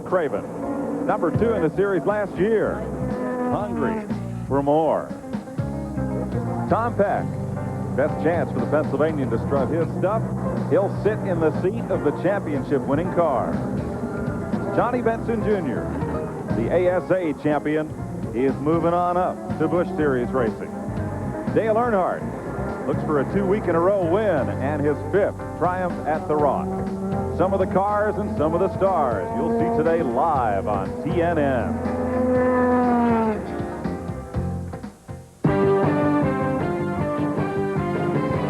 Craven, number 2 in the series last year, hungry for more. Tom Peck, best chance for the Pennsylvanian to strut his stuff. He'll sit in the seat of the championship-winning car. Johnny Benson Jr., the ASA champion, is moving on up to Busch Series racing. Dale Earnhardt looks for a 2-week-in-a-row win and his 5th triumph at the Rock. Some of the cars and some of the stars you'll see today live on TNN.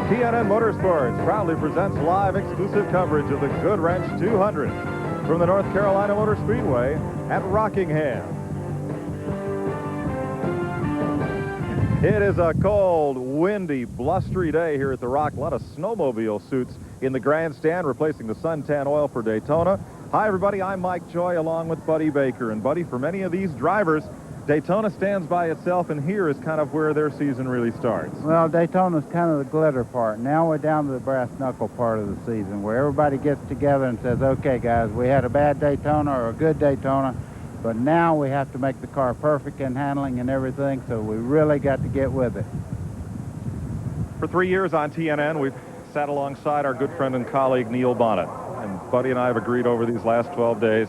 TNN Motorsports proudly presents live exclusive coverage of the Goodwrench 200 from the North Carolina Motor Speedway at Rockingham. It is a cold, windy, blustery day here at the Rock. A lot of snowmobile suits in the grandstand replacing the suntan oil for Daytona. Hi, everybody. I'm Mike Joy along with Buddy Baker. And, Buddy, for many of these drivers, Daytona stands by itself, and here is kind of where their season really starts. Well, Daytona's kind of the glitter part. Now we're down to the brass knuckle part of the season where everybody gets together and says, okay, guys, we had a bad Daytona or a good Daytona, but now we have to make the car perfect in handling and everything, so we really got to get with it. For 3 years on TNN, we've sat alongside our good friend and colleague Neil Bonnet. And Buddy and I have agreed over these last 12 days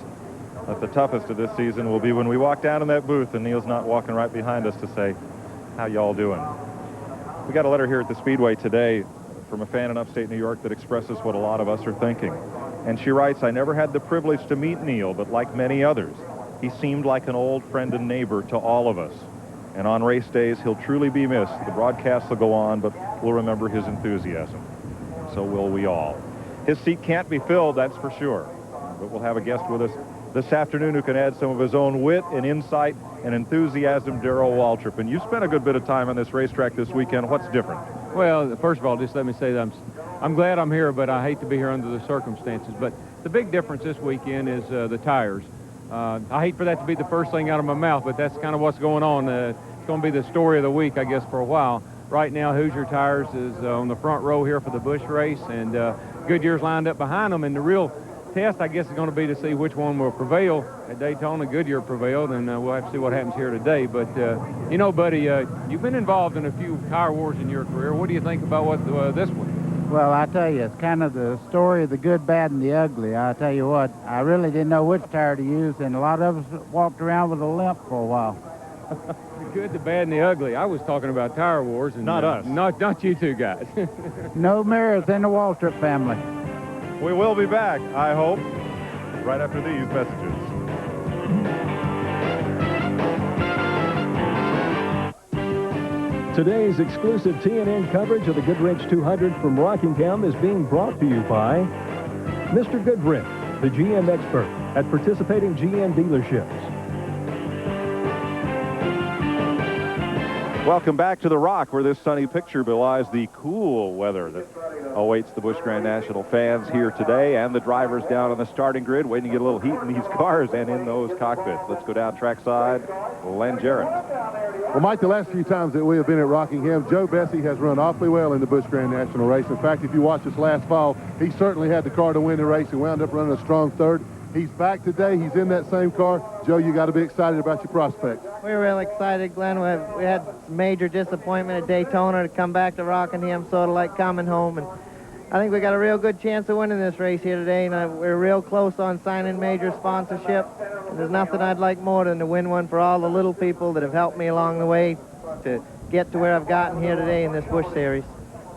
that the toughest of this season will be when we walk down in that booth and Neil's not walking right behind us to say, how y'all doing? We got a letter here at the Speedway today from a fan in upstate New York that expresses what a lot of us are thinking. And she writes, I never had the privilege to meet Neil, but like many others, he seemed like an old friend and neighbor to all of us. And on race days, he'll truly be missed. The broadcasts will go on, but we'll remember his enthusiasm. So will we all. His seat can't be filled, that's for sure. But we'll have a guest with us this afternoon who can add some of his own wit and insight and enthusiasm, Darrell Waltrip. And you spent a good bit of time on this racetrack this weekend. What's different? Well, first of all, just let me say that I'm glad I'm here, but I hate to be here under the circumstances. But the big difference this weekend is the tires. I hate for that to be the first thing out of my mouth, but that's kind of what's going on. It's going to be the story of the week, I guess, for a while. Right now, Hoosier Tires is on the front row here for the Busch race, and Goodyear's lined up behind them. And the real test, I guess, is going to be to see which one will prevail. At Daytona, Goodyear prevailed, and we'll have to see what happens here today. But, you know, Buddy, you've been involved in a few tire wars in your career. What do you think about this one? Well, I tell you, it's kind of the story of the good, bad, and the ugly. I tell you what, I really didn't know which tire to use, and a lot of us walked around with a limp for a while. The good, the bad, and the ugly. I was talking about tire wars. And, not us. Not you two guys. No mirrors in the Waltrip family. We will be back, I hope, right after these messages. Today's exclusive TNN coverage of the Goodwrench 200 from Rockingham is being brought to you by Mr. Goodwrench, the GM expert at participating GM dealerships. Welcome back to the Rock, where this sunny picture belies the cool weather that awaits the Busch Grand National fans here today and the drivers down on the starting grid waiting to get a little heat in these cars and in those cockpits. Let's go down trackside. Len Jarrett. Well, Mike, the last few times that we have been at Rockingham, Joe Bessie has run awfully well in the Busch Grand National race. In fact, if you watch us last fall, he certainly had the car to win the race. He wound up running a strong third. He's back today. He's in that same car. Joe, you got to be excited about your prospects. We're real excited, Glenn. We had major disappointment at Daytona. To come back to Rockingham, sort of like coming home. And I think we got a real good chance of winning this race here today. And we're real close on signing major sponsorship. And there's nothing I'd like more than to win one for all the little people that have helped me along the way to get to where I've gotten here today in this Busch Series.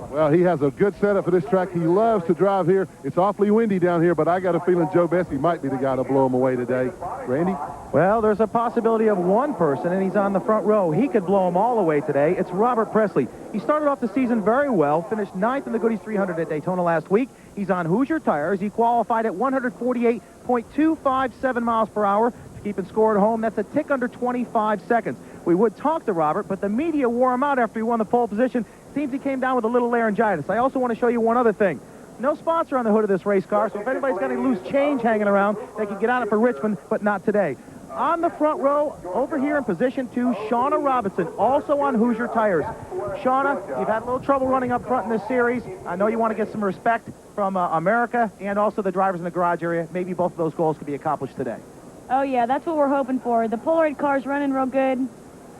Well, he has a good setup for this track. He loves to drive here. It's awfully windy down here, but I got a feeling Joe Bessie might be the guy to blow him away today. Randy? Well, there's a possibility of one person, and he's on the front row. He could blow them all away today. It's Robert Presley. He started off the season very well, finished 9th in the Goodies 300 at Daytona last week. He's on Hoosier tires. He qualified at 148.257 miles per hour. Keeping score at home, that's a tick under 25 seconds. We would talk to Robert, but the media wore him out after he won the pole position. Seems he came down with a little laryngitis. I also want to show you one other thing. No sponsor on the hood of this race car, so if anybody's got any loose change hanging around, they can get on it for Richmond, but not today. On the front row, over here in position 2, Shauna Robinson, also on Hoosier tires. Shauna, you've had a little trouble running up front in this series. I know you want to get some respect from America and also the drivers in the garage area. Maybe both of those goals could be accomplished today. Oh, yeah, that's what we're hoping for. The Polaroid car's running real good.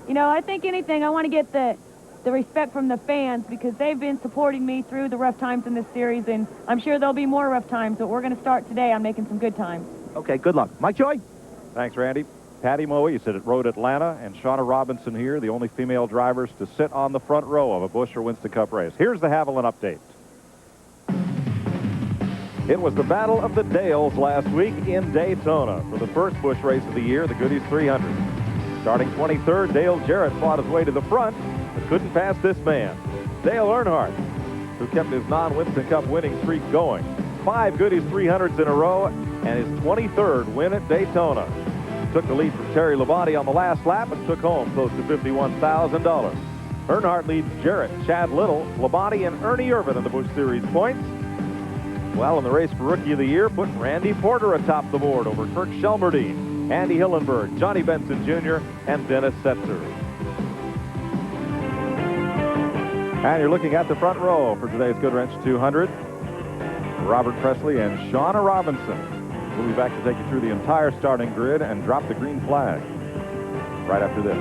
You know, I think anything, I want to get the respect from the fans because they've been supporting me through the rough times in this series, and I'm sure there'll be more rough times, but we're going to start today on making some good times. Okay, good luck. Mike Joy? Thanks, Randy. Patty Moise at Road Atlanta and Shauna Robinson here, the only female drivers to sit on the front row of a Busch or Winston Cup race. Here's the Haviland update. It was the Battle of the Dales last week in Daytona for the first Busch race of the year, the Goodies 300. Starting 23rd, Dale Jarrett fought his way to the front, but couldn't pass this man, Dale Earnhardt, who kept his non-Winston Cup winning streak going. 5 Goodies 300s in a row and his 23rd win at Daytona. Took the lead from Terry Labonte on the last lap and took home close to $51,000. Earnhardt leads Jarrett, Chad Little, Labonte, and Ernie Irvin in the Busch Series points. Well, in the race for Rookie of the Year, put Randy Porter atop the board over Kirk Shelmerdine, Andy Hillenberg, Johnny Benson Jr., and Dennis Setzer. And you're looking at the front row for today's Goodwrench 200. Robert Presley and Shauna Robinson. We'll be back to take you through the entire starting grid and drop the green flag right after this.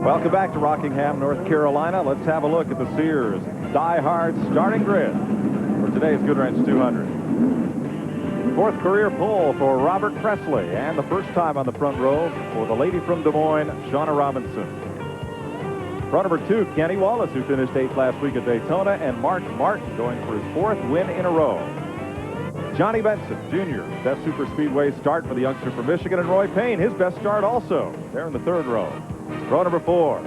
Welcome back to Rockingham, North Carolina. Let's have a look at the Sears Die Hard starting grid for today's Goodwrench 200. Fourth career pole for Robert Presley, and the first time on the front row for the lady from Des Moines, Shauna Robinson. Front number 2, Kenny Wallace, who finished 8th last week at Daytona, and Mark Martin going for his 4th win in a row. Johnny Benson Jr., best super speedway start for the youngster from Michigan, and Roy Payne, his best start also, there in the 3rd row. Row number 4,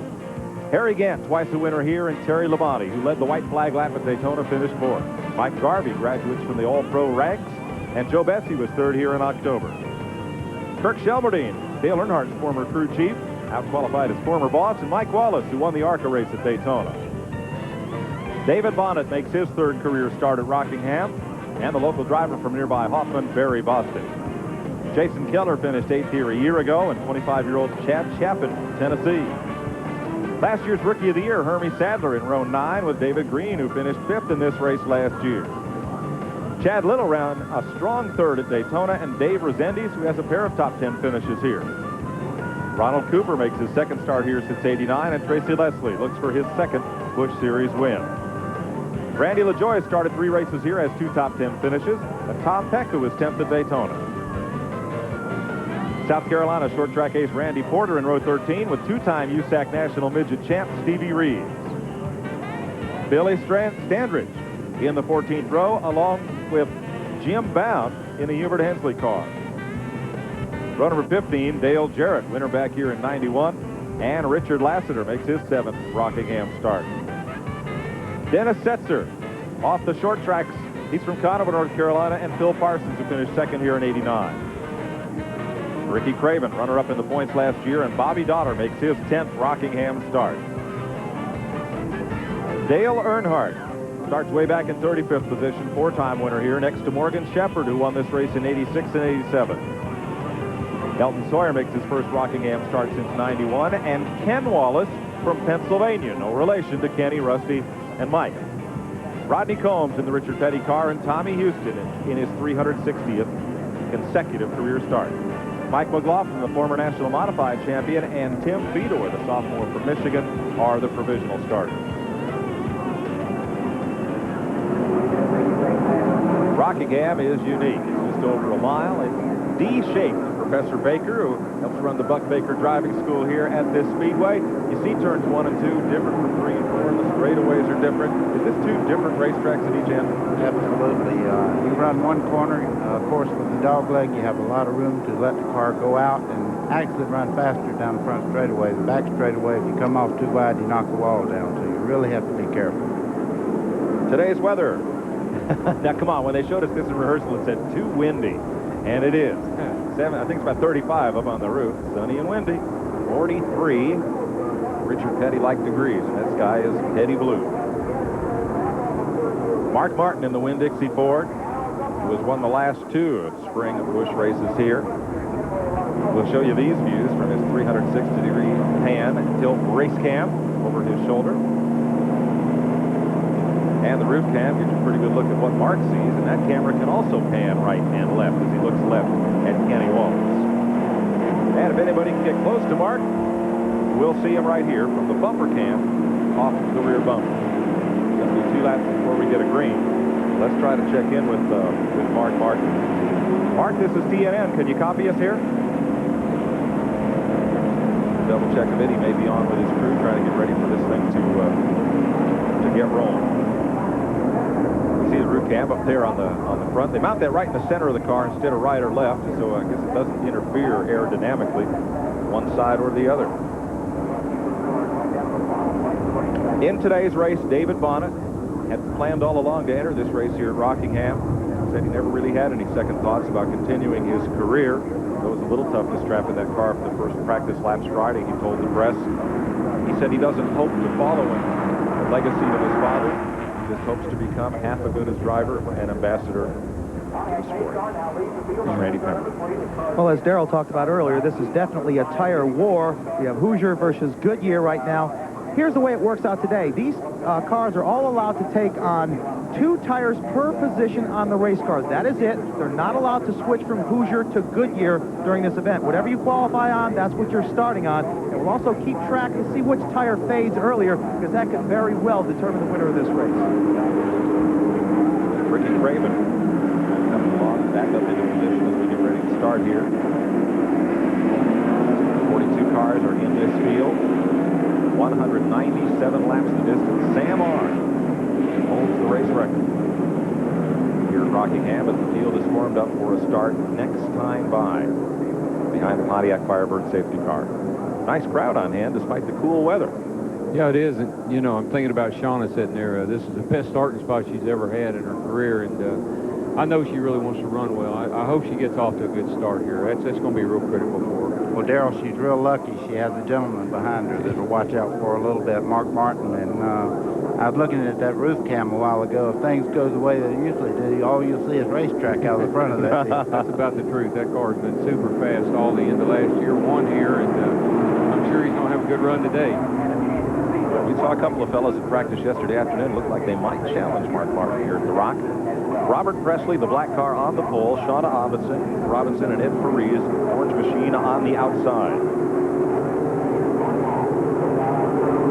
Harry Gant, twice a winner here, and Terry Labonte, who led the white flag lap at Daytona, finished 4th. Mike Garvey, graduates from the All-Pro ranks, and Joe Bessie was 3rd here in October. Kirk Shelmerdine, Dale Earnhardt's former crew chief, out-qualified his former boss, and Mike Wallace, who won the ARCA race at Daytona. David Bonnet makes his 3rd career start at Rockingham, and the local driver from nearby Hoffman, Barry Bostic. Jason Keller finished 8th here a year ago, and 25-year-old Chad Chappin from Tennessee. Last year's Rookie of the Year, Hermie Sadler in row 9 with David Green, who finished 5th in this race last year. Chad Little ran a strong 3rd at Daytona, and Dave Resendiz, who has a pair of top 10 finishes here. Ronald Cooper makes his 2nd start here since '89, and Tracy Leslie looks for his 2nd Busch Series win. Randy LaJoie started 3 races here, has 2 top 10 finishes, and Tom Peck, who was 10th at Daytona. South Carolina short track ace Randy Porter in row 13 with 2-time USAC National Midget champ Stevie Reeves. Billy Standridge in the 14th row, along with Jim Bound in the Hubert Hensley car. Row number 15, Dale Jarrett, winner back here in '91, and Richard Lassiter makes his 7th Rockingham start. Dennis Setzer off the short tracks. He's from Conover, North Carolina, and Phil Parsons, who finished 2nd here in '89. Ricky Craven, runner-up in the points last year, and Bobby Donner makes his 10th Rockingham start. Dale Earnhardt starts way back in 35th position, 4-time winner here, next to Morgan Shepherd, who won this race in '86 and '87. Elton Sawyer makes his first Rockingham start since '91, and Ken Wallace from Pennsylvania, no relation to Kenny, Rusty, and Mike. Rodney Combs in the Richard Petty car, and Tommy Houston in his 360th consecutive career start. Mike McLaughlin, the former National Modified champion, and Tim Fedor, the sophomore from Michigan, are the provisional starters. Rockingham is unique. It's just over a mile. It's D-shaped. Professor Baker, who helps run the Buck Baker Driving School here at this speedway. You see turns 1 and 2 different from 3 and 4, and the straightaways are different. Is this 2 different racetracks at each end? Absolutely. You run one corner, of course, with the dog leg, you have a lot of room to let the car go out and actually run faster down the front straightaway. The back straightaway, if you come off too wide, you knock the wall down, so you really have to be careful. Today's weather. Now, come on, when they showed us this in rehearsal, it said too windy, and it is. I think it's about 35 up on the roof. Sunny and windy. 43 Richard Petty-like degrees, and that sky is Petty blue. Mark Martin in the Winn-Dixie Ford, who has won the last 2 of spring Busch races here. We'll show you these views from his 360-degree pan tilt race cam over his shoulder. And behind the roof cam gives you a pretty good look at what Mark sees, and that camera can also pan right and left as he looks left at Kenny Wallace. And if anybody can get close to Mark, we'll see him right here from the bumper cam off the rear bumper. It's going to be 2 laps before we get a green. Let's try to check in with Mark Martin. Mark, this is TNN. Can you copy us here? Double check a bit. He may be on with his crew trying to get ready for this thing to get rolling. You see the roof cam up there on the front. They mount that right in the center of the car instead of right or left, so I guess it doesn't interfere aerodynamically one side or the other. In today's race, David Bonnet had planned all along to enter this race here at Rockingham. Said he never really had any second thoughts about continuing his career. It was a little tough to strap in that car for the first practice laps Friday, he told the press. He said he doesn't hope to follow in the legacy of his father. He just hopes to become half as good as driver and ambassador to the sport. Here's Randy Pemberton. Well, as Darrell talked about earlier, this is definitely a tire war. We have Hoosier versus Goodyear right now. Here's the way it works out today. These cars are all allowed to take on 2 tires per position on the race cars. That is it. They're not allowed to switch from Hoosier to Goodyear during this event. Whatever you qualify on, that's what you're starting on. And we'll also keep track to see which tire fades earlier, because that could very well determine the winner of this race. Ricky Craven coming along, back up into position as we get ready to start here. 42 cars are in this field. 197 laps the distance. Sam Arn holds the race record here at Rockingham as the field is formed up for a start next time by behind the Pontiac Firebird safety car. Nice crowd on hand despite the cool weather. Yeah, it is. And, you know, I'm thinking about Shauna sitting there. This is the best starting spot she's ever had in her career. And I know she really wants to run well. I hope she gets off to a good start here. That's going to be real critical for her. Well, Darrell, she's real lucky. She has a gentleman behind her that'll watch out for her a little bit, Mark Martin. And I was looking at that roof cam a while ago. If things go the way they usually do, all you'll see is racetrack out the front of that thing. That's about the truth. That car's been super fast all the end of last year. Won here, and I'm sure he's going to have a good run today. We saw a couple of fellas at practice yesterday afternoon. Looked like they might challenge Mark Martin here at the Rock. Robert Presley, the black car on the pole. Shauna Robinson and Ed Faries, orange machine on the outside.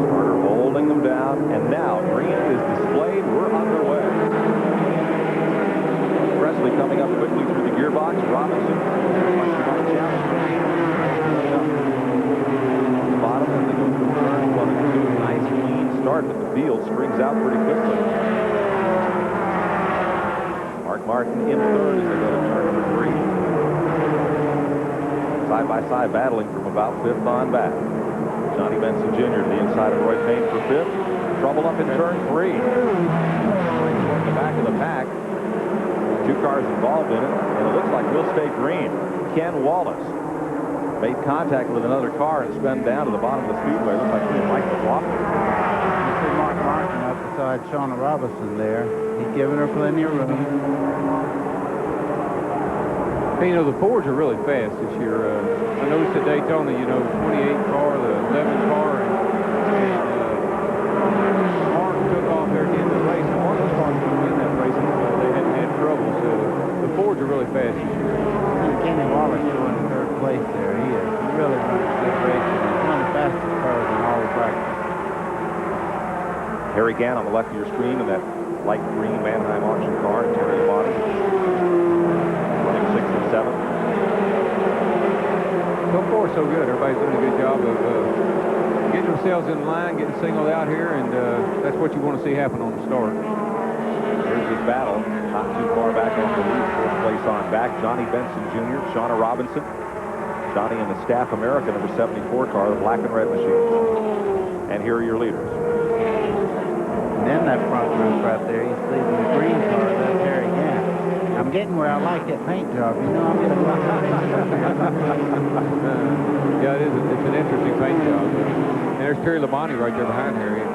Starter holding them down, and now green is displayed. We're underway. Presley coming up quickly through the gearbox. Robinson looks like she might challenge the bottom as they go through turn 1 and 2. Nice clean start, but the field springs out pretty quickly. Mark Martin in third as they go to turn number 3. Side-by-side battling from about 5th on back. Johnny Benson Jr. to the inside of Roy Payne for 5th. Trouble up in turn 3. Toward the back of the pack. 2 cars involved in it, and it looks like we'll stay green. Ken Wallace made contact with another car and spun down to the bottom of the speedway. Looks like he and Mike McLaughlin. You see Mark Martin up beside Shauna Robinson there. He's giving her plenty of room. You know, the Fords are really fast this year. I noticed at Daytona, you know, the 28 car, the 11 car, and Mark took off there at the end of the race. And Mark was going to win that race, and they had trouble. So the Fords are really fast this year. Kenny Wallace showing in 3rd place there. He is really running a good race. He's one of the fastest cars in all the practice. Harry Gann on the left of your screen in that light green Mannheim auction car, Terry Body. Running 6th and 7th. So far, so good. Everybody's doing a good job of getting themselves in line, getting singled out here, and that's what you want to see happen on the start. Here's this battle. Not too far back on the lead. 4th place on back. Johnny Benson Jr., Shauna Robinson. Johnny in the Staff America number 74 car, the black and red machine. And here are your leaders. And then that front roof right there, he's leaving the green car. That's Harry Gann. I'm getting where I like that paint job. You know, I'm getting a lot of yeah, it's an interesting paint job. And there's Terry Labonte right there behind Harry.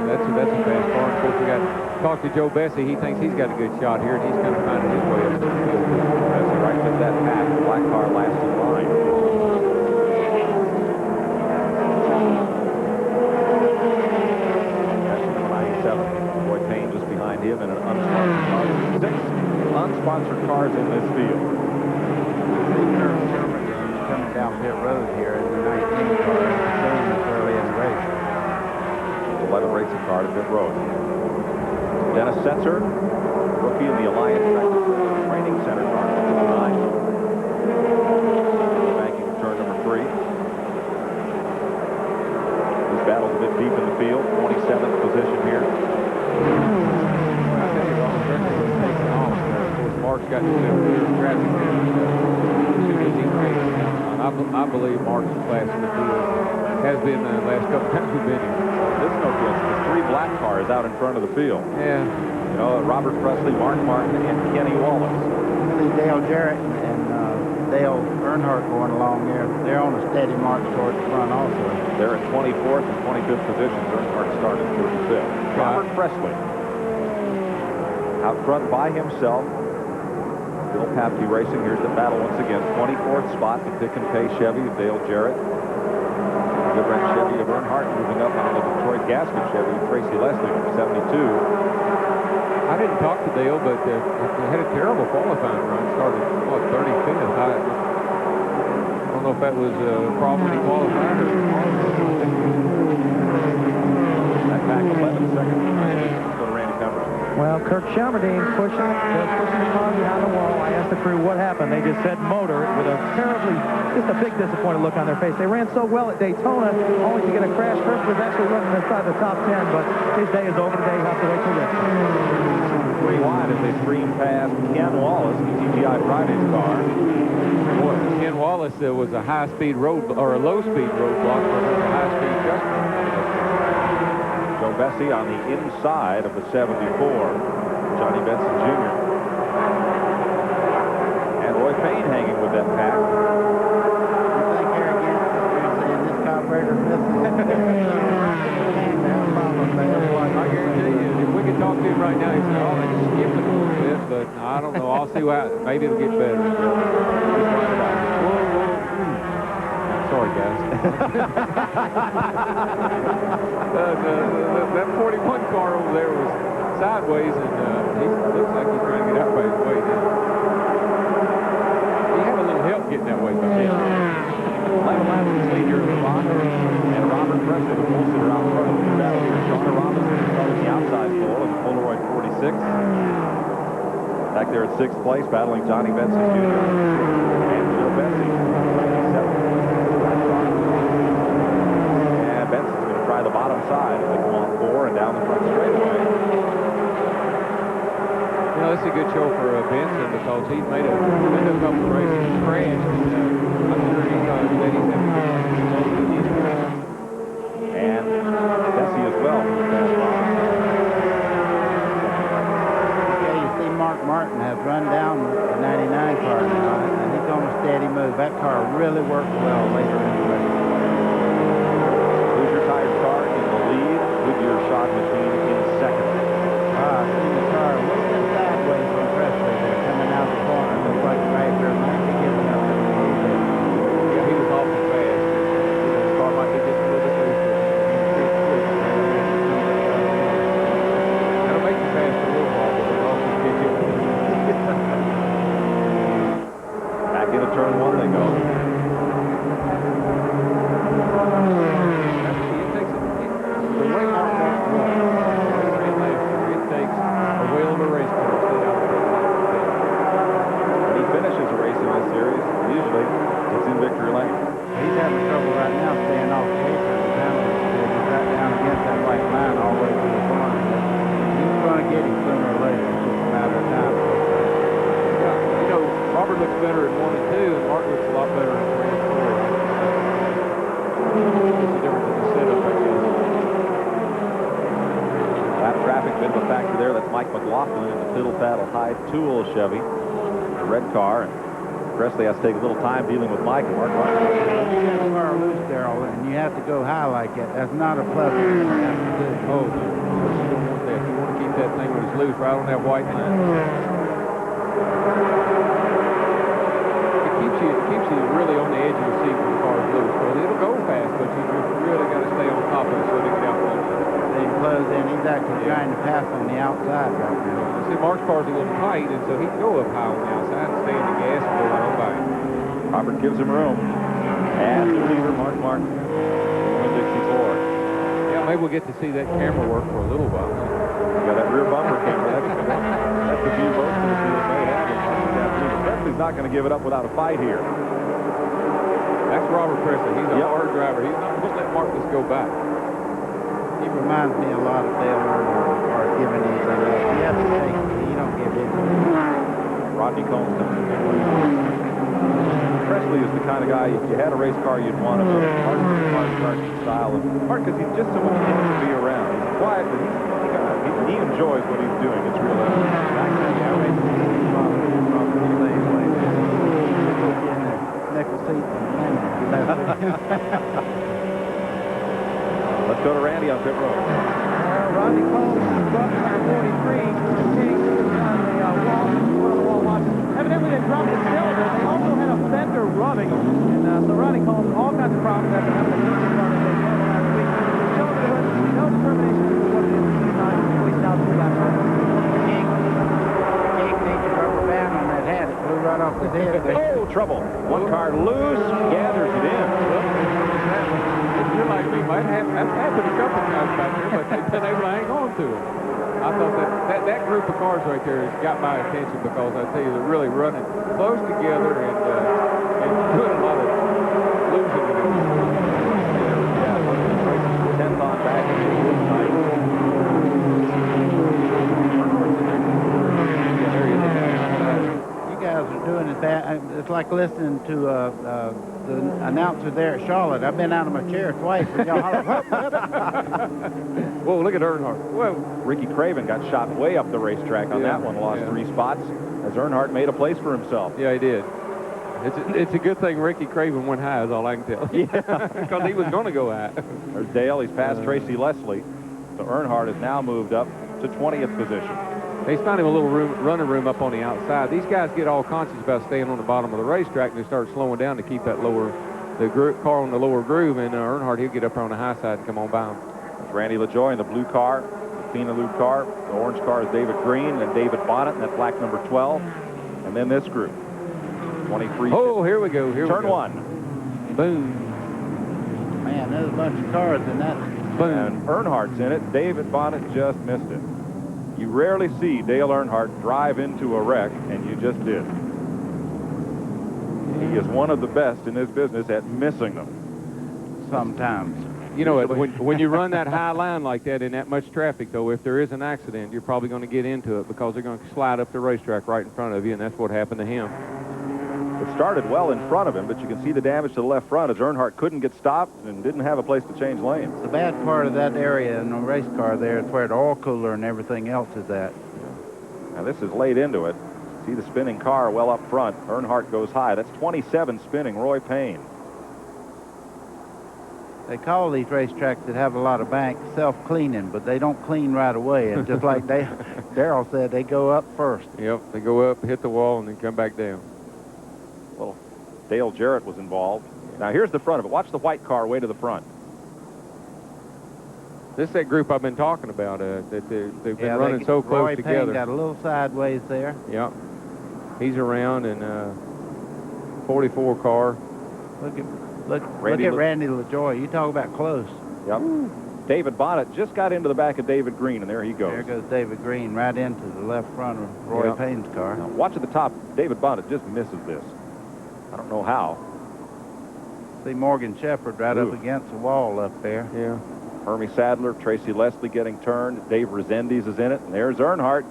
That's a fast car. Of course, we got to talk to Joe Bessie. He thinks he's got a good shot here, and he's kind of finding his way up to the field. Bessie right at that pack. The black car last in line. That's number 97. Roy Payne Lane just behind him in an unsponsored car. 6 unsponsored cars in this field. Coming down pit road here in the 19 car, this early in the race. 11 racing car to pit road. Dennis Setzer, rookie in the Alliance Training Center car, 9. Banking turn number 3. This battle's a bit deep in the field. 27th position here. Mark's got to clear traffic there as soon as he races. I believe Mark's class in the field has been the last couple times we've been here. This no good. There's 3 black cars out in front of the field. Yeah. You know, Robert Presley, Mark Martin, and Kenny Wallace. See Dale Jarrett and Dale Earnhardt going along there. They're on a steady march toward the front also. They're in 24th and 25th positions. Earnhardt started 35th. Robert Presley out front by himself. Bill Papke Racing. Here's the battle once again. 24th spot, the Pick and Pay Chevy of Dale Jarrett. Goodwrench Chevy of Earnhardt moving up on the Detroit Gasket Chevy of Tracy Leslie, number 72. I didn't talk to Dale, but they had a terrible qualifying run. Started, what, 35th? I don't know if that was a problem when he qualified or That back 11 seconds. Go to Randy Pemberton. Well, Kirk Shelmerdine pushing the car behind the wall. I asked the crew what happened. They just said motor with a just a big disappointed look on their face. They ran so well at Daytona, only to get a crash. First was actually running inside the top 10, but his day is over today. He'll have to wait till next time. 3 wide as they stream past Ken Wallace, the TGI Fridays car. Boy, Ken Wallace was a high-speed road or a low-speed roadblock for a high-speed customer. Joe Bessie on the inside of the 74. Johnny Benson Jr. And Roy Payne hanging with that pack. You think Eric Ganson's saying this carburetor's missing? I guarantee you, if we could talk to him right now, he'd say, oh, they just skipped it a little bit, but I don't know. I'll see how, maybe it'll get better. Sorry, guys. That 41 car over there was sideways, and he looks like he's trying to get out by his way now. He had a little help getting that way, but Michael Lansing's lead here in the box, and Robert Presley, the pole sitter out front of the battle here. Shauna Robinson starting the outside pole in the Polaroid 46. Back there at 6th place, battling Johnny Benson Jr. and Joe Bessie. And Benson's going to try the bottom side as they come on 4 and down the front straightaway. You know, this is a good show for Benson because he's made a couple of races crash. I'm sure he's that he's having and Bessie as well. Yeah, you see Mark Martin has run down the 99 car now, and he's on a steady move. That car really worked well later in the race. Hoosier Tires car in the lead. Goodyear shot machine in second. I see the car a little bit sideways from Presley there, coming out the corner. Looks like the right there might be giving up a little bit. Yeah, he was awful fast. His car might be just a little bit loose. That'll make you fast for a little while, but it'll also get you. Back into turn 1 they go. Better in 1 and 2, and Mark looks a lot better in 3 and 4. It's the difference in the setup, I guess. Lap traffic, bit of a factor there. That's Mike McLaughlin in the Fiddle Faddle High Tool Chevy, the red car. And Presley has to take a little time dealing with Mike and Mark Martin. You get the car loose, Darrell, and you have to go high like that. That's not a pleasant thing to have to do. Oh, you don't want that. You want to keep that thing when it's loose right on that white line. It keeps you really on the edge of the seat when the car is loose. Well, it'll go fast, but you just really got to stay on top of it so they get out there. They close in. He's actually trying to pass on the outside right now. See, Mark's car's a little tight, and so he can go up high on the outside and stay in the gas and go right on by him. Robert gives him room. And the leader, Mark Martin, Dixie Ford. Yeah, maybe we'll get to see that camera work for a little while. Yeah, that rear bumper camera. That's the view both of us may have. Presley's not going to give it up without a fight here. That's Robert Presley. He's a hard driver. He's not going to let Mark just go back. He reminds me a lot of Dale Earnhardt or giving anything up. You have to take it. You don't give it. Rodney Combs comes in. Presley is the kind of guy, if you had a race car, you'd want him. Hard charging style. Hard because he's just so much fun to be around. He's quiet, but he enjoys what he's doing. It's real Let's go to Randy on pit road. Rodney Combs, truck number 43, takes on the wall watch. Evidently, they dropped the cylinder. They also had a fender rubbing, and so Rodney Combs, all kinds of problems after having a fender rubbing. They showed it last week. Showed it with no determination as to what it is. At least now that we got it. King needs a rubber band on that hat. It blew right off his head. Oh, trouble. One car loose, gathers it in. You're like me, might have happened a couple times back there, but they've been able to hang on to it. I thought that group of cars right there has got my attention because I tell you they're really running close together and doing a lot of losing it. Yeah, 10th on back tonight. You guys are doing it that. It's like listening to the announcer there at Charlotte. I've been out of my chair twice. And y'all holler, "Whoop, whoop." Whoa, look at Earnhardt. Whoa. Ricky Craven got shot way up the racetrack on that one. Lost 3 spots as Earnhardt made a place for himself. Yeah, he did. It's a good thing Ricky Craven went high, is all I can tell. Yeah, because he was going to go high. There's Dale. He's past Tracy Leslie. So Earnhardt has now moved up to 20th position. He's found him a little running room up on the outside. These guys get all conscious about staying on the bottom of the racetrack, and they start slowing down to keep that car on the lower groove, and Earnhardt, he'll get up on the high side and come on by him. There's Randy LaJoy in the blue car, the Finalube car. The orange car is David Green and David Bonnet in that black number 12. And then this group, 23. Oh, here we go. Turn 1. Boom. Man, there's a bunch of cars in that. Boom. And Earnhardt's in it. David Bonnet just missed it. You rarely see Dale Earnhardt drive into a wreck, and you just did. He is one of the best in this business at missing them. Sometimes. You know, when you run that high line like that in that much traffic, though, if there is an accident, you're probably going to get into it because they're going to slide up the racetrack right in front of you, and that's what happened to him. It started well in front of him, but you can see the damage to the left front as Earnhardt couldn't get stopped and didn't have a place to change lanes. The bad part of that area in the race car there is where the oil cooler and everything else is at. Now this is laid into it. See the spinning car well up front. Earnhardt goes high. That's 27 spinning. Roy Payne. They call these racetracks that have a lot of banks self-cleaning, but they don't clean right away. And just like Darrell said, they go up first. Yep, they go up, hit the wall, and then come back down. Well, Dale Jarrett was involved. Now here's the front of it. Watch the white car way to the front. This is that group I've been talking about. That they've been running so close Roy together. Payne got a little sideways there. Yep. He's around in 44 car. Look at Randy LaJoy. You talk about close. Yep. Ooh. David Bonnet just got into the back of David Green, and there he goes. There goes David Green right into the left front of Roy Payne's car. Now, watch at the top. David Bonnet just misses this. I don't know how. See Morgan Shepherd right up against the wall up there. Yeah. Hermie Sadler, Tracy Leslie getting turned. Dave Rezendes is in it, and there's Earnhardt.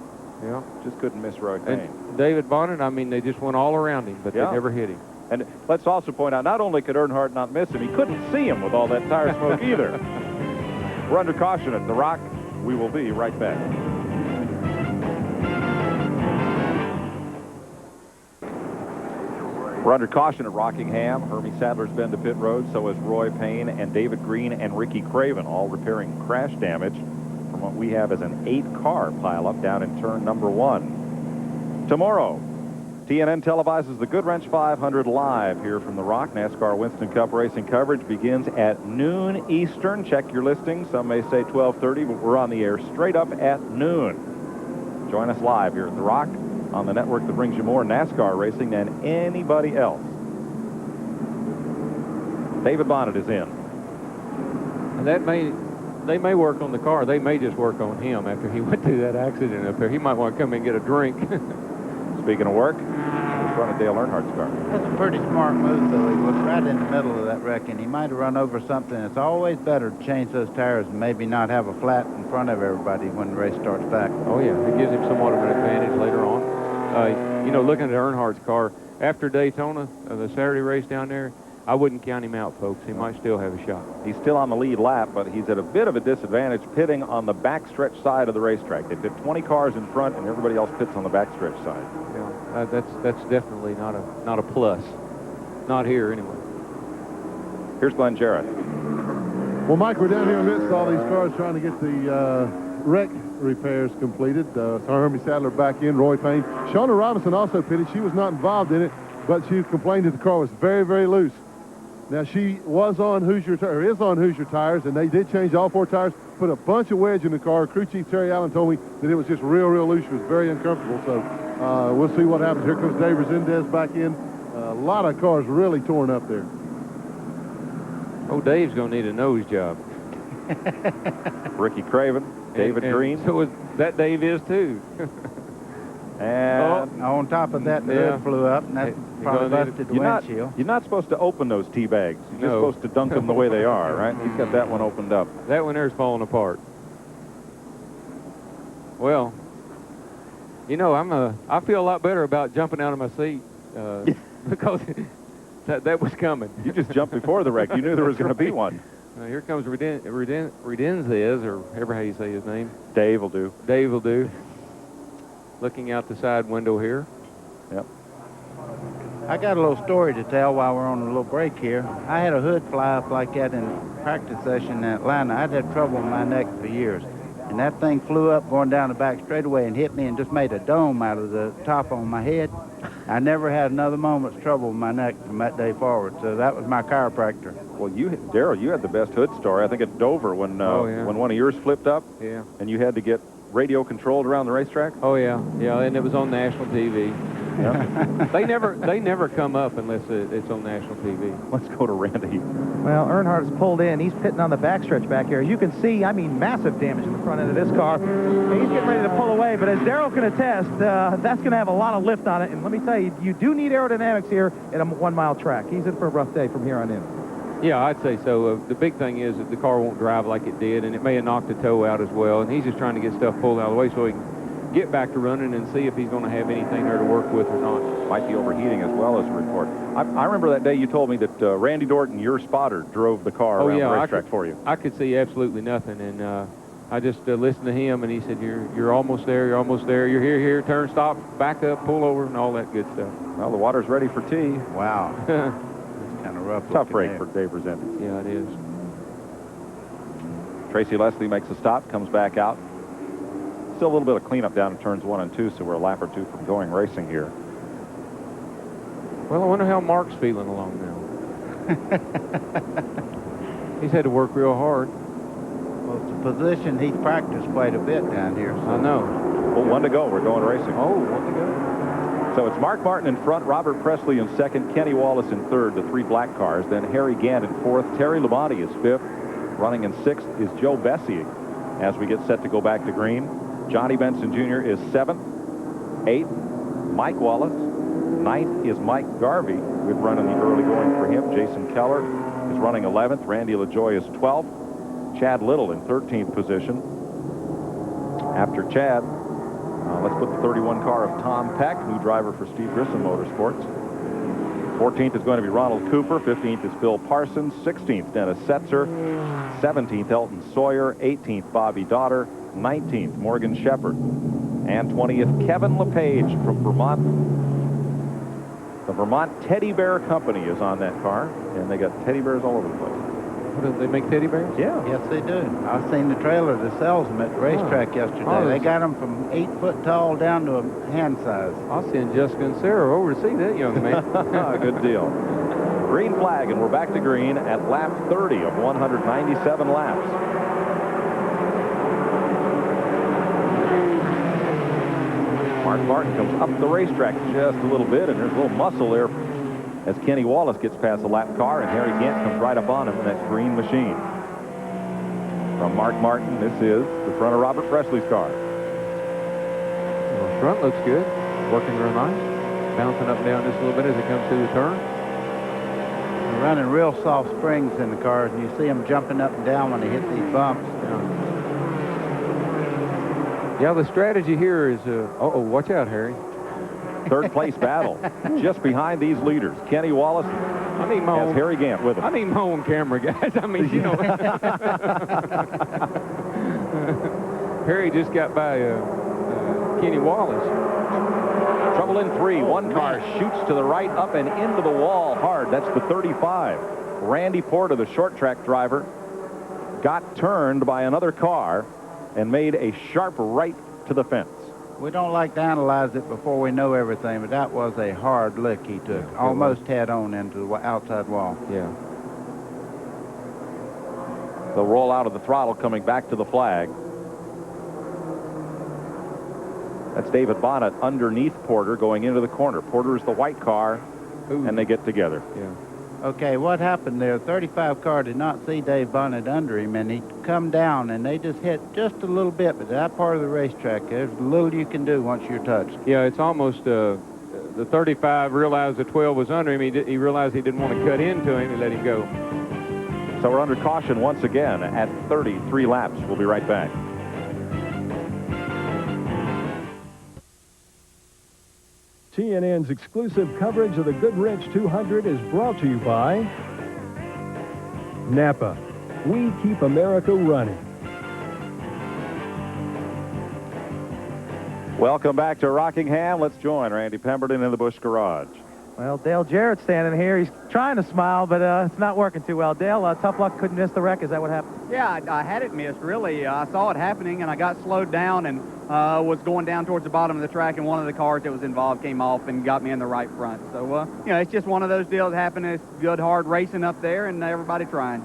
Yeah. Just couldn't miss Roy Payne. And David Bonnet, I mean, they just went all around him, but they never hit him. And let's also point out, not only could Earnhardt not miss him, he couldn't see him with all that tire smoke either. We're under caution at The Rock. We will be right back. We're under caution at Rockingham. Hermie Sadler's been to pit road, so is Roy Payne and David Green and Ricky Craven, all repairing crash damage from what we have as an 8-car pileup down in turn number 1. Tomorrow, TNN televises the Goodwrench 500 live here from the Rock. NASCAR Winston Cup racing coverage begins at noon Eastern. Check your listings. Some may say 12:30, but we're on the air straight up at noon. Join us live here at the Rock on the network that brings you more NASCAR racing than anybody else. David Bonnet is in. They may work on the car. They may just work on him after he went through that accident up there. He might want to come and get a drink. Speaking of work, let's run a Dale Earnhardt's car. That's a pretty smart move, though. He was right in the middle of that wreck, and he might have run over something. It's always better to change those tires and maybe not have a flat in front of everybody when the race starts back. Oh, yeah. It gives him somewhat of an advantage later on. You know, looking at Earnhardt's car, after Daytona, the Saturday race down there, I wouldn't count him out, folks. He might still have a shot. He's still on the lead lap, but he's at a bit of a disadvantage pitting on the backstretch side of the racetrack. They pit 20 cars in front, and everybody else pits on the backstretch side. Yeah, that's definitely not a plus. Not here, anyway. Here's Glenn Jarrett. Well, Mike, we're down here amidst all these cars trying to get the wreck repairs completed. Hermie Sadler back in, Roy Payne. Shauna Robinson also pitted. She was not involved in it, but she complained that the car was very, very loose. Now, she was on Hoosier tires, and they did change all 4 tires, put a bunch of wedge in the car. Crew Chief Terry Allen told me that it was just real, real loose. It was very uncomfortable, so we'll see what happens. Here comes Dave Resendez back in. A lot of cars really torn up there. Oh, Dave's going to need a nose job. Ricky Craven, David Green. So that Dave is, too. And on top of that, the hood flew up, and that probably busted the windshield. You're not supposed to open those tea bags. You're just No. supposed to dunk them the way they are, right? He's got that one opened up. That one there's falling apart. Well, you know, I feel a lot better about jumping out of my seat because that was coming. You just jumped before the wreck. You knew there was going to be one. Here comes Redenzez, or however how you say his name. Dave will do. Dave will do. Looking out the side window here. Yep. I got a little story to tell while we're on a little break here. I had a hood fly up like that in practice session in Atlanta. I'd had trouble in my neck for years. And that thing flew up going down the back straightaway and hit me and just made a dome out of the top on my head. I never had another moment's trouble with my neck from that day forward. So that was my chiropractor. Well, Darryl, you had the best hood story. I think at Dover when when one of yours flipped up. Yeah. And you had to get radio controlled around the racetrack. Oh yeah, and it was on national TV. Yep. they never come up unless it's on national TV. Let's go to Randy. Well, Earnhardt's pulled in. He's pitting on the backstretch back here. As you can see, I mean, massive damage in the front end of this car. He's getting ready to pull away, but as Darrell can attest, that's going to have a lot of lift on it. And let me tell you, you do need aerodynamics here at a 1-mile track. He's in for a rough day from here on in. Yeah, I'd say so. The big thing is that the car won't drive like it did, and it may have knocked a toe out as well. And he's just trying to get stuff pulled out of the way so he can get back to running and see if he's going to have anything there to work with or not. Might be overheating as well as a report. I remember that day you told me that Randy Dorton, your spotter, drove the car around the racetrack for you. I could see absolutely nothing, and I just listened to him, and he said, "You're almost there. You're almost there. You're here. Turn, stop, back up, pull over, and all that good stuff." Well, the water's ready for tea. Wow. Kind of rough. Tough break for Dave Resendez. Yeah, it is. Tracy Leslie makes a stop, comes back out. Still a little bit of cleanup down in turns 1 and 2, so we're a lap or 2 from going racing here. Well, I wonder how Mark's feeling along now. He's had to work real hard. Well, it's a position he's practiced quite a bit down here. So. I know. Well, 1 to go. We're going racing. Oh, 1 to go. So it's Mark Martin in front, Robert Presley in second, Kenny Wallace in third, the 3 black cars. Then Harry Gant in fourth. Terry Labonte is fifth. Running in sixth is Joe Bessie as we get set to go back to green. Johnny Benson Jr. is seventh. Eighth, Mike Wallace. Ninth is Mike Garvey. Good run in the early going for him. Jason Keller is running 11th. Randy LaJoy is 12th. Chad Little in 13th position. After Chad, let's put the 31 car of Tom Peck, new driver for Steve Grissom Motorsports. 14th is going to be Ronald Cooper. 15th is Phil Parsons. 16th, Dennis Setzer. 17th, Elton Sawyer. 18th, Bobby Daughter. 19th, Morgan Shepherd. And 20th, Kevin LePage from Vermont. The Vermont Teddy Bear Company is on that car, and they got teddy bears all over the place. What do they make teddy bears? Yeah. Yes, they do. I've seen the trailer that sells them at the racetrack yesterday. Oh, They got them from 8 foot tall down to a hand size. I'll send Jessica and Sarah over to see that young man. Good deal. Green flag, and we're back to green at lap 30 of 197 laps. Mark Martin comes up the racetrack just a little bit, and there's a little muscle there as Kenny Wallace gets past the lap car, and Harry Gant comes right up on him in that green machine. From Mark Martin, this is the front of Robert Presley's car. Well, the front looks good. Working real nice. Bouncing up and down just a little bit as it comes through the turn. They're running real soft springs in the cars, and you see them jumping up and down when they hit these bumps. Yeah, the strategy here is, uh-oh, watch out, Harry. Third place battle just behind these leaders. Kenny Wallace has Harry Gant with him. I need my own camera, guys. I mean, you know. Harry just got by Kenny Wallace. Trouble in 3. One car shoots to the right, up and into the wall hard. That's the 35. Randy Porter, the short track driver, got turned by another car and made a sharp right to the fence. We don't like to analyze it before we know everything, but that was a hard lick he took. Almost head on into the outside wall. Yeah. The roll out of the throttle coming back to the flag. That's David Bonnet underneath Porter going into the corner. Porter is the white car, and they get together. Yeah. Okay, what happened there? 35 car did not see Dave Bonnet under him, and he come down, and they just hit just a little bit. But that part of the racetrack, there's little you can do once you're touched. Yeah, it's almost the 35 realized the 12 was under him. He realized he didn't want to cut into him and let him go. So we're under caution once again at 33 laps. We'll be right back. TNN's exclusive coverage of the Goodwrench 200 is brought to you by Napa. We keep America running. Welcome back to Rockingham. Let's join Randy Pemberton in the Busch Garage. Well, Dale Jarrett's standing here. He's trying to smile, but it's not working too well. Dale, tough luck, couldn't miss the wreck. Is that what happened? Yeah, I had it missed, really. I saw it happening, and I got slowed down and was going down towards the bottom of the track, and one of the cars that was involved came off and got me in the right front. So, you know, it's just one of those deals happening. It's good, hard racing up there, and everybody trying.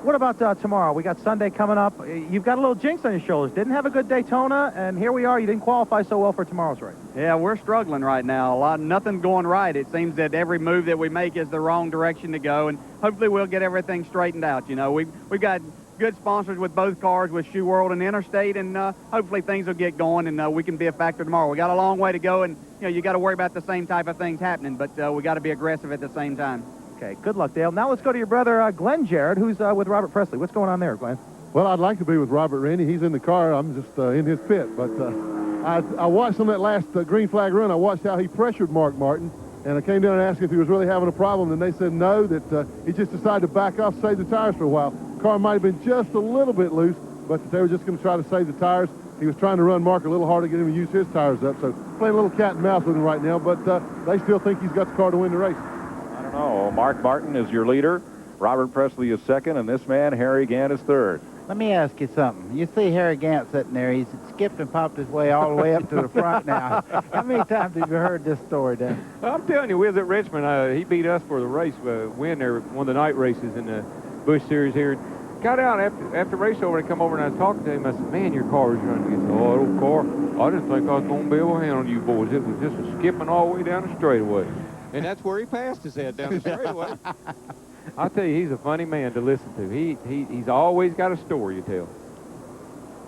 What about tomorrow? We got Sunday coming up. You've got a little jinx on your shoulders. Didn't have a good Daytona, and here we are. You didn't qualify so well for tomorrow's race. Yeah, we're struggling right now. Nothing going right. It seems that every move that we make is the wrong direction to go, and hopefully we'll get everything straightened out. You know, we've got good sponsors with both cars, with Shoe World and Interstate, and hopefully things will get going, and we can be a factor tomorrow. We got a long way to go, and you know, you got to worry about the same type of things happening, but we got to be aggressive at the same time. Okay, good luck, Dale. Now let's go to your brother, Glenn Jarrett, who's with Robert Presley. What's going on there, Glenn? Well, I'd like to be with Robert, Randy. He's in the car. I'm just in his pit. But I watched on that last green flag run. I watched how he pressured Mark Martin. And I came down and asked if he was really having a problem. And they said no, that he just decided to back off, save the tires for a while. The car might have been just a little bit loose, but they were just going to try to save the tires. He was trying to run Mark a little harder to get him to use his tires up. So playing a little cat and mouse with him right now. But they still think he's got the car to win the race. I don't know. Mark Martin is your leader. Robert Presley is second, and this man, Harry Gant, is third. Let me ask you something. You see Harry Gant sitting there. He's skipped and popped his way all the way up to the front now. How many times have you heard this story, Dan? I'm telling you, we was at Richmond. He beat us for the race, win there, one of the night races in the Busch Series here. Got out after race over and come over and I was talking to him. I said, man, your car is running. He said, oh, old car. I didn't think I was going to be able to handle you boys. It was just a skipping all the way down the straightaway. And that's where he passed his head down the straightaway. I'll tell you, he's a funny man to listen to. He's always got a story to tell.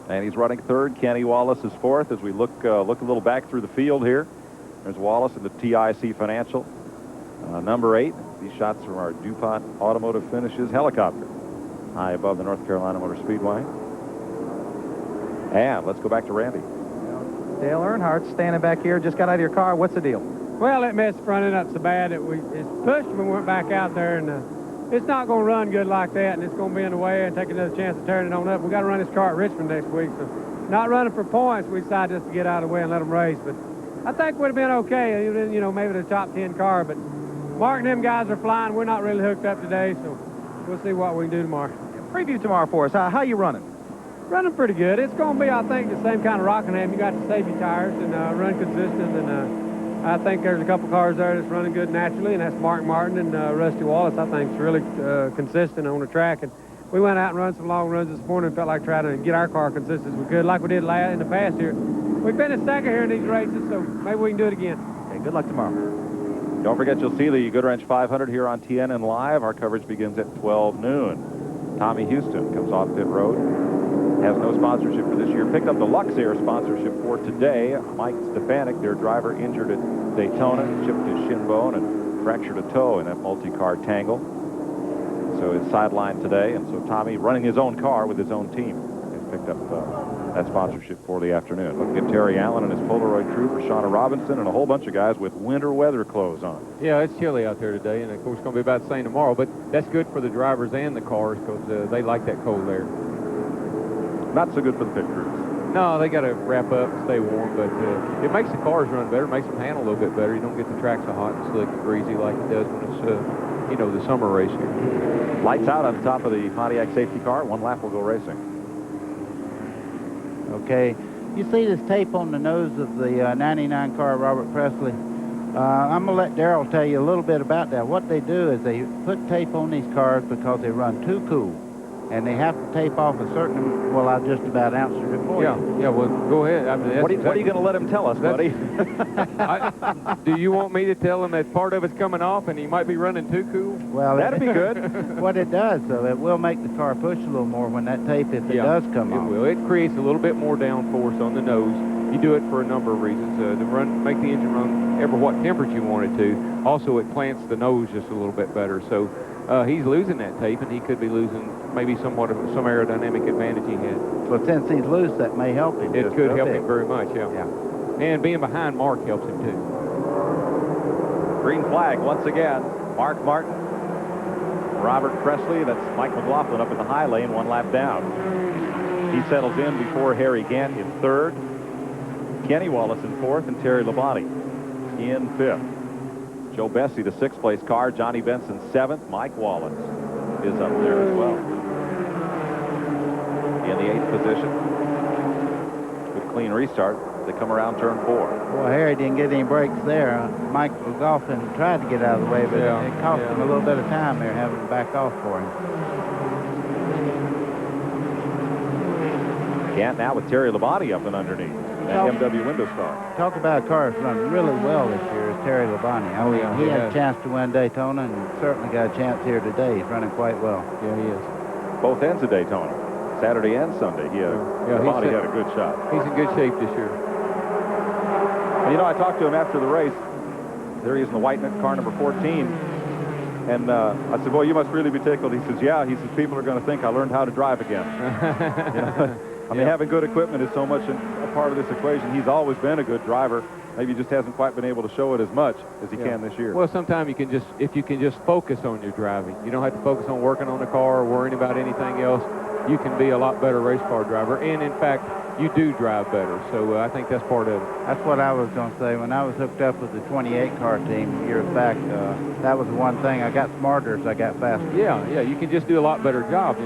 And he's running third. Kenny Wallace is fourth. As we look a little back through the field here, there's Wallace in the TIC Financial. Number 8, these shots from our DuPont Automotive Finishes helicopter, high above the North Carolina Motor Speedway. And let's go back to Randy. Dale Earnhardt standing back here, just got out of your car. What's the deal? Well, that mess front end up so bad that it's pushed when we went back out there, and it's not going to run good like that, and it's going to be in the way and take another chance of turning it on up. We got to run this car at Richmond next week, so not running for points. We decided just to get out of the way and let them race, but I think we'd have been okay, even, you know, maybe the top 10 car. But Mark and them guys are flying. We're not really hooked up today, so we'll see what we can do tomorrow. Preview tomorrow for us. How you running? Running pretty good. It's going to be, I think, the same kind of Rockingham. You got the safety tires and run consistent. And I think there's a couple cars there that's running good naturally, and that's Mark Martin and Rusty Wallace. I think it's really consistent on the track. And we went out and run some long runs this morning and felt like trying to get our car consistent as we could, like we did in the past year. We've been in second here in these races, so maybe we can do it again. Okay, good luck tomorrow. Don't forget, you'll see the Goodwrench 500 here on TNN Live. Our coverage begins at 12 noon. Tommy Houston comes off pit road. Has no sponsorship for this year. Picked up the Luxair sponsorship for today. Mike Stefanik, their driver, injured at Daytona, chipped his shin bone and fractured a toe in that multi-car tangle. So it's sidelined today, and so Tommy, running his own car with his own team, has picked up that sponsorship for the afternoon. Looking at Terry Allen and his Polaroid crew for Shauna Robinson and a whole bunch of guys with winter weather clothes on. Yeah, it's chilly out there today, and of course it's going to be about the same tomorrow, but that's good for the drivers and the cars because they like that cold air. Not so good for the pit crews. No, they got to wrap up and stay warm, but it makes the cars run better, makes them handle a little bit better. You don't get the track so hot and slick and greasy like it does when it's, the summer race here. Lights out on the top of the Pontiac safety car. One lap will go racing. Okay, you see this tape on the nose of the 99 car, Robert Presley? I'm going to let Darrell tell you a little bit about that. What they do is they put tape on these cars because they run too cool. And they have to tape off a certain, well, I just about answered it for you. Yeah, well, go ahead. I mean, what are you going to let him tell us, buddy? Do you want me to tell him that part of it's coming off and he might be running too cool? Well, that'd be good. What it does, though, it will make the car push a little more when that tape, if it does come off. It will. It creates a little bit more downforce on the nose. You do it for a number of reasons. To make the engine run ever what temperature you want it to. Also, it plants the nose just a little bit better. So he's losing that tape, and he could be losing maybe somewhat of some aerodynamic advantage he had. Well, since he's loose, that may help him. It could help him very much, yeah. And being behind Mark helps him too. Green flag once again. Mark Martin, Robert Presley, that's Mike McLaughlin up in the high lane, one lap down. He settles in before Harry Gant in third, Kenny Wallace in fourth, and Terry Labonte in fifth. Joe Bessie, the sixth place car, Johnny Benson seventh, Mike Wallace is up there as well. In the eighth position. Good clean restart. They come around turn four. Well, Harry didn't get any breaks there. Mike McLaughlin tried to get out of the way, but it cost him a little bit of time there having to back off for him. Gant now with Terry Labonte up and underneath. That MW window star. Talk about a car that's run really well this year is Terry Labonte. I mean, he had a chance to win Daytona and certainly got a chance here today. He's running quite well. Yeah, he is. Both ends of Daytona, Saturday and Sunday. Labonte had a good shot. He's in good shape this year. And, I talked to him after the race. There he is in the white car number 14. And I said, well, you must really be tickled. He says, yeah. He says, people are going to think I learned how to drive again. I mean, having good equipment is so much a part of this equation. He's always been a good driver. Maybe he just hasn't quite been able to show it as much as he can this year. Well, sometimes if you can just focus on your driving. You don't have to focus on working on the car or worrying about anything else. You can be a lot better race car driver. And, in fact, you do drive better. So I think that's part of it. That's what I was going to say. When I was hooked up with the 28 car team years back, that was the one thing. I got smarter as I got faster. Yeah. You can just do a lot better job.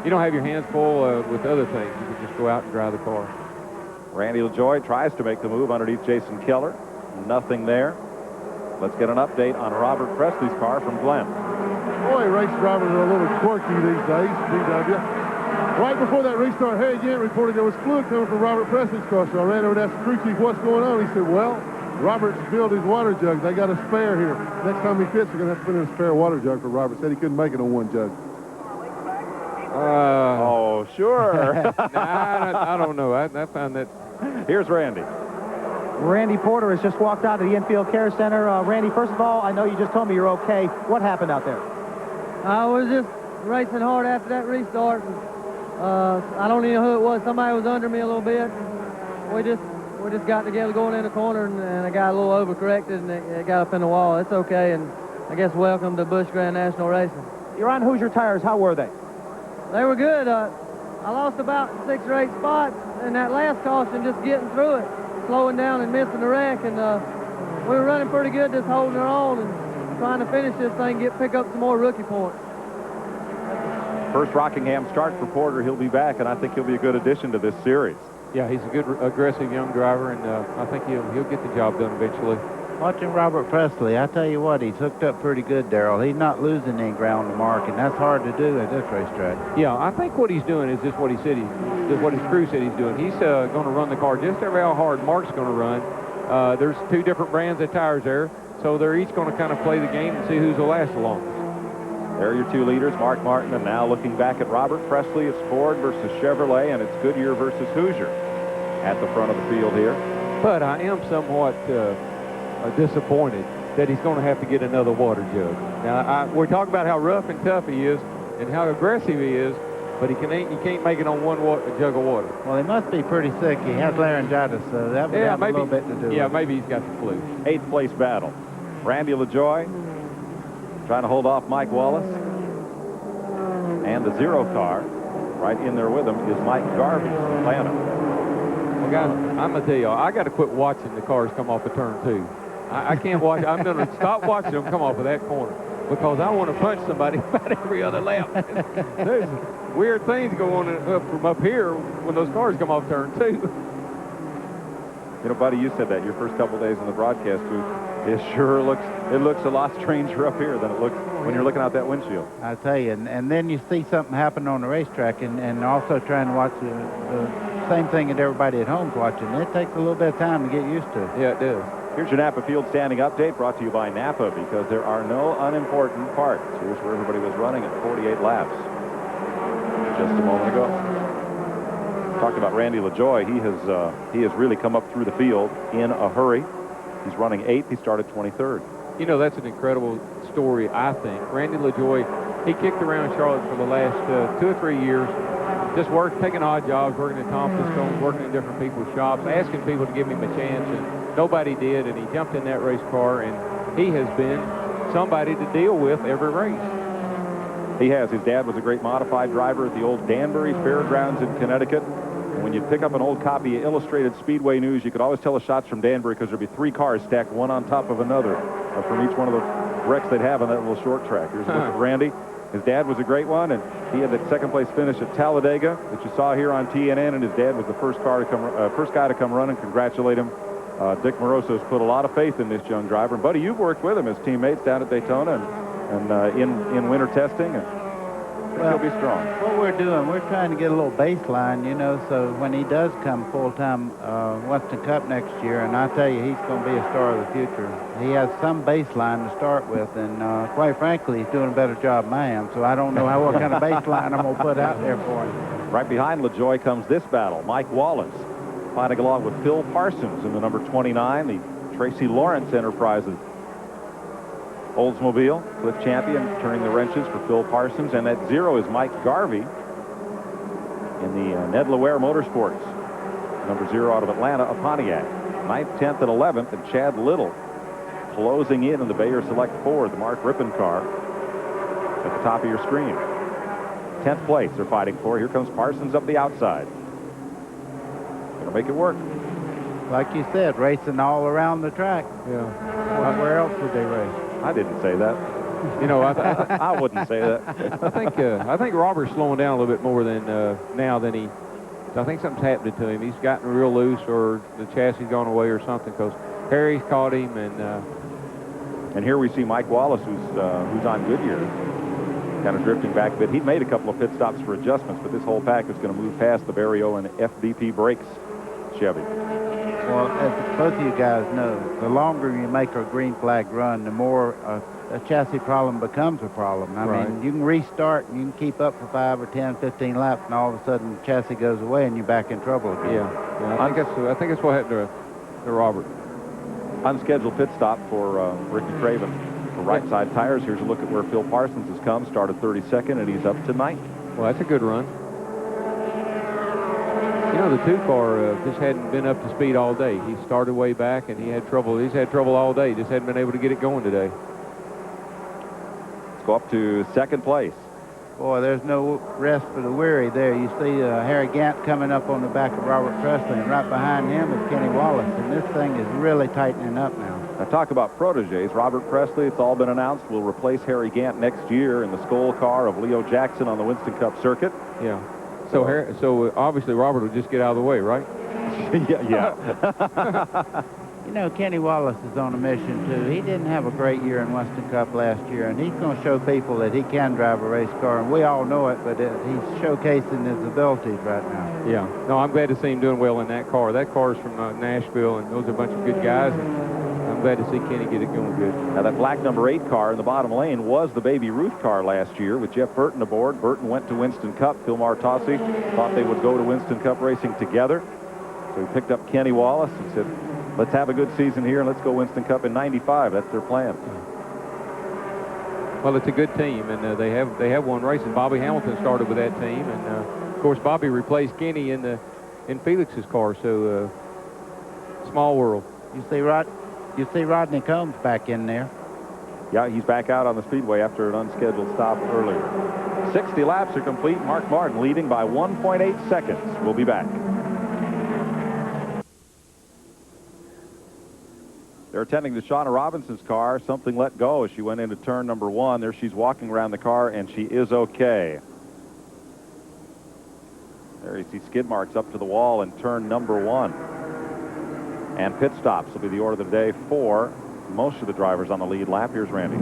You don't have your hands full with other things. You can just go out and drive the car. Randy LaJoie tries to make the move underneath Jason Keller. Nothing there. Let's get an update on Robert Presley's car from Glenn. Boy, race drivers are a little quirky these days, DW. Right before that restart, Harry Gant reported there was fluid coming from Robert Presley's car, so I ran over to ask the crew chief what's going on. He said, well, Robert's filled his water jug. They got a spare here. Next time he fits, they're going to have to put in a spare water jug for Robert. Said he couldn't make it on one jug. Oh, sure. I don't know. I found that. Here's Randy. Randy Porter has just walked out of the infield care center. Randy, first of all, I know you just told me you're okay. What happened out there? I was just racing hard after that restart. I don't even know who it was. Somebody was under me a little bit. We just got together going in the corner, and I got a little overcorrected, and it got up in the wall. It's okay, and I guess welcome to Busch Grand National Racing. You're on Hoosier tires. How were they? They were good. I lost about 6 or 8 spots in that last caution, just getting through it, slowing down and missing the wreck, and we were running pretty good, just holding our own and trying to finish this thing, pick up some more rookie points. First Rockingham start for Porter. He'll be back, and I think he'll be a good addition to this series. Yeah, he's a good, aggressive young driver, and I think he'll get the job done eventually. Watching Robert Presley, I tell you what, he's hooked up pretty good, Darrell. He's not losing any ground to Mark, and that's hard to do at this racetrack. Yeah, I think what he's doing is just what he said what his crew said he's doing. He's going to run the car just over how hard Mark's going to run. There's two different brands of tires there, so they're each going to kind of play the game and see who's the last the longest. There are your two leaders, Mark Martin, and now looking back at Robert Presley, it's Ford versus Chevrolet, and it's Goodyear versus Hoosier at the front of the field here. But I am somewhat disappointed that he's going to have to get another water jug. Now, we're talking about how rough and tough he is and how aggressive he is, but he can't make it on one jug of water. Well, he must be pretty sick. He has laryngitis, so that would have a little bit to do with it. Yeah, maybe he's got the flu. 8th place battle. Randy LaJoy trying to hold off Mike Wallace. And the 0 car right in there with him is Mike Garvey from Atlanta. Well, guys, I'm going to tell you, I got to quit watching the cars come off of turn 2. I can't watch. I'm going to stop watching them come off of that corner because I want to punch somebody about every other lap. There's weird things go on from up here when those cars come off turn 2. You know, buddy, you said that your first couple days in the broadcast booth. It sure looks a lot stranger up here than it looks when you're looking out that windshield. I tell you, and then you see something happen on the racetrack, and also trying to watch the same thing that everybody at home's watching. It takes a little bit of time to get used to. Yeah, it does. Here's your Napa Field standing update brought to you by Napa, because there are no unimportant parts. Here's where everybody was running at 48 laps just a moment ago. Talked about Randy LaJoy. He has really come up through the field in a hurry. He's running 8th. He started 23rd. You know, that's an incredible story, I think. Randy LaJoy, he kicked around Charlotte for the last 2 or 3 years. Just taking odd jobs, working at Thompson Stones, working in different people's shops, asking people to give him a chance, and nobody did, and he jumped in that race car, and he has been somebody to deal with every race. He has. His dad was a great modified driver at the old Danbury Fairgrounds in Connecticut. And when you pick up an old copy of Illustrated Speedway News, you could always tell the shots from Danbury because there'd be 3 cars stacked one on top of another from each one of the wrecks they'd have on that little short track. Here's a look at Randy. His dad was a great one, and he had that 2nd place finish at Talladega that you saw here on TNN, and his dad was the first guy to come running. Congratulate him. Dick Moroso's put a lot of faith in this young driver. And, buddy, you've worked with him as teammates down at Daytona and in winter testing, and he'll be strong. What we're doing, we're trying to get a little baseline, you know, so when he does come full-time Western Cup next year, and I tell you, he's going to be a star of the future. He has some baseline to start with, and quite frankly, he's doing a better job than I am, so I don't know what kind of baseline I'm going to put out there for him. Right behind LaJoy comes this battle. Mike Wallace fighting along with Phil Parsons in the number 29, the Tracy Lawrence Enterprises Oldsmobile. Cliff Champion turning the wrenches for Phil Parsons, and that 0 is Mike Garvey in the Ned Laware Motorsports, number 0 out of Atlanta, a Pontiac. 9th, 10th, and 11th, and Chad Little closing in the Bayer Select Ford, the Mark Rippon car, at the top of your screen. 10th place they're fighting for. Here comes Parsons up the outside. Gonna make it work. Like you said, racing all around the track. Yeah. Where else would they race? I didn't say that. You know, I wouldn't say that. I think Robert's slowing down a little bit more than now than he. I think something's happening to him. He's gotten real loose, or the chassis gone away, or something. Because Harry's caught him, and here we see Mike Wallace, who's on Goodyear, kind of drifting back a bit. He'd made a couple of pit stops for adjustments, but this whole pack is going to move past the Barrio and FDP brakes Chevy. Well, as both of you guys know, the longer you make a green flag run, the more a chassis problem becomes a problem. I mean, you can restart and you can keep up for 5 or 10, 15 laps, and all of a sudden the chassis goes away and you're back in trouble again. Yeah. I think that's what happened to Robert. Unscheduled pit stop for Ricky Craven for right side tires. Here's a look at where Phil Parsons has come. Started 32nd, and he's up to 9th. Well, that's a good run. You know, the 2 car just hadn't been up to speed all day. He started way back, and he had trouble. He's had trouble all day. Just hadn't been able to get it going today. Let's go up to 2nd place. Boy, there's no rest for the weary there. You see Harry Gant coming up on the back of Robert Presley, and right behind him is Kenny Wallace, and this thing is really tightening up now. Now, talk about proteges. Robert Presley, it's all been announced, will replace Harry Gant next year in the Skoal car of Leo Jackson on the Winston Cup circuit. Yeah. So obviously Robert will just get out of the way, right? yeah. You know, Kenny Wallace is on a mission, too. He didn't have a great year in Winston Cup last year, and he's going to show people that he can drive a race car, and we all know it, but he's showcasing his abilities right now. Yeah. No, I'm glad to see him doing well in that car. That car is from Nashville, and those are a bunch of good guys, and I'm glad to see Kenny get it going good. Now, that black number 8 car in the bottom lane was the Baby Ruth car last year with Jeff Burton aboard. Burton went to Winston Cup. Phil Martossi thought they would go to Winston Cup racing together. So he picked up Kenny Wallace and said, let's have a good season here and let's go Winston Cup in '95. That's their plan. Well, it's a good team, and they have won races. Bobby Hamilton started with that team, and of course Bobby replaced Kenny in Felix's car. So small world. You see Rodney Combs back in there. Yeah, he's back out on the speedway after an unscheduled stop earlier. 60 laps are complete. Mark Martin leading by 1.8 seconds. We'll be back. They're attending to Shauna Robinson's car. Something let go as she went into turn number 1. There she's walking around the car, and she is okay. There you see skid marks up to the wall in turn number 1. And pit stops will be the order of the day for most of the drivers on the lead lap. Here's Randy.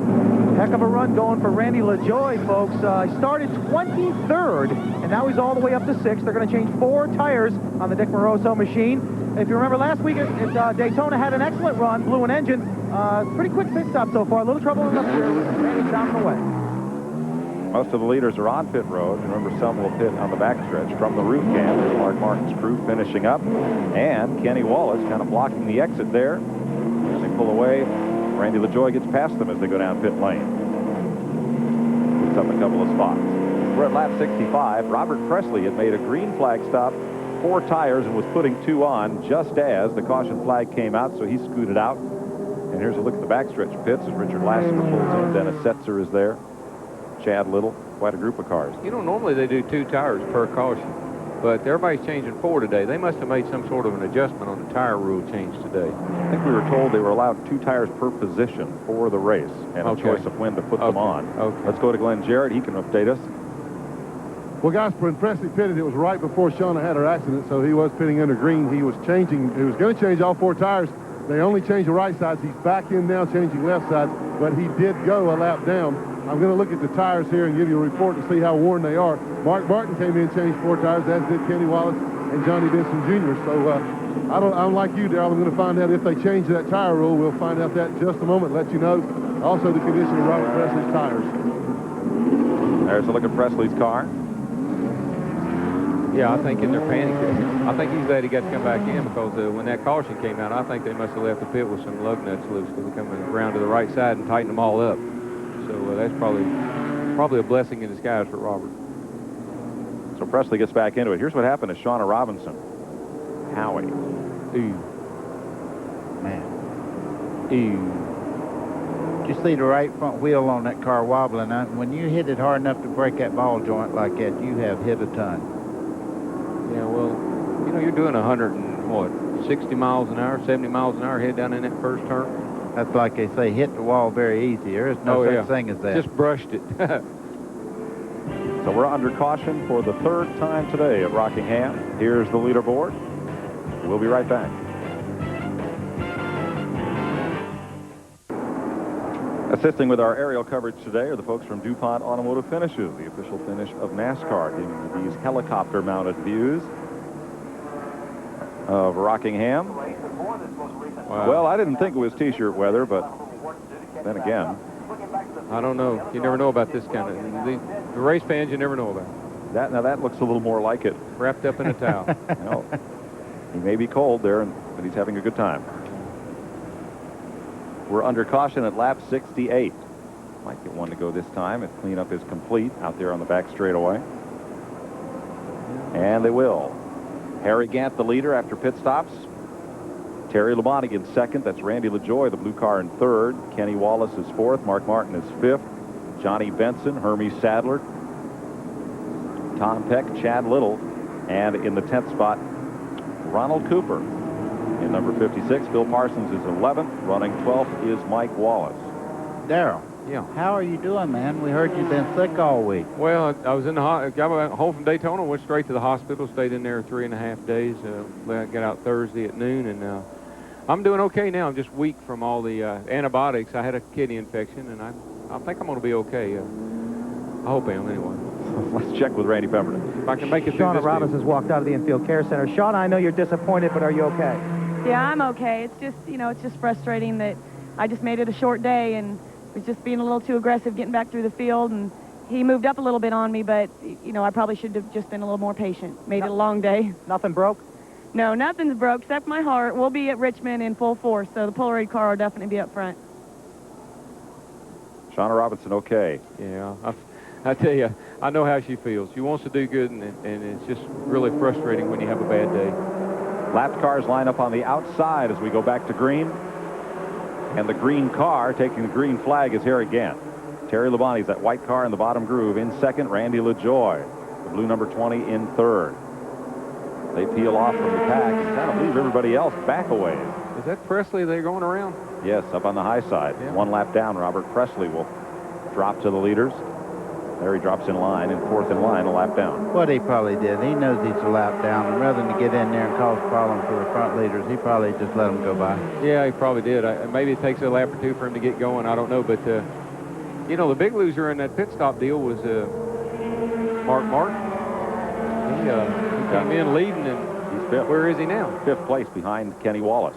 Heck of a run going for Randy LaJoie, folks. He started 23rd, and now he's all the way up to 6th. They're going to change 4 tires on the Dick Moroso machine. If you remember last week at Daytona, had an excellent run, blew an engine. Pretty quick pit stop so far. A little trouble in the rear. Randy's down the way. Most of the leaders are on pit road. Remember, some will pit on the backstretch from the roof cam. There's Mark Martin's crew finishing up. And Kenny Wallace kind of blocking the exit there. As they pull away, Randy LaJoie gets past them as they go down pit lane. Puts up a couple of spots. We're at lap 65. Robert Presley had made a green flag stop, 4 tires, and was putting 2 on just as the caution flag came out, so he scooted out. And here's a look at the backstretch pits as Richard Lasker pulls in. Dennis Setzer is there. Chad Little, quite a group of cars. You know, normally they do 2 tires per caution, but everybody's changing 4 today. They must have made some sort of an adjustment on the tire rule change today. I think we were told they were allowed 2 tires per position for the race and a choice of when to put them on. Okay. Let's go to Glenn Jarrett. He can update us. Well, guys, when Presley pitted, it was right before Shauna had her accident, so he was pitting under green. He was going to change all 4 tires. They only changed the right sides. He's back in now changing left sides, but he did go a lap down. I'm going to look at the tires here and give you a report to see how worn they are. Mark Martin came in and changed 4 tires, as did Kenny Wallace and Johnny Benson Jr. So I'm like you, Darrell. I'm going to find out if they change that tire rule. We'll find out that in just a moment, let you know. Also, the condition of Robert Presley's tires. There's a look at Presley's car. Yeah, I think in their panic, I think he's glad he got to come back in because when that caution came out, I think they must have left the pit with some lug nuts loose because they're coming around to the right side and tighten them all up. So that's probably a blessing in disguise for Robert. So Presley gets back into it. Here's what happened to Shauna Robinson. Howie. Ooh. Man. Ooh. Did you see the right front wheel on that car wobbling? When you hit it hard enough to break that ball joint like that, you have hit a ton. Yeah, well, you know, you're doing 60 miles an hour, 70 miles an hour head down in that first turn. That's like they say, hit the wall very easy. There is no such thing as that. Just brushed it. So we're under caution for the 3rd time today at Rockingham. Here's the leaderboard. We'll be right back. Assisting with our aerial coverage today are the folks from DuPont Automotive Finishes, the official finish of NASCAR, giving you these helicopter-mounted views of Rockingham. Wow. Well, I didn't think it was T-shirt weather, but then again, I don't know. You never know about this kind of the race fans. You never know about that. Now that looks a little more like it. Wrapped up in a towel. Well, he may be cold there, but he's having a good time. We're under caution at lap 68. Might get one to go this time if cleanup is complete out there on the back straightaway. And they will. Harry Gant, the leader after pit stops. Terry Labonte in 2nd. That's Randy LaJoie, the blue car, in 3rd. Kenny Wallace is 4th. Mark Martin is 5th. Johnny Benson, Hermie Sadler, Tom Peck, Chad Little, and in the 10th spot, Ronald Cooper In number 56, Bill Parsons is 11th. Running 12th is Mike Wallace. Daryl. Yeah. How are you doing, man? We heard you've been sick all week. Well, I was in the got home from Daytona, went straight to the hospital, stayed in there 3.5 days. I got out Thursday at noon, and I'm doing okay now. I'm just weak from all the antibiotics. I had a kidney infection, and I think I'm going to be okay. I hope I am anyway. Let's check with Randy Pemberton. If I can make it through Shauna this Robbins deal. has walked out of the infield care center. Shauna, I know you're disappointed, but are you okay? Yeah, I'm okay. It's just, it's just frustrating that I just made it a short day and was just being a little too aggressive getting back through the field. And he moved up a little bit on me, but, I probably should have just been a little more patient. Made it a long day. Nothing broke? No, nothing's broke except my heart. We'll be at Richmond in full force, so the Polaroid car will definitely be up front. Shauna Robinson, okay. Yeah, I tell you, I know how she feels. She wants to do good, and it's just really frustrating when you have a bad day. Lapped cars line up on the outside as we go back to green. And the green car taking the green flag is here again. Terry Labonte's that white car in the bottom groove. In second, Randy LaJoy, the blue number 20 in third. They peel off from the pack and kind of leave everybody else back away. Is that Presley they're going around? Yes, up on the high side. Yeah. One lap down, Robert Presley will drop to the leaders. There he drops in line, and fourth in line, a lap down. What he probably did, he knows he's a lap down, and rather than get in there and cause problems for the front leaders, he probably just let them go by. Yeah, he probably did. Maybe it takes a lap or two for him to get going. I don't know. But, the big loser in that pit stop deal was Mark Martin. He came in leading, and he's fifth. Where is he now? Fifth place behind Kenny Wallace.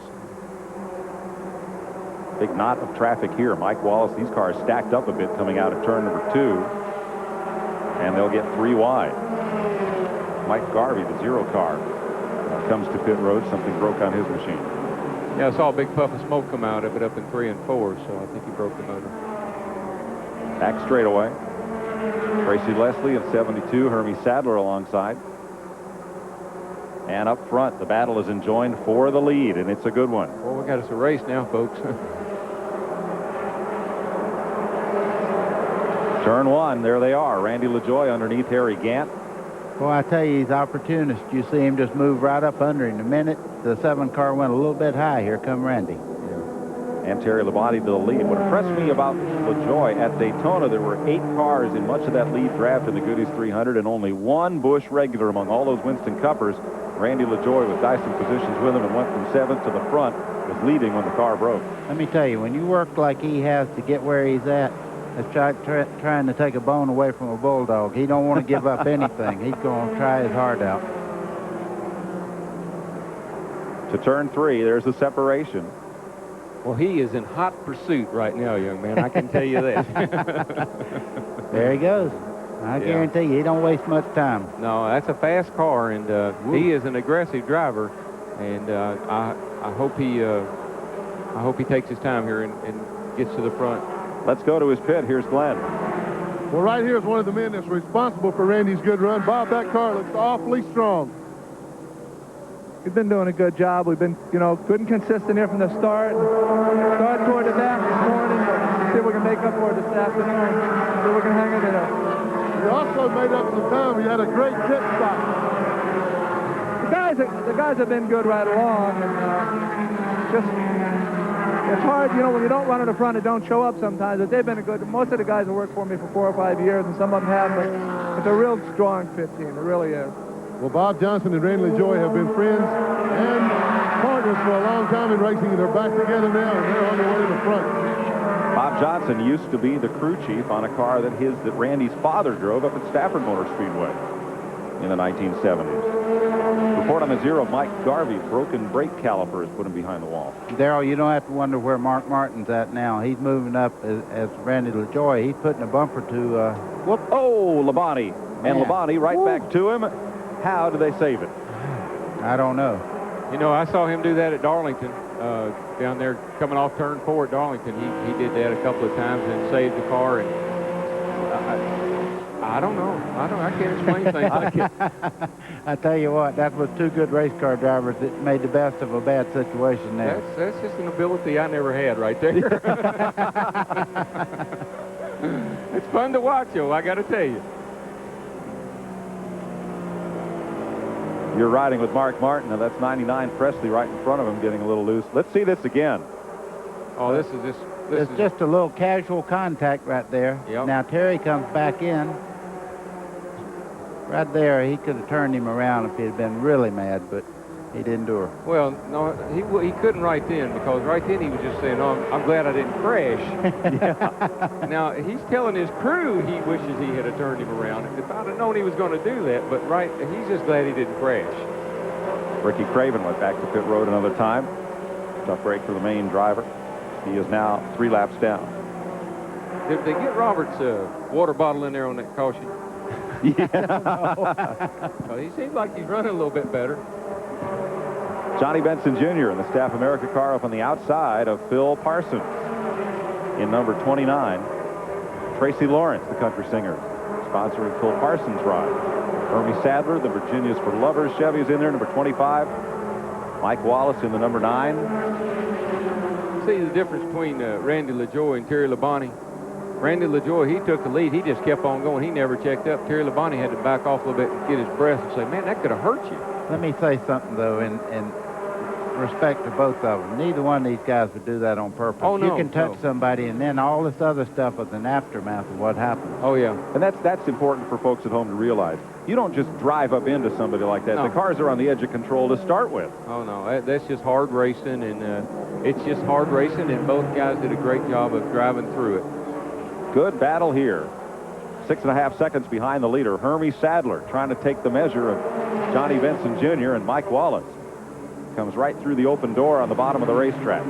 Big knot of traffic here. Mike Wallace, these cars stacked up a bit coming out of turn number 2. And they'll get 3 wide. Mike Garvey, the 0 car, comes to pit road. Something broke on his machine. Yeah, I saw a big puff of smoke come out of it up in 3 and 4, so I think he broke the motor. Back straightaway. Tracy Leslie in 72. Hermie Sadler alongside. And up front, the battle is enjoined for the lead, and it's a good one. Well, we got us a race now, folks. Turn 1, there they are. Randy LaJoy underneath Harry Gant. Well, I tell you, he's opportunist. You see him just move right up under him. The minute the 7 car went a little bit high, here come Randy. Yeah. And Terry Labonte to the lead. What impressed me about LaJoy at Daytona, there were 8 cars in much of that lead draft in the Goodies 300 and only 1 Busch regular among all those Winston Cuppers. Randy LaJoy with Dyson positions with him and went from 7th to the front, was leading when the car broke. Let me tell you, when you work like he has to get where he's at, it's trying to take a bone away from a bulldog. He don't want to give up anything. He's going to try his heart out. To turn 3, there's the separation. Well, he is in hot pursuit right now, young man. I can tell you that. There he goes. I guarantee you, he don't waste much time. No, that's a fast car, and he is an aggressive driver. And I hope he takes his time here and gets to the front. Let's go to his pit. Here's Glenn. Well, right here is one of the men that's responsible for Randy's good run. Bob, that car looks awfully strong. We've been doing a good job. We've been, good and consistent here from the start. Started toward the back this morning, but see if we can make up for it this afternoon. See if we can hang in there. You also made up some time. You had a great pit stop. The guys have been good right along, and it's hard, when you don't run in the front, it don't show up sometimes. But they've been most of the guys have worked for me for 4 or 5 years, and some of them have, but it's a real strong pit team. It really is. Well, Bob Johnson and Randy LaJoy have been friends and partners for a long time in racing, and they're back together now, and they're on their way to the front. Bob Johnson used to be the crew chief on a car that Randy's father drove up at Stafford Motor Speedway in the 1970s. Report on the 0, Mike Garvey, broken brake calipers put him behind the wall. Daryl, you don't have to wonder where Mark Martin's at now. He's moving up as Randy LaJoy. He's putting a bumper to whoop. Oh, Labonte. And Labonte right back to him. How do they save it? I don't know. I saw him do that at Darlington, down there coming off turn 4 at Darlington. He did that a couple of times and saved the car. And I don't know. I can't explain things like it. I tell you what, that was 2 good race car drivers that made the best of a bad situation there. That's just an ability I never had right there. It's fun to watch, though, I got to tell you. You're riding with Mark Martin. Now that's 99 Presley right in front of him, getting a little loose. Let's see this again. Oh, this is just... It's just a little casual contact right there. Yep. Now Terry comes back in. Right there, he could have turned him around if he had been really mad, but he didn't do her. Well, no, he couldn't right then, because right then he was just saying, "Oh, I'm glad I didn't crash." Yeah. Now he's telling his crew he wishes he had turned him around. If I'd have known he was going to do that, but he's just glad he didn't crash. Ricky Craven went back to pit road another time. Tough break for the main driver. He is now 3 laps down. Did they get Robert's water bottle in there on that caution? Yeah. Well, he seems like he's running a little bit better. Johnny Benson Jr. in the Staff America car up on the outside of Phil Parsons. In number 29, Tracy Lawrence, the country singer, sponsoring Phil Parsons' ride. Hermie Sadler, the Virginia's for Lovers Chevy's in there, number 25. Mike Wallace in the number 9. See the difference between Randy LaJoie and Terry Labonte. Randy LaJoie, he took the lead. He just kept on going. He never checked up. Terry Labonte had to back off a little bit and get his breath and say, man, that could have hurt you. Let me say something, though, in respect to both of them. Neither one of these guys would do that on purpose. Oh, no, you can touch somebody, and then all this other stuff is an aftermath of what happened. Oh, yeah. And that's important for folks at home to realize. You don't just drive up into somebody like that. No. The cars are on the edge of control to start with. Oh, no, that's just hard racing, and it's just hard racing, and both guys did a great job of driving through it. Good battle here. 6.5 seconds behind the leader, Hermie Sadler, trying to take the measure of Johnny Benson Jr. and Mike Wallace. Comes right through the open door on the bottom of the racetrack.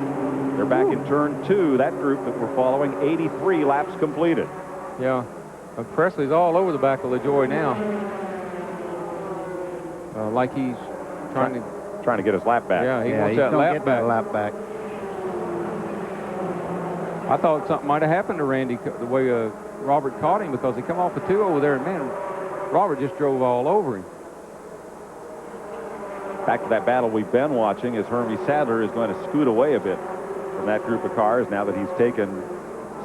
They're back in turn 2, that group that we're following, 83 laps completed. Yeah, Presley's all over the back of LaJoie now. Like he's trying to get his lap back. Yeah, he wants that lap back. I thought something might have happened to Randy the way Robert caught him, because he come off the 2 over there, and man, Robert just drove all over him. Back to that battle we've been watching as Hermie Sadler is going to scoot away a bit from that group of cars now that he's taken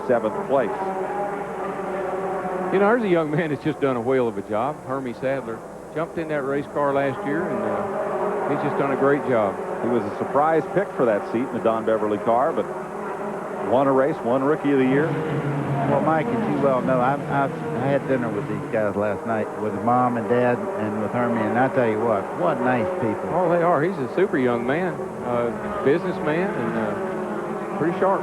7th place. You know, there's a young man that's just done a whale of a job. Hermie Sadler jumped in that race car last year, and he's just done a great job. He was a surprise pick for that seat in the Don Beverly car, but won a race, won Rookie of the Year. Well, Mike, as you well know, I had dinner with these guys last night, with Mom and Dad and with Hermie, and I tell you what nice people. Oh, they are. He's a super young man, businessman, and pretty sharp.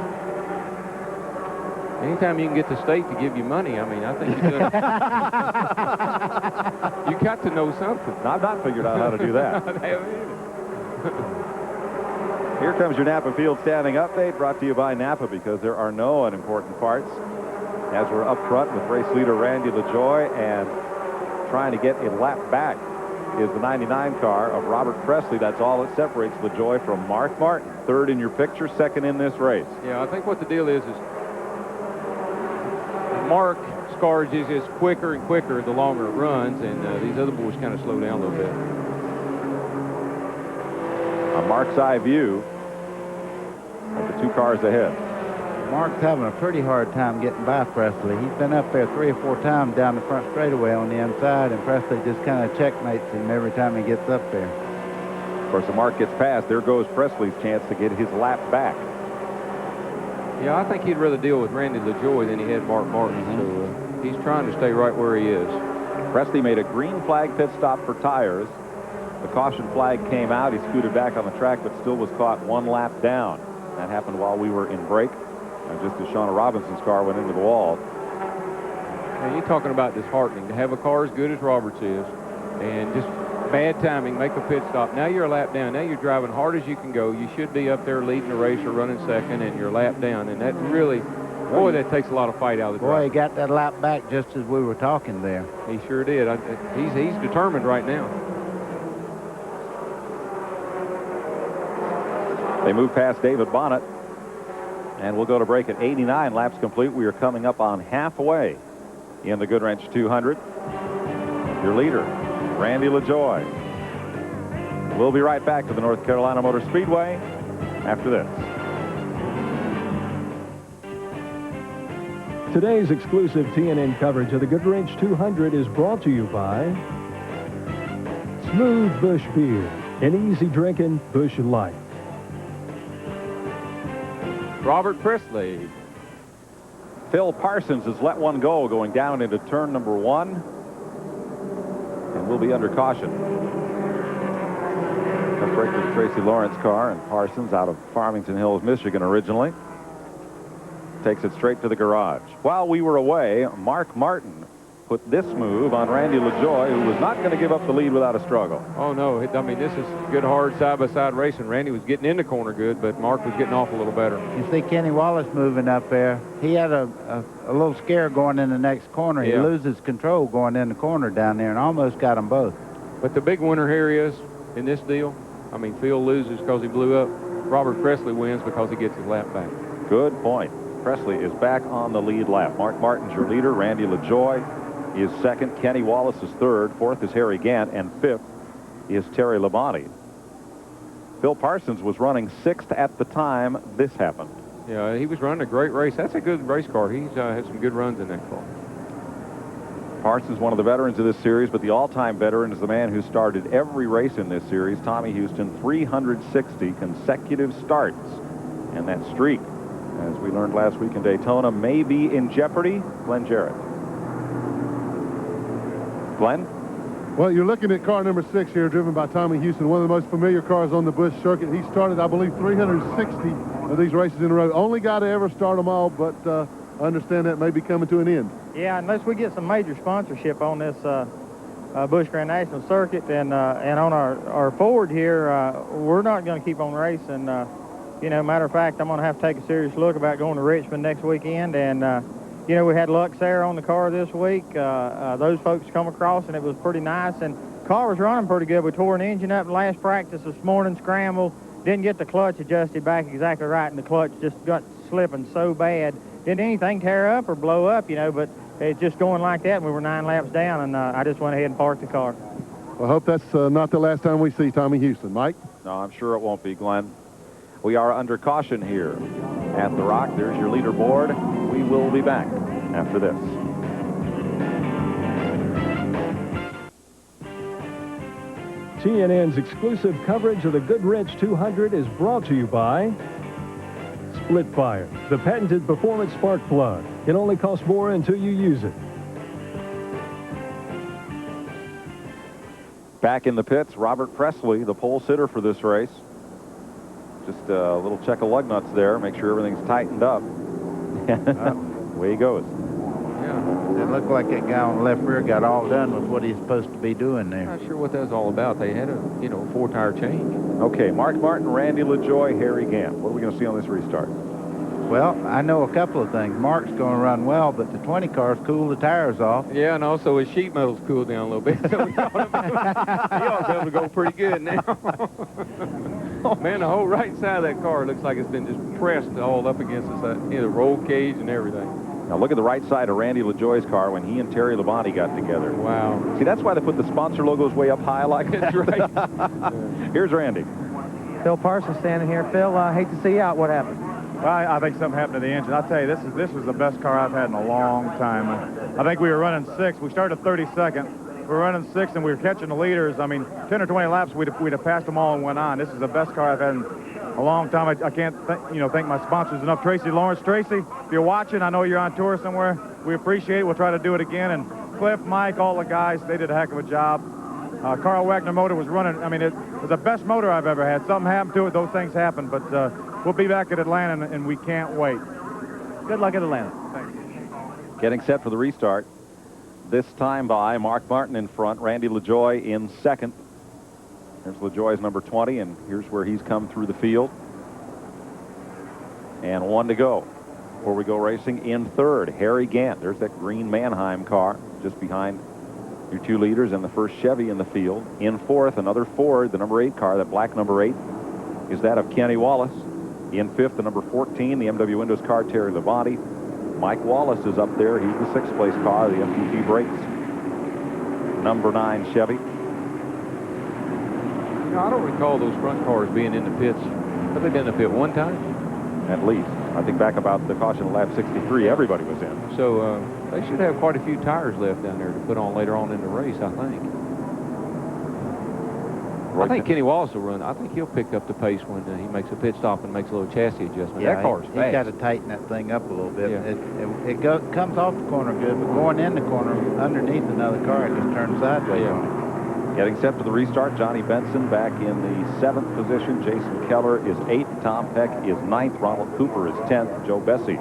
Anytime you can get the state to give you money, I mean, I think you're doing you got to know something. I've not figured out how to do that. Here comes your Napa Field Standing Update, brought to you by Napa, because there are no unimportant parts. As we're up front with race leader Randy LaJoie, and trying to get a lap back is the 99 car of Robert Presley. That's all that separates LaJoie from Mark Martin. 3rd in your picture, 2nd in this race. Yeah, I think what the deal is Mark Scarge is just quicker and quicker the longer it runs, and these other boys kind of slow down a little bit. A Mark's eye view of the 2 cars ahead. Mark's having a pretty hard time getting by Presley. He's been up there 3 or 4 times down the front straightaway on the inside, and Presley just kind of checkmates him every time he gets up there. Of course, if Mark gets past, there goes Presley's chance to get his lap back. Yeah, I think he'd rather deal with Randy LaJoie than he had Mark Martin, so he's trying to stay right where he is. Presley made a green flag pit stop for tires. The caution flag came out. He scooted back on the track, but still was caught 1 lap down. That happened while we were in break, just as Shauna Robinson's car went into the wall. And you're talking about disheartening to have a car as good as Roberts is, and just bad timing, make a pit stop. Now you're a lap down. Now you're driving hard as you can go. You should be up there leading the race or running 2nd, and you're a lap down. And that really, boy, that takes a lot of fight out of the driver. Boy, he got that lap back just as we were talking there. He sure did. He's determined right now. They move past David Bonnet, and we'll go to break at 89 laps complete. We are coming up on halfway in the Goodwrench 200. Your leader, Randy LaJoie. We'll be right back to the North Carolina Motor Speedway after this. Today's exclusive TNN coverage of the Goodwrench 200 is brought to you by Smooth Busch beer. An easy drinking Busch Light. Robert Presley. Phil Parsons has let one go going down into turn number 1. And will be under caution. That's right to the Tracy Lawrence car, and Parsons, out of Farmington Hills, Michigan originally, takes it straight to the garage. While we were away, Mark Martin put this move on Randy LaJoie, who was not going to give up the lead without a struggle. Oh, no. I mean, this is good, hard side-by-side racing. Randy was getting in the corner good, but Mark was getting off a little better. You see Kenny Wallace moving up there. He had a little scare going in the next corner. Yeah. He loses control going in the corner down there and almost got them both. But the big winner here is, in this deal, I mean, Phil loses because he blew up. Robert Presley wins because he gets his lap back. Good point. Presley is back on the lead lap. Mark Martin's your leader. Randy LaJoie is second. Kenny Wallace is third. Fourth is Harry Gant. And fifth is Terry Labonte. Phil Parsons was running sixth at the time this happened. Yeah, he was running a great race. That's a good race car. He's had some good runs in that car. Parsons, one of the veterans of this series, but the all-time veteran is the man who started every race in this series, Tommy Houston, 360 consecutive starts. And that streak, as we learned last week in Daytona, may be in jeopardy. Glenn Jarrett. Glenn? Well, you're looking at car number 6 here, driven by Tommy Houston, one of the most familiar cars on the Busch circuit. He started, I believe, 360 of these races in a row. Only guy to ever start them all, but I understand that may be coming to an end. Yeah, unless we get some major sponsorship on this Busch Grand National Circuit and on our Ford here, we're not going to keep on racing. You know, matter of fact, I'm going to have to take a serious look about going to Richmond next weekend. And, you know, we had Lux there on the car this week. Those folks come across, and it was pretty nice. And the car was running pretty good. We tore an engine up in last practice this morning, scrambled. Didn't get the clutch adjusted back exactly right, and the clutch just got slipping so bad. Didn't anything tear up or blow up, you know, but it's just going like that. And we were 9 laps down, and I just went ahead and parked the car. I hope that's not the last time we see Tommy Houston. Mike? No, I'm sure it won't be, Glenn. We are under caution here at the Rock. There's your leaderboard. We will be back after this. TNN's exclusive coverage of the Goodwrench 200 is brought to you by Split Fire, the patented performance spark plug. It only costs more until you use it. Back in the pits, Robert Presley, the pole sitter for this race. Just a little check of lug nuts there, make sure everything's tightened up. Away he goes. It looked like that guy on the left rear got all done with what he's supposed to be doing there. Not sure what that was all about. They had a, 4-tire change. Okay, Mark Martin, Randy LaJoie, Harry Gant. What are we going to see on this restart? Well, I know a couple of things. Mark's going to run well, but the 20 cars cool the tires off. Yeah, and also his sheet metal's cooled down a little bit. So he ought to be able to go pretty good now. Man, the whole right side of that car looks like it's been just pressed all up against the roll cage and everything. Now look at the right side of Randy LaJoie's car when he and Terry Labonte got together. Wow. See, that's why they put the sponsor logos way up high like that. That's right. Here's Randy. Phil Parsons standing here. Phil, I hate to see you out. What happened? Well, I think something happened to the engine. I'll tell you, this was the best car I've had in a long time. I think we were running 6th. We started 32nd. We were running 6th, and we were catching the leaders. I mean, 10 or 20 laps, we'd have passed them all and went on. This is the best car I've had in a long time. I can't thank my sponsors enough. Tracy Lawrence. Tracy, if you're watching, I know you're on tour somewhere. We appreciate it. We'll try to do it again. And Cliff, Mike, all the guys, they did a heck of a job. Carl Wagner motor was running. I mean, it was the best motor I've ever had. Something happened to it. Those things happen. But we'll be back at Atlanta, and we can't wait. Good luck at Atlanta. Thanks. Getting set for the restart. This time by Mark Martin in front, Randy LaJoie in second. There's LaJoie's number 20, and here's where he's come through the field. And 1 to go before we go racing. In third, Harry Gant. There's that green Mannheim car just behind your 2 leaders and the first Chevy in the field. In fourth, another Ford, the number 8 car, that black number 8, is that of Kenny Wallace. In fifth, the number 14, the MW Windows car, Terry Labonte. Mike Wallace is up there. He's the 6th place car, the MPP brakes. Number 9 Chevy. I don't recall those front cars being in the pits. Have they been in the pit one time? At least. I think back about the caution of lap 63, everybody was in. So they should have quite a few tires left down there to put on later on in the race, I think. I think Kenny Wallace will run. I think he'll pick up the pace when he makes a pit stop and makes a little chassis adjustment. Yeah, that car's fast. He's got to tighten that thing up a little bit. Yeah. It comes off the corner good, but going in the corner underneath another car, it just turns sideways on it. Getting set for the restart, Johnny Benson back in the 7th position. Jason Keller is 8th. Tom Peck is 9th. Ronald Cooper is 10th. Joe Bessie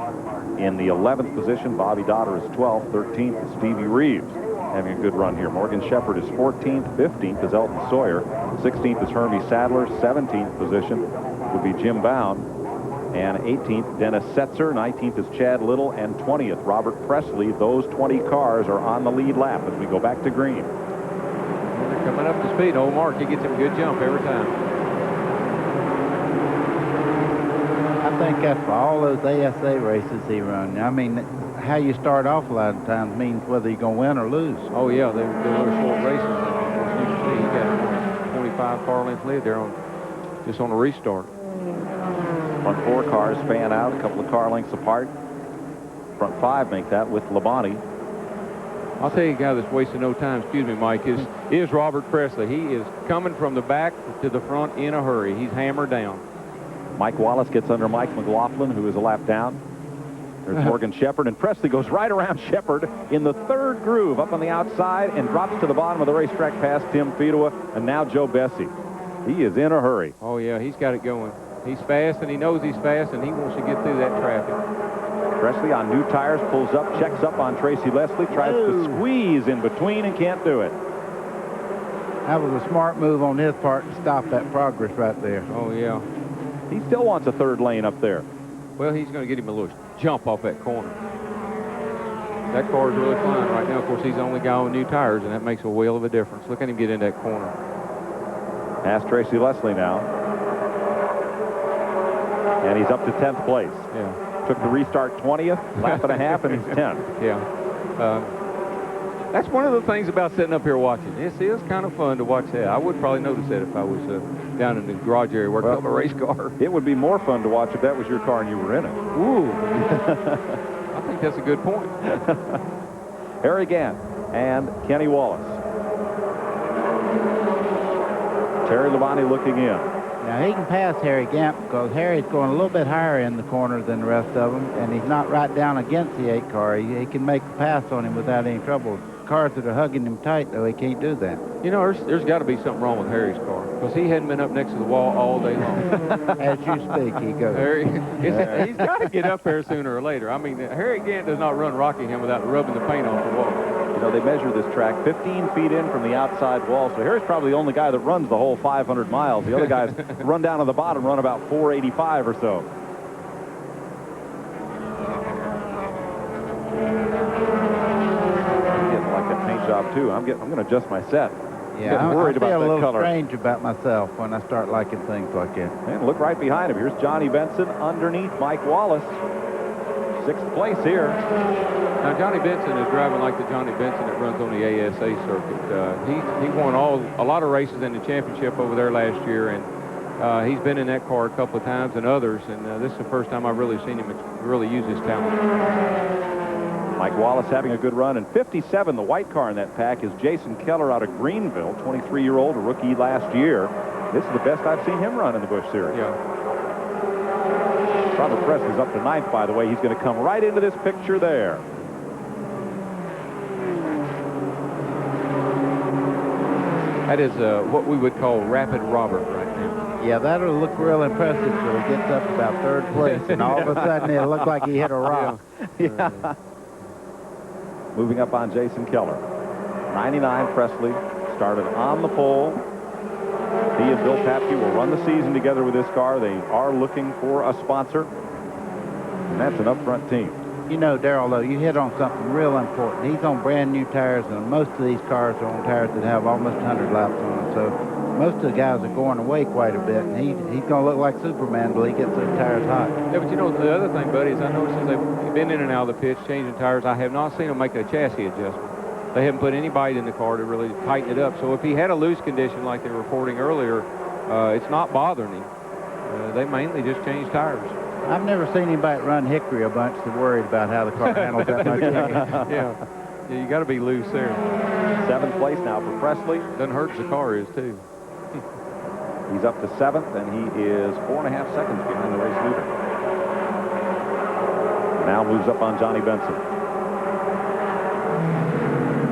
in the 11th position. Bobby Dotter is 12th. 13th is Stevie Reeves, having a good run here. Morgan Shepherd is 14th. 15th is Elton Sawyer. 16th is Hermie Sadler. 17th position would be Jim Bound. And 18th, Dennis Setzer. 19th is Chad Little. And 20th, Robert Presley. Those 20 cars are on the lead lap as we go back to green. They're coming up to speed. Old Mark, he gets him a good jump every time. I think that's for all those ASA races he run. I mean, how you start off a lot of times means whether you're going to win or lose. Oh, yeah, they're little short races. As you can see, he got a 25 car length lead there just on a restart. Front 4 cars fan out, a couple of car lengths apart. Front 5 make that with Labonte. I'll tell you a guy that's wasting no time, excuse me, Mike, is Robert Presley. He is coming from the back to the front in a hurry. He's hammered down. Mike Wallace gets under Mike McLaughlin, who is a lap down. There's Morgan Shepherd, and Presley goes right around Shepherd in the 3rd groove up on the outside and drops to the bottom of the racetrack past Tim Fedewa, and now Joe Bessie. He is in a hurry. Oh, yeah, he's got it going. He's fast, and he knows he's fast, and he wants to get through that traffic. Presley on new tires, pulls up, checks up on Tracy Leslie, tries to squeeze in between and can't do it. That was a smart move on his part to stop that progress right there. Oh, yeah. He still wants a 3rd lane up there. Well, he's going to get him a little jump off that corner. That car is really flying right now. Of course, he's the only guy on new tires, and that makes a whale of a difference. Look at him get in that corner. Past Tracy Leslie now. And he's up to 10th place. Yeah. Took the restart 20th, lap and a half, and he's 10th. Yeah. That's one of the things about sitting up here watching. This is kind of fun to watch that. I would probably notice that if I was down in the garage area working on a race car. It would be more fun to watch if that was your car and you were in it. Ooh. I think that's a good point. Harry Gant and Kenny Wallace. Terry Labonte looking in. Now, he can pass Harry Gant because Harry's going a little bit higher in the corner than the rest of them, and he's not right down against the 8 car. He can make the pass on him without any trouble. Cars that are hugging him tight, though, he can't do that. You know, there's got to be something wrong with Harry's car because he hadn't been up next to the wall all day long. As you speak, he goes. Harry, he's got to get up there sooner or later. I mean, Harry Gant does not run Rockingham without rubbing the paint off the wall. You know, they measure this track 15 feet in from the outside wall, so Harry's probably the only guy that runs the whole 500 miles. The other guys run down to the bottom, run about 485 or so. I'm getting like that paint job, too. I'm going to adjust my set. Yeah, I'm worried I feel about a that little color. strange about myself when I start liking things like that. And look right behind him. Here's Johnny Benson underneath Mike Wallace. 6th place here. Now, Johnny Benson is driving like the Johnny Benson that runs on the ASA circuit. He won a lot of races in the championship over there last year, and he's been in that car a couple of times and others, and this is the first time I've really seen him really use his talent. Mike Wallace having a good run, and 57, the white car in that pack, is Jason Keller out of Greenville, 23-year-old, a rookie last year. This is the best I've seen him run in the Busch Series. Yeah. Robert Presley's up to 9th, by the way. He's going to come right into this picture there. That is what we would call Rapid Robert right now. Yeah, that'll look real impressive till he gets up about 3rd place, and all of a sudden it'll look like he hit a rock. Yeah. Moving up on Jason Keller. 99 Presley started on the pole. He and Bill Papke will run the season together with this car. They are looking for a sponsor, and that's an up-front team. You know, Darrell, though, you hit on something real important. He's on brand new tires, and most of these cars are on tires that have almost 100 laps on them. So most of the guys are going away quite a bit, and he's going to look like Superman till he gets those tires hot. Yeah, but you know, the other thing, buddy, is I noticed since they've been in and out of the pits, changing tires, I have not seen them make a chassis adjustment. They haven't put any bite in the car to really tighten it up. So if he had a loose condition like they were reporting earlier, it's not bothering him. They mainly just change tires. I've never seen anybody run Hickory a bunch that's worried about how the car handles that much. Yeah, you got to be loose there. 7th place now for Presley. Doesn't hurt as the car is, too. He's up to 7th, and he is 4.5 seconds behind the race leader. Now moves up on Johnny Benson.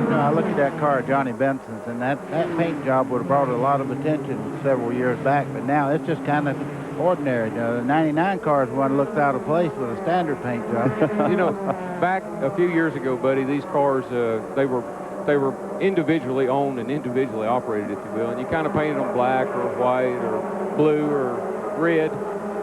You know, I look at that car, Johnny Benson's, and that paint job would have brought a lot of attention several years back, but now it's just kind of ordinary. The 99 car is one that looks out of place with a standard paint job. You know, back a few years ago, buddy, these cars, they were individually owned and individually operated, if you will, and you kind of painted them black or white or blue or red,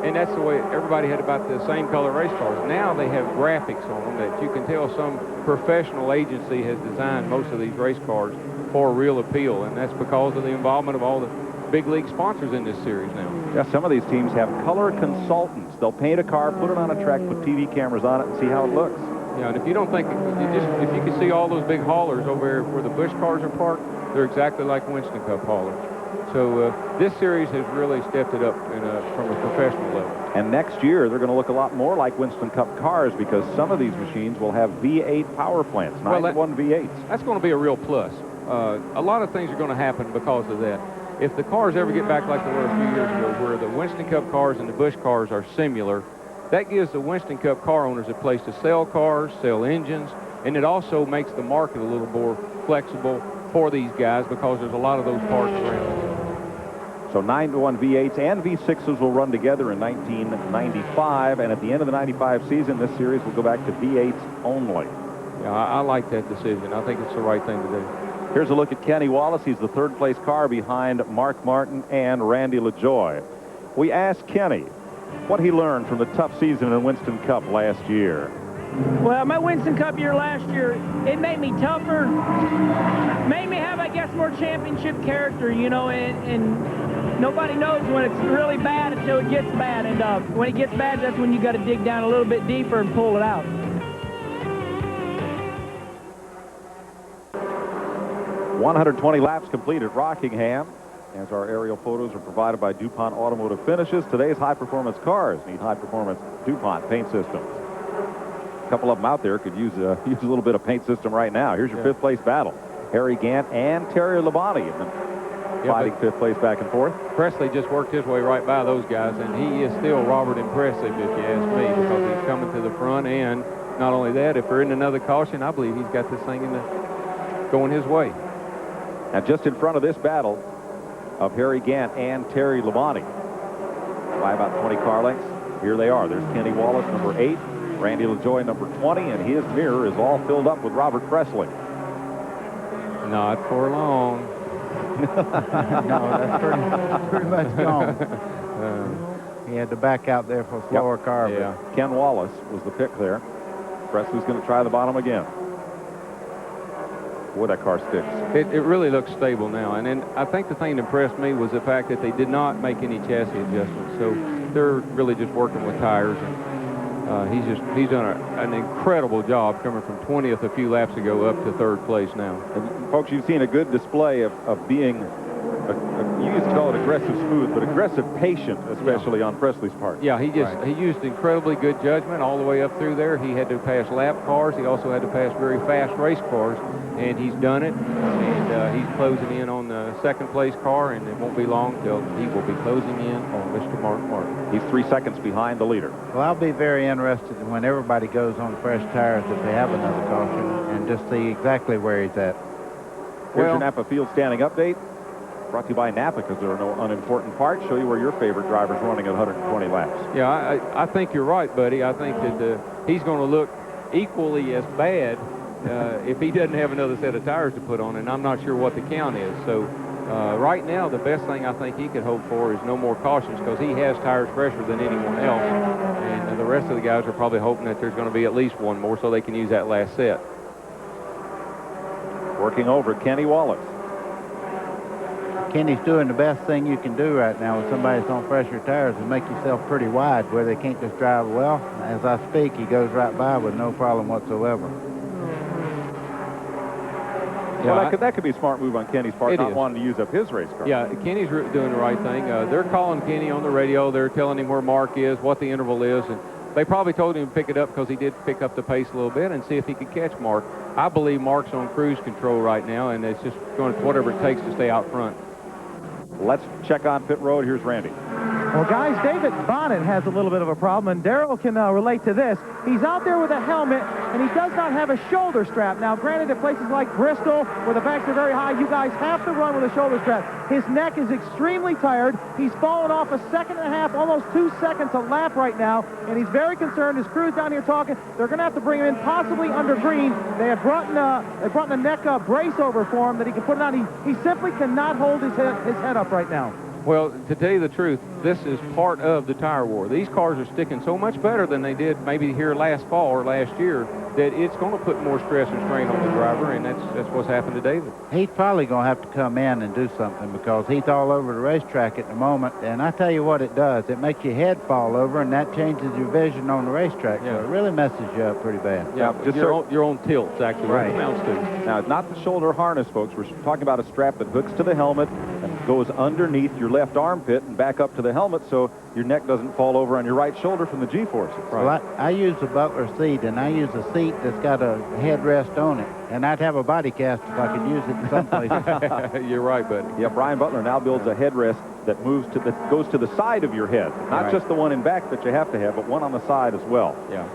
and that's the way everybody had about the same color race cars. Now they have graphics on them that you can tell some professional agency has designed most of these race cars for real appeal, and that's because of the involvement of all the big league sponsors in this series now. Yeah, some of these teams have color consultants. They'll paint a car, put it on a track, put TV cameras on it, and see how it looks. Yeah, and if you don't think, if you can see all those big haulers over there where the Busch cars are parked, they're exactly like Winston Cup haulers. So this series has really stepped it up from a professional level. And next year, they're going to look a lot more like Winston Cup cars because some of these machines will have V8 power plants, 9-to-1 V8s. That's going to be a real plus. A lot of things are going to happen because of that. If the cars ever get back like they were a few years ago, where the Winston Cup cars and the Busch cars are similar, that gives the Winston Cup car owners a place to sell cars, sell engines, and it also makes the market a little more flexible for these guys because there's a lot of those parts around. So 9-to-1 V8s and V6s will run together in 1995, and at the end of the 95 season, this series will go back to V8s only. Yeah, I like that decision. I think it's the right thing to do. Here's a look at Kenny Wallace. He's the third-place car behind Mark Martin and Randy LaJoie. We asked Kenny what he learned from the tough season in Winston Cup last year. Well, my Winston Cup year last year, it made me tougher, made me have, I guess, more championship character, you know, and nobody knows when it's really bad until it gets bad, and when it gets bad, that's when you got to dig down a little bit deeper and pull it out. .120 laps complete at Rockingham. As our aerial photos are provided by DuPont Automotive Finishes, today's high-performance cars need high-performance DuPont paint systems. A couple of them out there could use a little bit of paint system right now. Here's your fifth place battle. Harry Gant and Terry Labonte have been fighting fifth place back and forth. Presley just worked his way right by those guys, and he is still Robert impressive, if you ask me, because he's coming to the front, and not only that, if we're in another caution, I believe he's got this thing going his way. Now, just in front of this battle of Harry Gant and Terry Labonte, by about 20 car lengths, here they are. There's Kenny Wallace, number 8, Randy LaJoie, number 20, and his mirror is all filled up with Robert Presley. Not for long. No, that's pretty much gone. He had to back out there for a slower car. Yeah. Ken Wallace was the pick there. Presley's going to try the bottom again. Boy, that car sticks. It really looks stable now. And then I think the thing that impressed me was the fact that they did not make any chassis adjustments. So they're really just working with tires. And he's done an incredible job coming from 20th a few laps ago up to 3rd place now. And folks, you've seen a good display of being, you used to call it aggressive smooth, but aggressive patient, especially on Presley's part. Yeah, he used incredibly good judgment all the way up through there. He had to pass lap cars. He also had to pass very fast race cars, and he's done it. And he's closing in on the 2nd place car, and it won't be long till he will be closing in on Mr. Mark Martin. He's 3 seconds behind the leader. Well, I'll be very interested when everybody goes on fresh tires if they have another caution and just see exactly where he's at. Here's your Napa Field standing update. Brought to you by Napa, because there are no unimportant parts. Show you where your favorite driver's running at 120 laps. Yeah, I think you're right, buddy. I think that he's going to look equally as bad if he doesn't have another set of tires to put on, and I'm not sure what the count is. So right now, the best thing I think he could hope for is no more cautions, because he has tires fresher than anyone else, and the rest of the guys are probably hoping that there's going to be at least one more so they can use that last set. Working over Kenny Wallace. Kenny's doing the best thing you can do right now with somebody that's on fresher tires and make yourself pretty wide where they can't just drive well. As I speak, he goes right by with no problem whatsoever. Well, that could be a smart move on Kenny's part, not wanting to use up his race car. Yeah, Kenny's doing the right thing. They're calling Kenny on the radio. They're telling him where Mark is, what the interval is, and they probably told him to pick it up because he did pick up the pace a little bit and see if he could catch Mark. I believe Mark's on cruise control right now, and it's just going to whatever it takes to stay out front. Let's check on pit road. Here's Randy. Well, guys, David Bonnet has a little bit of a problem, and Darrell can relate to this. He's out there with a helmet, and he does not have a shoulder strap. Now, granted, at places like Bristol, where the banks are very high, you guys have to run with a shoulder strap. His neck is extremely tired. He's fallen off a second and a half, almost 2 seconds a lap right now, and he's very concerned. His crew's down here talking. They're going to have to bring him in possibly under green. They have brought in a neck brace over for him that he can put it on. He simply cannot hold his head up right now. Well, to tell you the truth, this is part of the tire war. These cars are sticking so much better than they did maybe here last fall or last year that it's going to put more stress and strain on the driver, and that's what's happened to David. He's probably going to have to come in and do something because he's all over the racetrack at the moment. And I tell you what it does. It makes your head fall over, and that changes your vision on the racetrack. Yeah. So it really messes you up pretty bad. Yeah, just your own tilts, actually, right. What it amounts to. Now, it's not the shoulder harness, folks. We're talking about a strap that hooks to the helmet and goes underneath your left armpit and back up to the helmet so your neck doesn't fall over on your right shoulder from the G-forces. Right. Well, I use the Butler seat, and I use a seat that's got a headrest on it. And I'd have a body cast if I could use it in some places. You're right, buddy. Yeah, Brian Butler now builds a headrest that goes to the side of your head. Not right. just the one in back that you have to have, but one on the side as well. Yeah.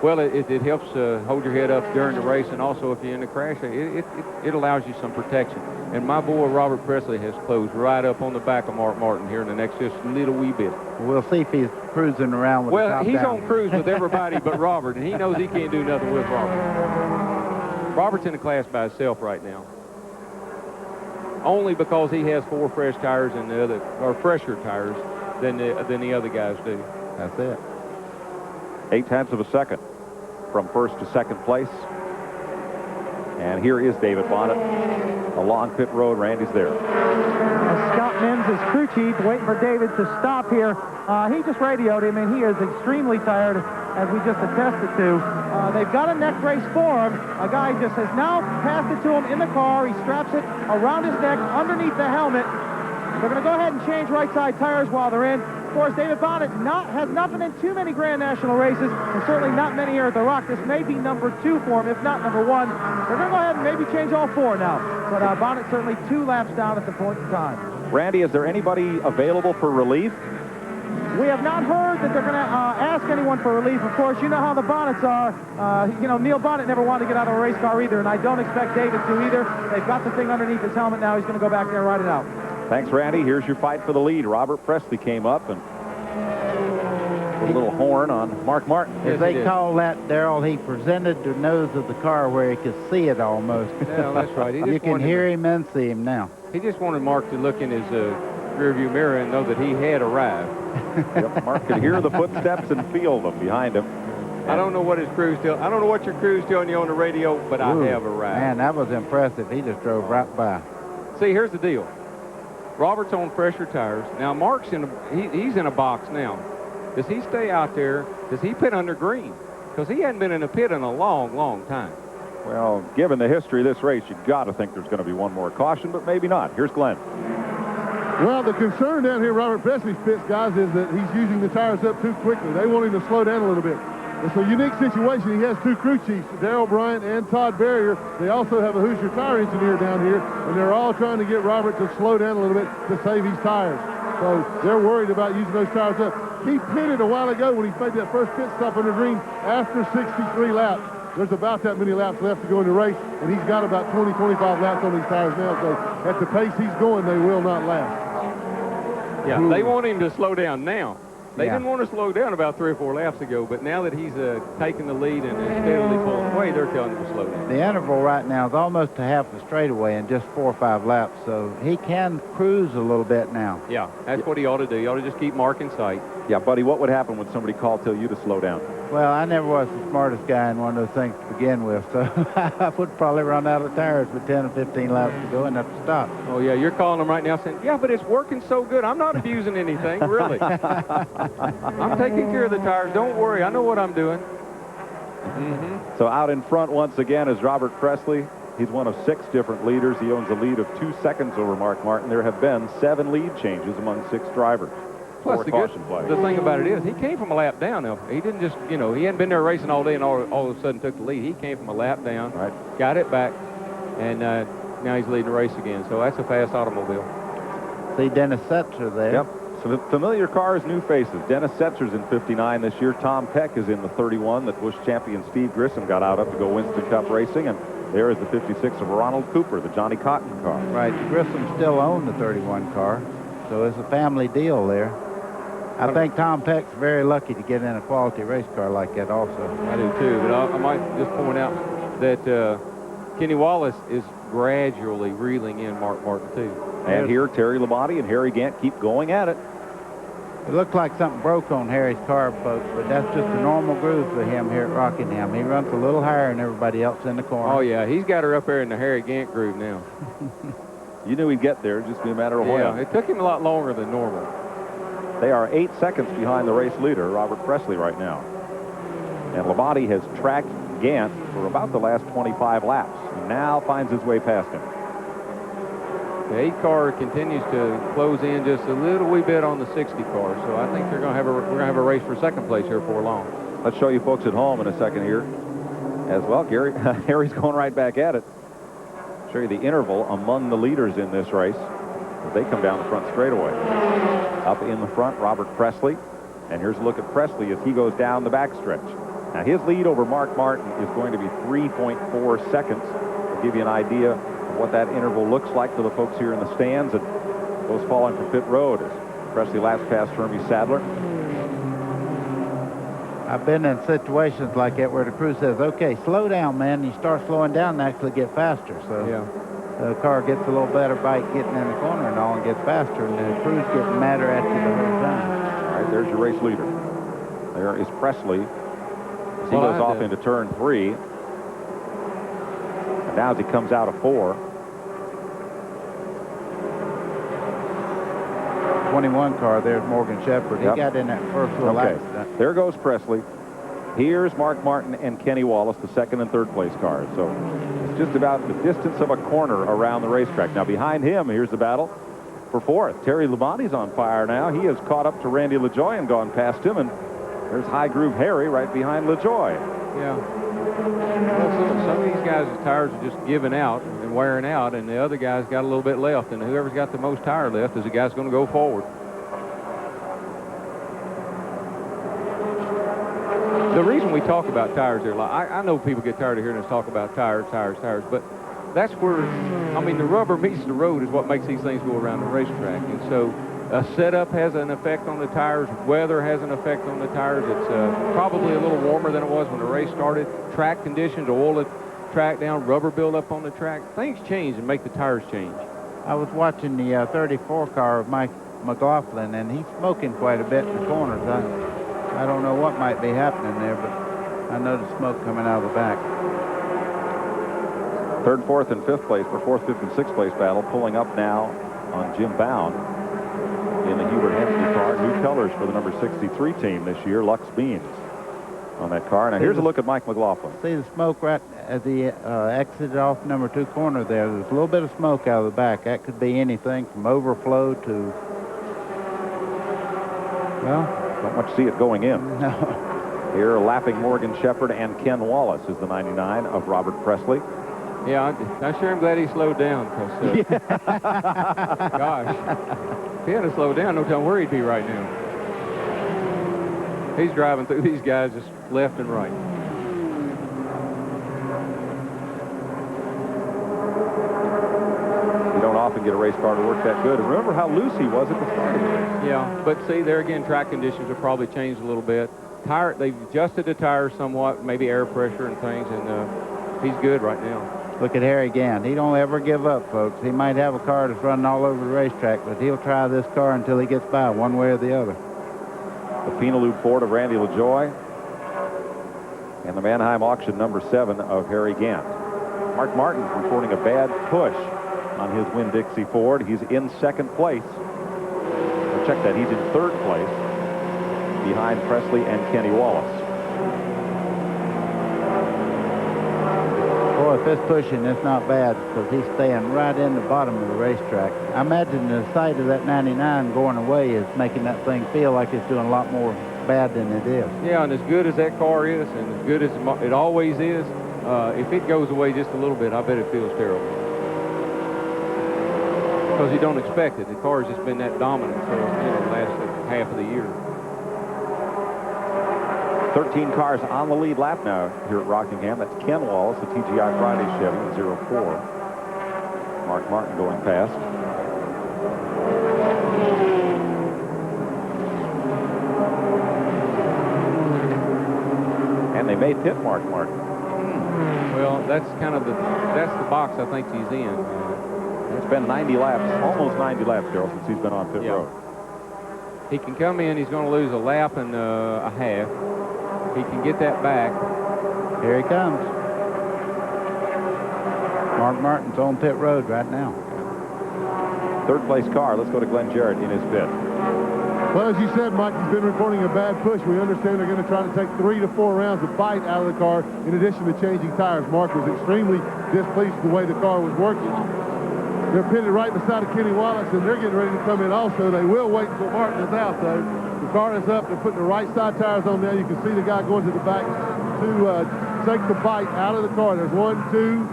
Well, it helps hold your head up during the race, and also if you're in a crash, it allows you some protection. And my boy Robert Presley has closed right up on the back of Mark Martin here in the next just little wee bit. We'll see if he's cruising around with the top Well, he's down. on cruise with everybody but Robert, and he knows he can't do nothing with Robert. Robert's in a class by himself right now. Only because he has 4 fresh tires and the other, or fresher tires than the other guys do. That's it. 0.8 of a second from first to second place. And here is David Bonnet along pit road. Randy's there. Scott Mims is crew chief, waiting for David to stop here. He just radioed him, and he is extremely tired, as we just attested to. They've got a neck brace for him. A guy just has now passed it to him in the car. He straps it around his neck underneath the helmet. They're going to go ahead and change right side tires while they're in. Of course, David Bonnet has not been in too many Grand National races, and certainly not many here at the Rock. This may be number 2 for him, if not number 1. They're going to go ahead and maybe change all 4 now. But Bonnet certainly 2 laps down at the point in time. Randy, is there anybody available for relief? We have not heard that they're going to ask anyone for relief. Of course, you know how the Bonnets are. Neil Bonnet never wanted to get out of a race car either, and I don't expect David to either. They've got the thing underneath his helmet now. He's going to go back there and ride it out. Thanks, Randy. Here's your fight for the lead. Robert Presley came up and put a little horn on Mark Martin. As they call that, Darrell, he presented the nose of the car where he could see it almost. Yeah, that's right. You can hear him and see him now. He just wanted Mark to look in his rearview mirror and know that he had arrived. Yep, Mark could hear the footsteps and feel them behind him. I don't know what his crew's telling. I don't know what your crew's telling you on the radio, but I have arrived. Man, that was impressive. He just drove right by. See, here's the deal. Robert's on fresher tires. Now, Mark's he's in a box now. Does he stay out there? Does he pit under green? Because he hadn't been in a pit in a long, long time. Well, given the history of this race, you've got to think there's going to be one more caution, but maybe not. Here's Glenn. Well, the concern down here, Robert Presley's pits, guys, is that he's using the tires up too quickly. They want him to slow down a little bit. It's a unique situation. He has 2 crew chiefs, Darrell Bryant and Todd Barrier. They also have a Hoosier tire engineer down here, and they're all trying to get Robert to slow down a little bit to save his tires. So they're worried about using those tires up. He pitted a while ago when he made that first pit stop under green after 63 laps. There's about that many laps left to go in the race, and he's got about 20, 25 laps on these tires now. So at the pace he's going, they will not last. Yeah, they want him to slow down now. They didn't want to slow down about 3 or 4 laps ago, but now that he's taking the lead and steadily pulling away, they're telling him to slow down. The interval right now is almost a half the straightaway in just 4 or 5 laps, so he can cruise a little bit now. Yeah, that's what he ought to do. He ought to just keep Mark in sight. Yeah, buddy, what would happen when somebody called tell you to slow down? Well, I never was the smartest guy in one of those things to begin with, so I would probably run out of tires with 10 or 15 laps to go and have to stop. Oh, yeah, you're calling them right now saying, yeah, but it's working so good. I'm not abusing anything, really. I'm taking care of the tires. Don't worry. I know what I'm doing. So out in front once again is Robert Presley. He's one of 6 different leaders. He owns a lead of 2 seconds over Mark Martin. There have been 7 lead changes among 6 drivers. Plus, the thing about it is, he came from a lap down. Now, he didn't just, he hadn't been there racing all day and all of a sudden took the lead. He came from a lap down, got it back, and now he's leading the race again. So that's a fast automobile. See Dennis Setzer there. Yep. Some familiar cars, new faces. Dennis Setzer's in 59 this year. Tom Peck is in the 31 that Busch champion Steve Grissom got out of to go Winston Cup racing. And there is the 56 of Ronald Cooper, the Johnny Cotton car. Right. Grissom still owned the 31 car, so it's a family deal there. I think Tom Peck's very lucky to get in a quality race car like that also. I do too, but I might just point out that Kenny Wallace is gradually reeling in Mark Martin too. And here Terry Labonte and Harry Gant keep going at it. It looked like something broke on Harry's car, folks, but that's just a normal groove for him here at Rockingham. He runs a little higher than everybody else in the corner. Oh, yeah, he's got her up there in the Harry Gant groove now. You knew he'd get there, just be a matter of when. Yeah, it took him a lot longer than normal. They are 8 seconds behind the race leader, Robert Presley, right now. And Labonte has tracked Gant for about the last 25 laps, and now finds his way past him. The 8 car continues to close in just a little wee bit on the 60 car, so I think we're going to have a race for second place here before long. Let's show you folks at home in a second here as well. Harry's going right back at it. Show you the interval among the leaders in this race as they come down the front straightaway. Up in the front, Robert Presley, and here's a look at Presley as he goes down the backstretch. Now his lead over Mark Martin is going to be 3.4 seconds. To give you an idea what that interval looks like to the folks here in the stands and those following from pit road as Presley laps past Hermie Sadler. I've been in situations like that where the crew says, okay, slow down, man. You start slowing down and actually get faster. So yeah, the car gets a little better bite getting in the corner and all and gets faster, and the crew's getting madder at you the whole time. All right, there's your race leader. There is Presley as he goes off into turn 3. Now as he comes out of 4. 21 car, there's Morgan Shepherd. He got in that first little accident. There goes Presley. Here's Mark Martin and Kenny Wallace, the second and third place cars. So it's just about the distance of a corner around the racetrack. Now behind him, here's the battle for fourth. Terry Labonte's on fire now. He has caught up to Randy LaJoie and gone past him. And there's High Groove Harry right behind LaJoie. Yeah. Well, some of these guys' tires are just giving out and wearing out, and the other guy's got a little bit left, and whoever's got the most tire left is the guy's going to go forward. The reason we talk about tires here, I know people get tired of hearing us talk about tires, but that's where, I mean, the rubber meets the road is what makes these things go around the racetrack, and so setup has an effect on the tires. Weather has an effect on the tires. It's probably a little warmer than it was when the race started. Track conditions, oil the track down, rubber buildup on the track. Things change and make the tires change. I was watching the 34 car of Mike McLaughlin, and he's smoking quite a bit in the corners. I don't know what might be happening there, but I know the smoke coming out of the back. Third, fourth, and fifth place for fourth, fifth, and sixth place battle. Pulling up now on Jim Bound in the Hubert Hensley car. New colors for the number 63 team this year, Lux Beans on that car. Now here's a look at Mike McLaughlin. See the smoke right as he exited off number 2 corner there. There's a little bit of smoke out of the back. That could be anything from overflow to, well, don't much see it going in. No. Here lapping Morgan Shepherd and Ken Wallace is the 99 of Robert Presley. Yeah, I sure am glad he slowed down, because, gosh, if he had to slow down, no telling where he'd be right now. He's driving through these guys just left and right. You don't often get a race car to work that good. And remember how loose he was at the start of the race. Yeah, but see, there again, track conditions have probably changed a little bit. They've adjusted the tires somewhat, maybe air pressure and things, and he's good right now. Look at Harry Gant. He don't ever give up, folks. He might have a car that's running all over the racetrack, but he'll try this car until he gets by one way or the other. The Penelope Ford of Randy LaJoie and the Mannheim auction number 7 of Harry Gant. Mark Martin's reporting a bad push on his Winn-Dixie Ford. He's in second place. Well, check that. He's in third place behind Presley and Kenny Wallace. Boy, if it's pushing, it's not bad because he's staying right in the bottom of the racetrack. I imagine the sight of that 99 going away is making that thing feel like it's doing a lot more bad than it is. Yeah, and as good as that car is, and as good as it always is, if it goes away just a little bit, I bet it feels terrible. because you don't expect it. The car's just been that dominant for the last half of the year. 13 cars on the lead lap now here at Rockingham. That's Ken Wallace, the TGI Friday Chevy in 04. Mark Martin going past. And they may pit Mark Martin. Well, that's kind of the box I think he's in. It's been 90 laps, almost 90 laps, Darrell, since he's been on pit road. He can come in. He's going to lose a lap and a half. He can get that back. Here he comes. Mark Martin's on pit road right now. Third place car. Let's go to Glenn Jarrett in his pit. Well, as you said, Mike, he's been reporting a bad push. We understand they're going to try to take 3 to 4 rounds of bite out of the car in addition to changing tires. Mark was extremely displeased with the way the car was working. They're pitted right beside of Kenny Wallace, and they're getting ready to come in also. They will wait until Martin is out, though. The car is up. They're putting the right side tires on now. You can see the guy going to the back to take the bite out of the car. There's 1, 2,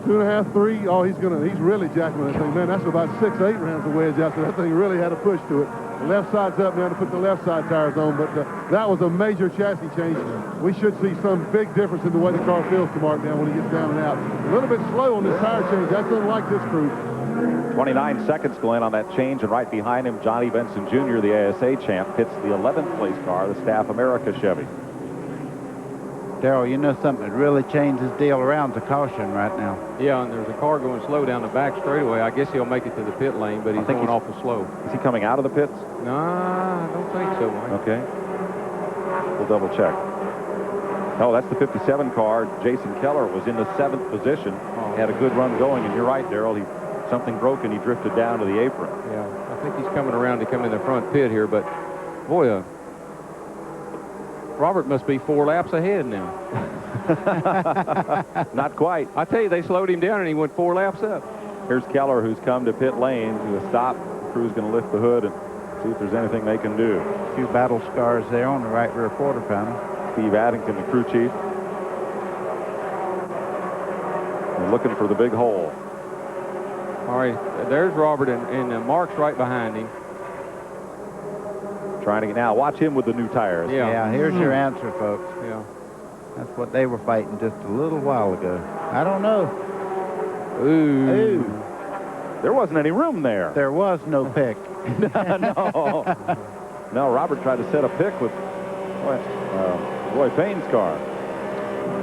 2.5, 3. Oh, he's really jacking that thing. Man, that's about 6, 8 rounds of wedge out there. That thing really had a push to it. The left side's up now to put the left side tires on, but that was a major chassis change. We should see some big difference in the way the car feels to Mark now when he gets down and out. A little bit slow on this tire change. That's unlike this crew. 29 seconds, Glenn, on that change, and right behind him, Johnny Benson Jr., the ASA champ, hits the 11th place car, the Staff America Chevy. Darrell, you know something that really changed his deal around, the caution right now. Yeah, and there's a car going slow down the back straightaway. I guess he'll make it to the pit lane, but he's going awful slow. Is he coming out of the pits? No, I don't think so, Mike. Okay. We'll double check. Oh, that's the 57 car. Jason Keller was in the 7th position. Had a good run going, and you're right, Darrell. Something broke, and he drifted down to the apron. Yeah, I think he's coming around to come in the front pit here, but boy, Robert must be 4 laps ahead now. Not quite. I tell you, they slowed him down, and he went 4 laps up. Here's Keller, who's come to pit lane to a stop. The crew's going to lift the hood and see if there's anything they can do. A few battle scars there on the right rear quarter panel. Steve Addington, the crew chief. And looking for the big hole. All right, there's Robert, and Mark's right behind him. Trying to get now. Watch him with the new tires. Yeah, here's your answer, folks. Yeah. That's what they were fighting just a little while ago. I don't know. Ooh. There wasn't any room there. There was no pick. No. No, Robert tried to set a pick with Roy Payne's car.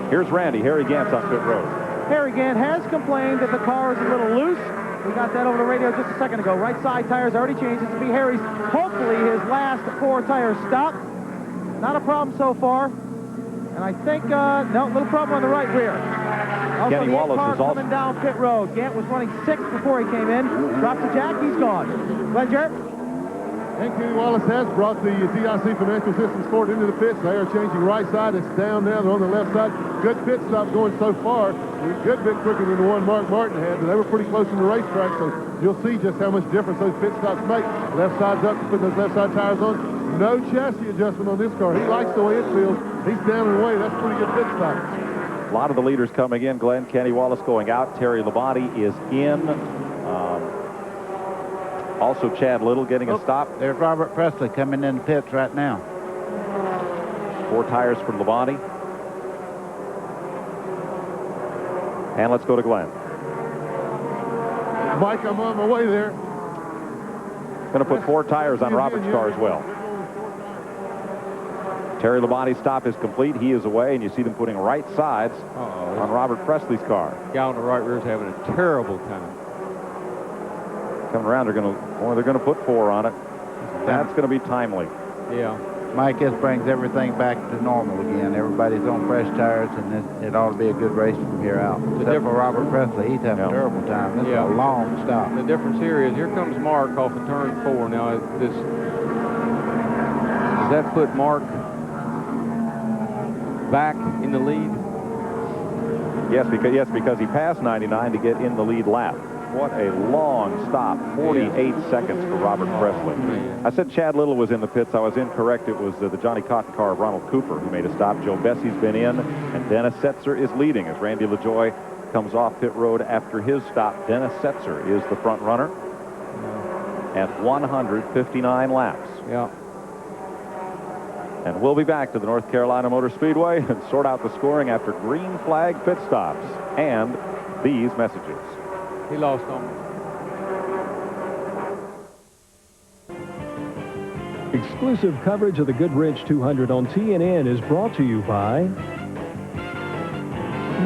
Here's Randy. Harry Gantz on pit road. Harry Gant has complained that the car is a little loose. We got that over the radio just a second ago. Right side tires already changed. This will be Harry's, hopefully, his last 4 tire stop. Not a problem so far. And I think, no, little problem on the right rear. Also, Kenny the Wallace car is also coming down pit road. Gant was running 6th before he came in. Drops the jack, he's gone. Glenn Jarrett. And Kenny Wallace has brought the DIC Financial Systems Sport into the pits. They are changing right side. It's down now. They're on the left side. Good pit stop going so far. A good bit quicker than the one Mark Martin had, but they were pretty close in the racetrack, so you'll see just how much difference those pit stops make. Left side's up, put those left side tires on. No chassis adjustment on this car. He likes the way it feels. He's down and away. That's a pretty good pit stop. A lot of the leaders coming in. Glenn, Kenny Wallace going out. Terry Labonte is in. Also Chad Little getting a stop. There's Robert Presley coming in the pits right now. 4 tires for Labonte. And let's go to Glenn. Mike, I'm on my way there. Going to put 4 tires on Robert's car as well. Terry Labonte's stop is complete. He is away, and you see them putting right sides on Robert Presley's car. The guy on the right rear is having a terrible time. Coming around, they're going to put 4 on it. That's going to be timely. Yeah. Mike, this brings everything back to normal again. Everybody's on fresh tires, and it ought to be a good race from here out. Except for Robert Presley, he's having a terrible time. This is a long stop. The difference here is here comes Mark off of turn 4. Now, does that put Mark back in the lead? Yes, because he passed 99 to get in the lead lap. What a long stop. 48 seconds for Robert Presley. I said Chad Little was in the pits. I was incorrect. It was the Johnny Cotton car of Ronald Cooper who made a stop. Joe Bessie's been in, and Dennis Setzer is leading as Randy LaJoy comes off pit road after his stop. Dennis Setzer is the front runner at 159 laps. Yeah. And we'll be back to the North Carolina Motor Speedway and sort out the scoring after green flag pit stops and these messages. He lost on me. Exclusive coverage of the Goodwrench 200 on TNN is brought to you by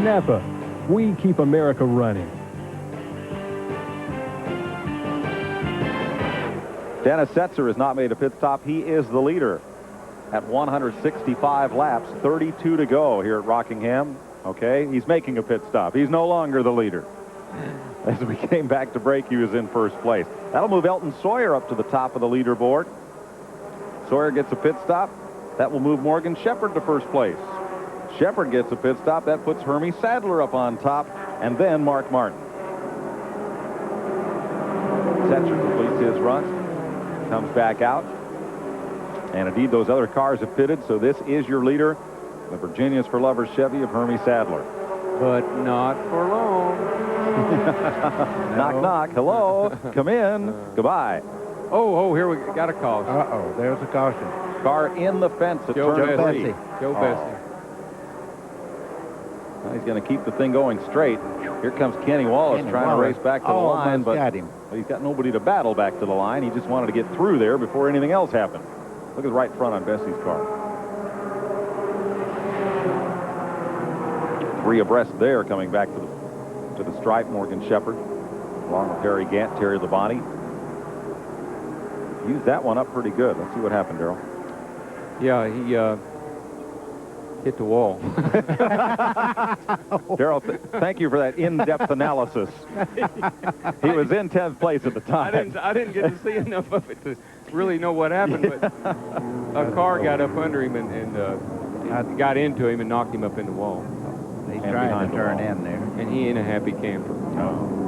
Napa. We keep America running. Dennis Setzer has not made a pit stop. He is the leader at 165 laps, 32 to go here at Rockingham. Okay, he's making a pit stop. He's no longer the leader. As we came back to break, he was in first place. That'll move Elton Sawyer up to the top of the leaderboard. Sawyer gets a pit stop. That will move Morgan Shepherd to first place. Shepherd gets a pit stop. That puts Hermie Sadler up on top, and then Mark Martin. Setzer completes his run, comes back out. And indeed, those other cars have pitted, so this is your leader, the Virginians for Lovers Chevy of Hermie Sadler. But not for long. Knock, knock. Hello. Come in. Goodbye. Oh, here we got a caution. Uh-oh, there's a caution. Car in the fence at turn 3. Joe Bessie. Well, he's going to keep the thing going straight. Here comes Kenny Wallace trying to race back to the line, but got him. He's got nobody to battle back to the line. He just wanted to get through there before anything else happened. Look at the right front on Bessie's car. 3 abreast there, coming back to the stripe. Morgan Shepherd, along with Harry Gant, Terry Labonte. Used that one up pretty good. Let's see what happened, Darrell. Yeah, he hit the wall. Darrell, thank you for that in-depth analysis. He was in 10th place at the time. I didn't get to see enough of it to really know what happened, but a car got up under him and got into him and knocked him up in the wall. He's trying to turn in there. And he ain't a happy camper. Oh.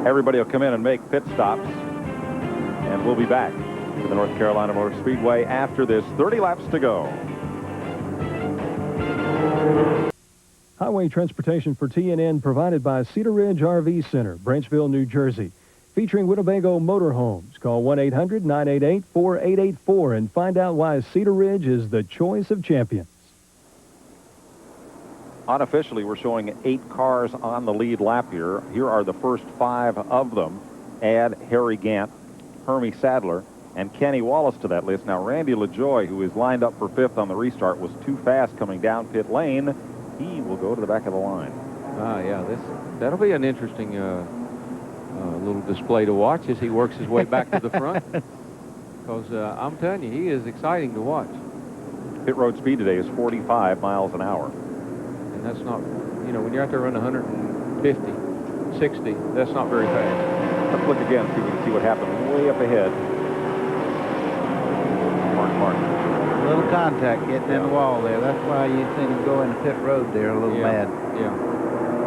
Everybody will come in and make pit stops, and we'll be back to the North Carolina Motor Speedway after this. 30 laps to go. Highway transportation for TNN provided by Cedar Ridge RV Center, Branchville, New Jersey. Featuring Winnebago Motorhomes. Call 1-800-988-4884 and find out why Cedar Ridge is the choice of champions. Unofficially, we're showing 8 cars on the lead lap here. Here are the first 5 of them. Add Harry Gant, Hermie Sadler, and Kenny Wallace to that list. Now, Randy LaJoy, who is lined up for 5th on the restart, was too fast coming down pit lane. He will go to the back of the line. Yeah, that'll be an interesting little display to watch as he works his way back to the front. Because I'm telling you, he is exciting to watch. Pit road speed today is 45 miles an hour. And that's not, you know, when you're out there running 150, 60, that's not very fast. Let's look again, see if we can see what happened way up ahead. Mark Martin. A little contact getting in the wall there. That's why you seen him go into pit road there a little mad. Yeah.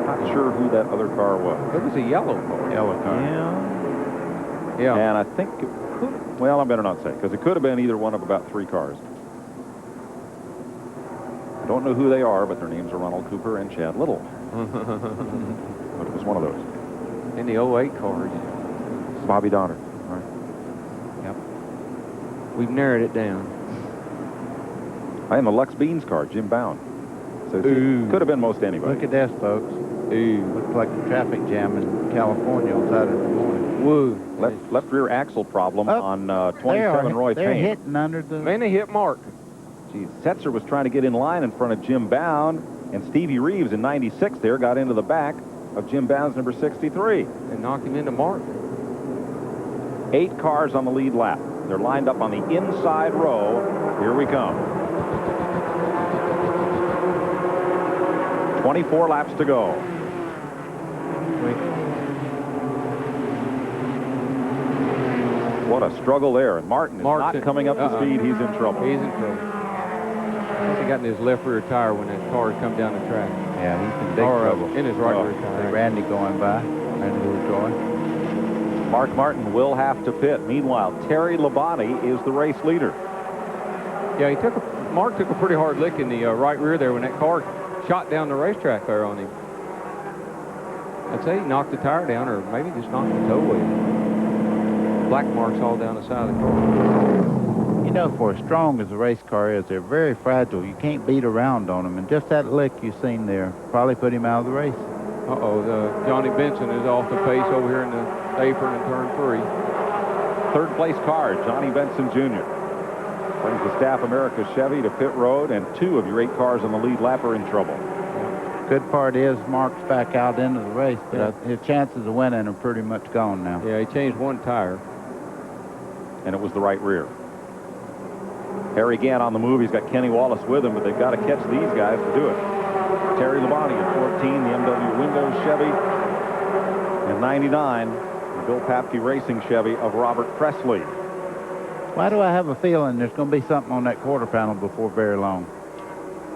Not sure who that other car was. It was a yellow car. Yellow car. Yeah. And I think it could, well, I better not say, because it could have been either one of about 3 cars. I don't know who they are, but their names are Ronald Cooper and Chad Little. But it was one of those. In the 08 cars. Bobby Donner. Right. Yep. We've narrowed it down. I am the Lux Beans car, Jim Bound. So it could have been most anybody. Look at this, folks. Looks like a traffic jam in California on Saturday morning. Woo. Left rear axle problem on 27 Roy They're Payne. hitting under the... Man, they hit Mark. Geez, Setzer was trying to get in line in front of Jim Bound, and Stevie Reeves in 96 there got into the back of Jim Bound's number 63. And knocked him into Mark. 8 cars on the lead lap. They're lined up on the inside row. Here we come. 24 laps to go. What a struggle there. And Martin is not coming up to speed. He's in trouble. He's in trouble. I think he got in his left rear tire when that car come down the track. Yeah, he's in big trouble. In his right rear tire. See Randy going by. Randy LaJoy. Mark Martin will have to pit. Meanwhile, Terry Labonte is the race leader. Yeah, he took Mark took a pretty hard lick in the right rear there when that car shot down the racetrack there on him. I'd say he knocked the tire down, or maybe just knocked the toe wheel. Black marks all down the side of the car. You know, for as strong as a race car is, they're very fragile. You can't beat around on them, and just that lick you seen there probably put him out of the race. Johnny Benson is off the pace over here in the apron in turn 3. Third place car, Johnny Benson Jr. Brings the Staff America Chevy to pit road, and 2 of your 8 cars on the lead lap are in trouble. Good part is Mark's back out into the race, but his chances of winning are pretty much gone now. Yeah, he changed 1 tire. And it was the right rear. Harry Gant on the move. He's got Kenny Wallace with him, but they've got to catch these guys to do it. Terry Labonte at 14, the MW Windows Chevy. And 99, the Bill Papke Racing Chevy of Robert Presley. Why do I have a feeling there's going to be something on that quarter panel before very long?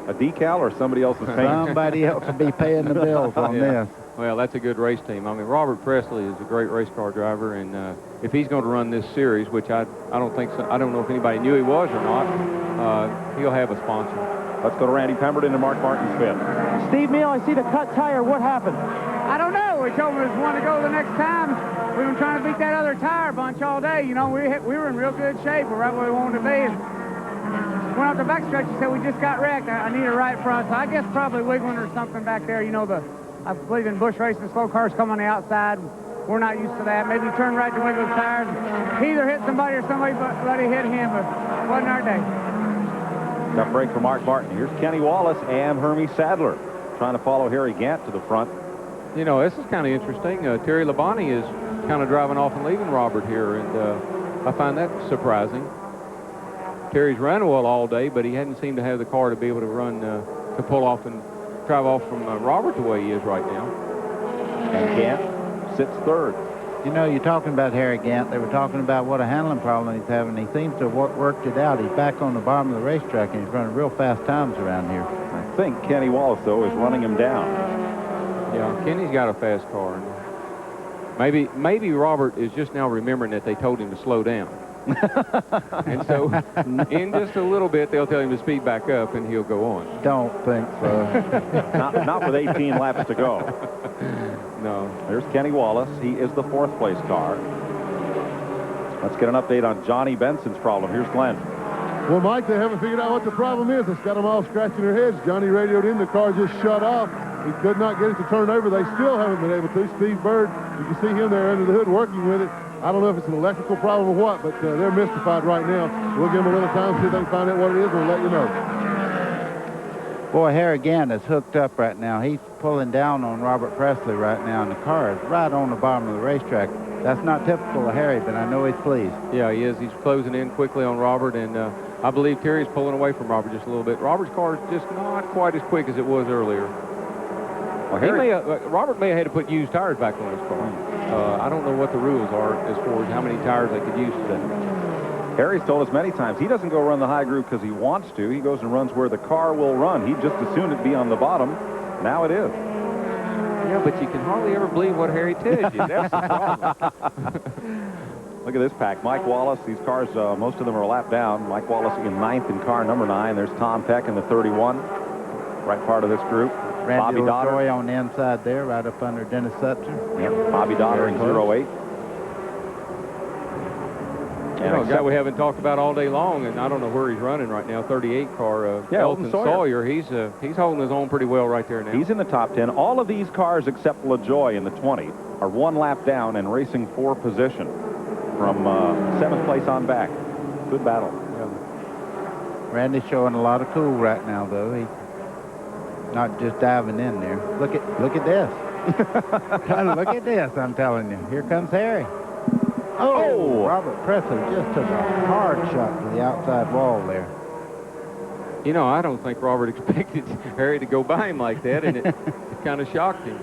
A decal or somebody else's paint? Somebody else will be paying the bills on this. Well, that's a good race team. I mean, Robert Presley is a great race car driver, and if he's going to run this series, which I don't think so, I don't know if anybody knew he was or not, he'll have a sponsor. Let's go to Randy Pemberton and Mark Martin's fifth. Steve Neal, I see the cut tire. What happened? I don't know. We told him it was one to go the next time. We've been trying to beat that other tire bunch all day. You know, we were in real good shape. We're right where we wanted to be. And went out the backstretch and said we just got wrecked. I need a right front. So I guess probably wiggling or something back there. You know, I believe in bush racing, slow cars come on the outside. We're not used to that. Maybe turn right to wiggle the tires. He either hit somebody or somebody hit him, but it wasn't our day. Tough break for Mark Martin. Here's Kenny Wallace and Hermie Sadler trying to follow Harry Gant to the front. You know, this is kind of interesting. Terry Labonte is kind of driving off and leaving Robert here, and I find that surprising. Terry's run well all day, but he hadn't seemed to have the car to be able to run, to pull off and drive off from Robert the way he is right now. And Gant sits third. You know, you're talking about Harry Gant. They were talking about what a handling problem he's having. He seems to have worked it out. He's back on the bottom of the racetrack, and he's running real fast times around here. I think Kenny Wallace, though, is running him down. Yeah, Kenny's got a fast car. Maybe Robert is just now remembering that they told him to slow down. And so in just a little bit, they'll tell him to speed back up, and he'll go on. Don't think so. not with 18 laps to go. No. There's Kenny Wallace. He is the 4th place car. Let's get an update on Johnny Benson's problem. Here's Glenn. Well, Mike, they haven't figured out what the problem is. It's got them all scratching their heads. Johnny radioed in. The car just shut off. He could not get it to turn over. They still haven't been able to. Steve Bird, you can see him there under the hood working with it. I don't know if it's an electrical problem or what, but they're mystified right now. We'll give them a little time, see if they can find out what it is, and we'll let you know. Boy, Harry Gant is hooked up right now. He's pulling down on Robert Presley right now, and the car is right on the bottom of the racetrack. That's not typical of Harry, but I know he's pleased. Yeah, he is. He's closing in quickly on Robert, and I believe Terry's pulling away from Robert just a little bit. Robert's car is just not quite as quick as it was earlier. Well, Robert may have had to put used tires back on his car. I don't know what the rules are as far as how many tires they could use today. Harry's told us many times he doesn't go run the high groove because he wants to. He goes and runs where the car will run. He'd just as soon it be on the bottom. Now it is. Yeah, but you can hardly ever believe what Harry tells you. That's the problem. Look at this pack. Mike Wallace, these cars, most of them are a lap down. Mike Wallace in 9th in car number 9. There's Tom Peck in the 31. Right part of this group. Randy Bobby Dotter on the inside there, right up under Dennis Sutzer. Yep. Bobby Dotter in 08. You know, a guy we haven't talked about all day long, and I don't know where he's running right now, 38 car, Elton Sawyer. He's holding his own pretty well right there now. He's in the top 10. All of these cars except LaJoy in the 20 are 1 lap down and racing for position from 7th place on back. Good battle. Yeah. Randy's showing a lot of cool right now, though. He's not just diving in there. Look at this. Look at this, I'm telling you. Here comes Harry. Oh, Robert Presley just took a hard shot to the outside wall there. You know, I don't think Robert expected Harry to go by him like that, and it kind of shocked him.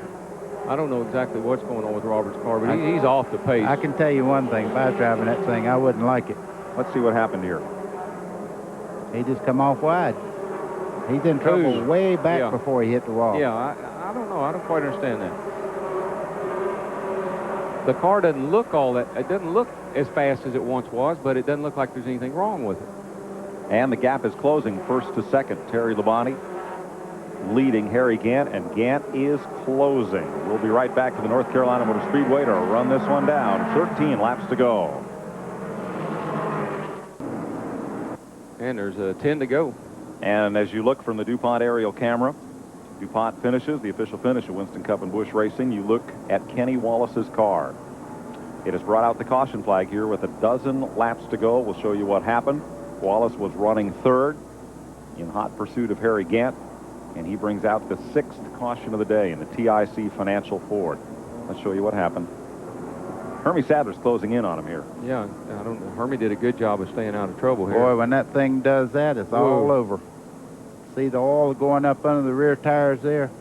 I don't know exactly what's going on with Robert's car, but he's off the pace. I can tell you one thing. If I was driving that thing, I wouldn't like it. Let's see what happened here. He just come off wide. He's in trouble way back before he hit the wall. Yeah, I don't know. I don't quite understand that. The car doesn't look it doesn't look as fast as it once was, but it doesn't look like there's anything wrong with it. And the gap is closing first to second. Terry Labonte leading Harry Gant, and Gant is closing. We'll be right back to the North Carolina Motor Speedway to run this one down. 13 laps to go. And there's 10 to go. And as you look from the DuPont aerial camera, DuPont finishes, the official finish of Winston Cup and Busch Racing, you look at Kenny Wallace's car. It has brought out the caution flag here with a dozen laps to go. We'll show you what happened. Wallace was running third in hot pursuit of Harry Gant, and he brings out the 6th caution of the day in the TIC Financial Ford. Let's show you what happened. Hermie Sadler's closing in on him here. Yeah, I don't know. Hermie did a good job of staying out of trouble here. Boy, when that thing does that, it's all over. See the oil going up under the rear tires there?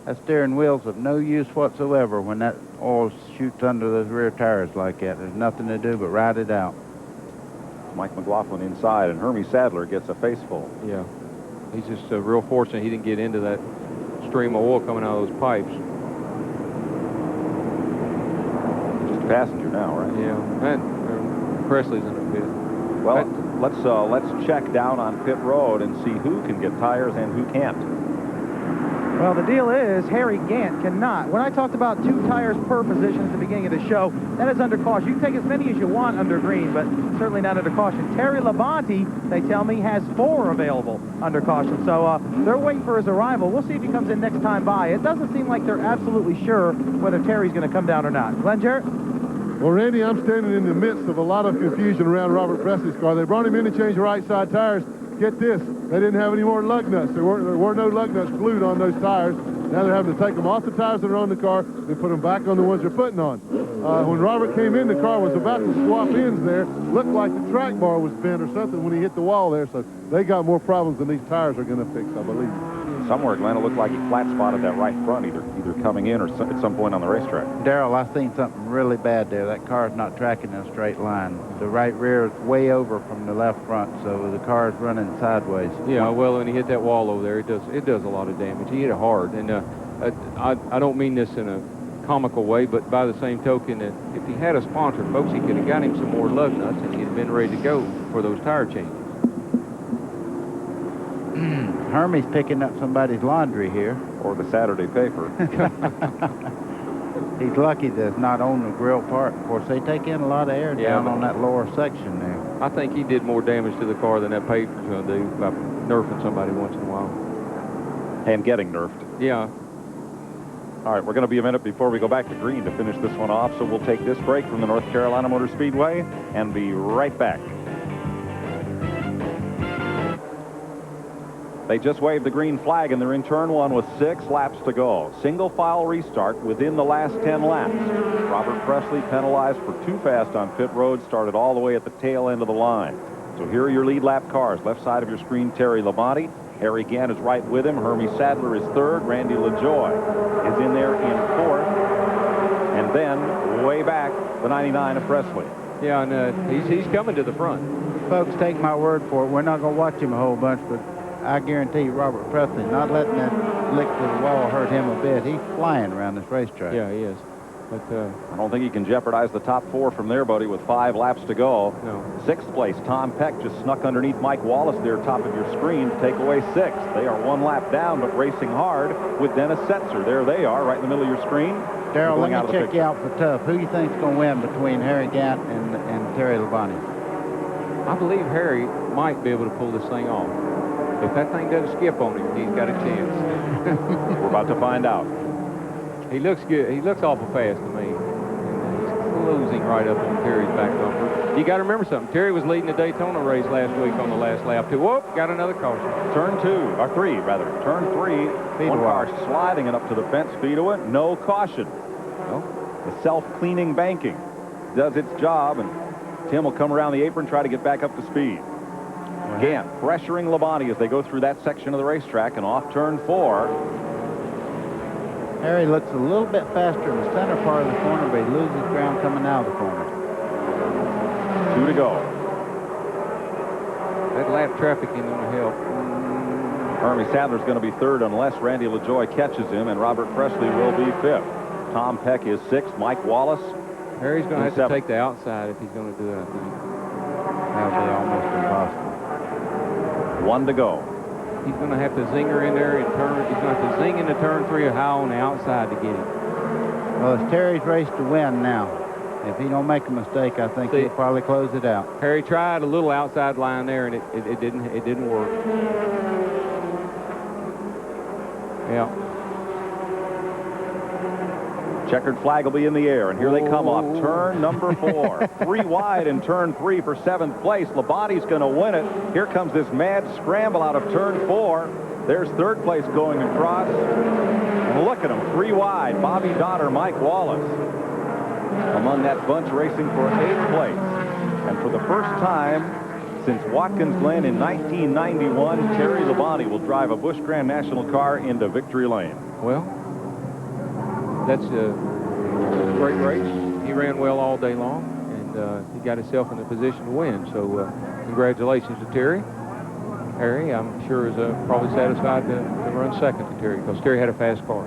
That steering wheel's of no use whatsoever when that oil shoots under those rear tires like that. There's nothing to do but ride it out. Mike McLaughlin inside, and Hermie Sadler gets a face full. Yeah, he's just real fortunate he didn't get into that stream of oil coming out of those pipes. Just a passenger now, right? Yeah, and Presley's in the pit. Well, let's check down on pit road and see who can get tires and who can't. Well, the deal is Harry Gant cannot. When I talked about 2 tires per position at the beginning of the show, that is under caution. You can take as many as you want under green, but certainly not under caution. Terry Labonte, they tell me, has 4 available under caution. So they're waiting for his arrival. We'll see if he comes in next time by. It doesn't seem like they're absolutely sure whether Terry's going to come down or not. Glenn Jarrett? Well, Randy, I'm standing in the midst of a lot of confusion around Robert Presley's car. They brought him in to change the right side tires. Get this, they didn't have any more lug nuts. There were no lug nuts glued on those tires. Now they're having to take them off the tires that are on the car and put them back on the ones they're putting on. When Robert came in, the car was about to swap ends there. Looked like the track bar was bent or something when he hit the wall there. So they got more problems than these tires are going to fix, I believe. Somewhere, Glenn, it looked like he flat spotted that right front, either coming in or at some point on the racetrack. Darrell, I seen something really bad there. That car's not tracking in a straight line. The right rear is way over from the left front, so the car's running sideways. Yeah, well, when he hit that wall over there, it does a lot of damage. He hit it hard, and I don't mean this in a comical way, but by the same token, that if he had a sponsor, folks, he could have got him some more lug nuts, and he'd have been ready to go for those tire changes. Hermie's picking up somebody's laundry here. Or the Saturday paper. He's lucky that it's not on the grill part. Of course, they take in a lot of air down on that lower section there. I think he did more damage to the car than that paper's going to do by nerfing somebody once in a while. And getting nerfed. Yeah. All right, we're going to be a minute before we go back to green to finish this one off, so we'll take this break from the North Carolina Motor Speedway and be right back. They just waved the green flag, and they're in turn 1 with 6 laps to go. Single file restart within the last 10 laps. Robert Presley penalized for too fast on pit road, started all the way at the tail end of the line. So here are your lead lap cars. Left side of your screen, Terry Labonte. Harry Gant is right with him. Hermie Sadler is third. Randy LaJoie is in there in 4th. And then way back, the 99 of Presley. Yeah, and he's coming to the front. Folks, take my word for it. We're not going to watch him a whole bunch, but I guarantee you Robert Presley, not letting that lick to the wall hurt him a bit. He's flying around this racetrack. Yeah, he is. But I don't think he can jeopardize the top 4 from there, buddy, with 5 laps to go. No. 6th place, Tom Peck just snuck underneath Mike Wallace there, top of your screen, to take away 6th. They are 1 lap down, but racing hard with Dennis Setzer. There they are, right in the middle of your screen. Darrell, let me check you out for tough. Who do you think's going to win between Harry Gant and Terry Labonte? I believe Harry might be able to pull this thing off. If that thing doesn't skip on him, he's got a chance. We're about to find out. He looks good. He looks awful fast to me. And he's closing right up on Terry's back bumper. You got to remember something. Terry was leading the Daytona race last week on the last lap, too. Whoop, got another caution. Turn 3, rather. Turn 3. One car sliding it up to the fence, speed to it. No caution. Well, the self-cleaning banking does its job, and Tim will come around the apron, try to get back up to speed. Gant pressuring Labonte as they go through that section of the racetrack, and off turn 4. Harry looks a little bit faster in the center part of the corner, but he loses ground coming out of the corner. 2 to go. That lap traffic ain't going to help. Hermie Sadler's going to be 3rd unless Randy LaJoie catches him, and Robert Presley will be 5th. Tom Peck is 6th. Mike Wallace. Harry's going to have to take the outside if he's going to do it, I think. That would be almost impossible. 1 to go. He's going to have to zinger in there in turn. He's going to have to zing into turn 3 high on the outside to get him. Well, it's Terry's race to win now. If he don't make a mistake, I think he'll probably close it out. Harry tried a little outside line there, and it didn't work. Yeah. Checkered flag will be in the air, and here they come off turn number 4. 3 wide in turn 3 for 7th place. Labonte's going to win it. Here comes this mad scramble out of turn 4. There's 3rd place going across. And look at him, 3 wide. Bobby Dotter, Mike Wallace among that bunch racing for 8th place. And for the first time since Watkins Glen in 1991, Terry Labonte will drive a Busch Grand National car into victory lane. Well, that's a great race. He ran well all day long, and he got himself in a position to win. So congratulations to Terry. Harry, I'm sure, is probably satisfied to run second to Terry, because Terry had a fast car.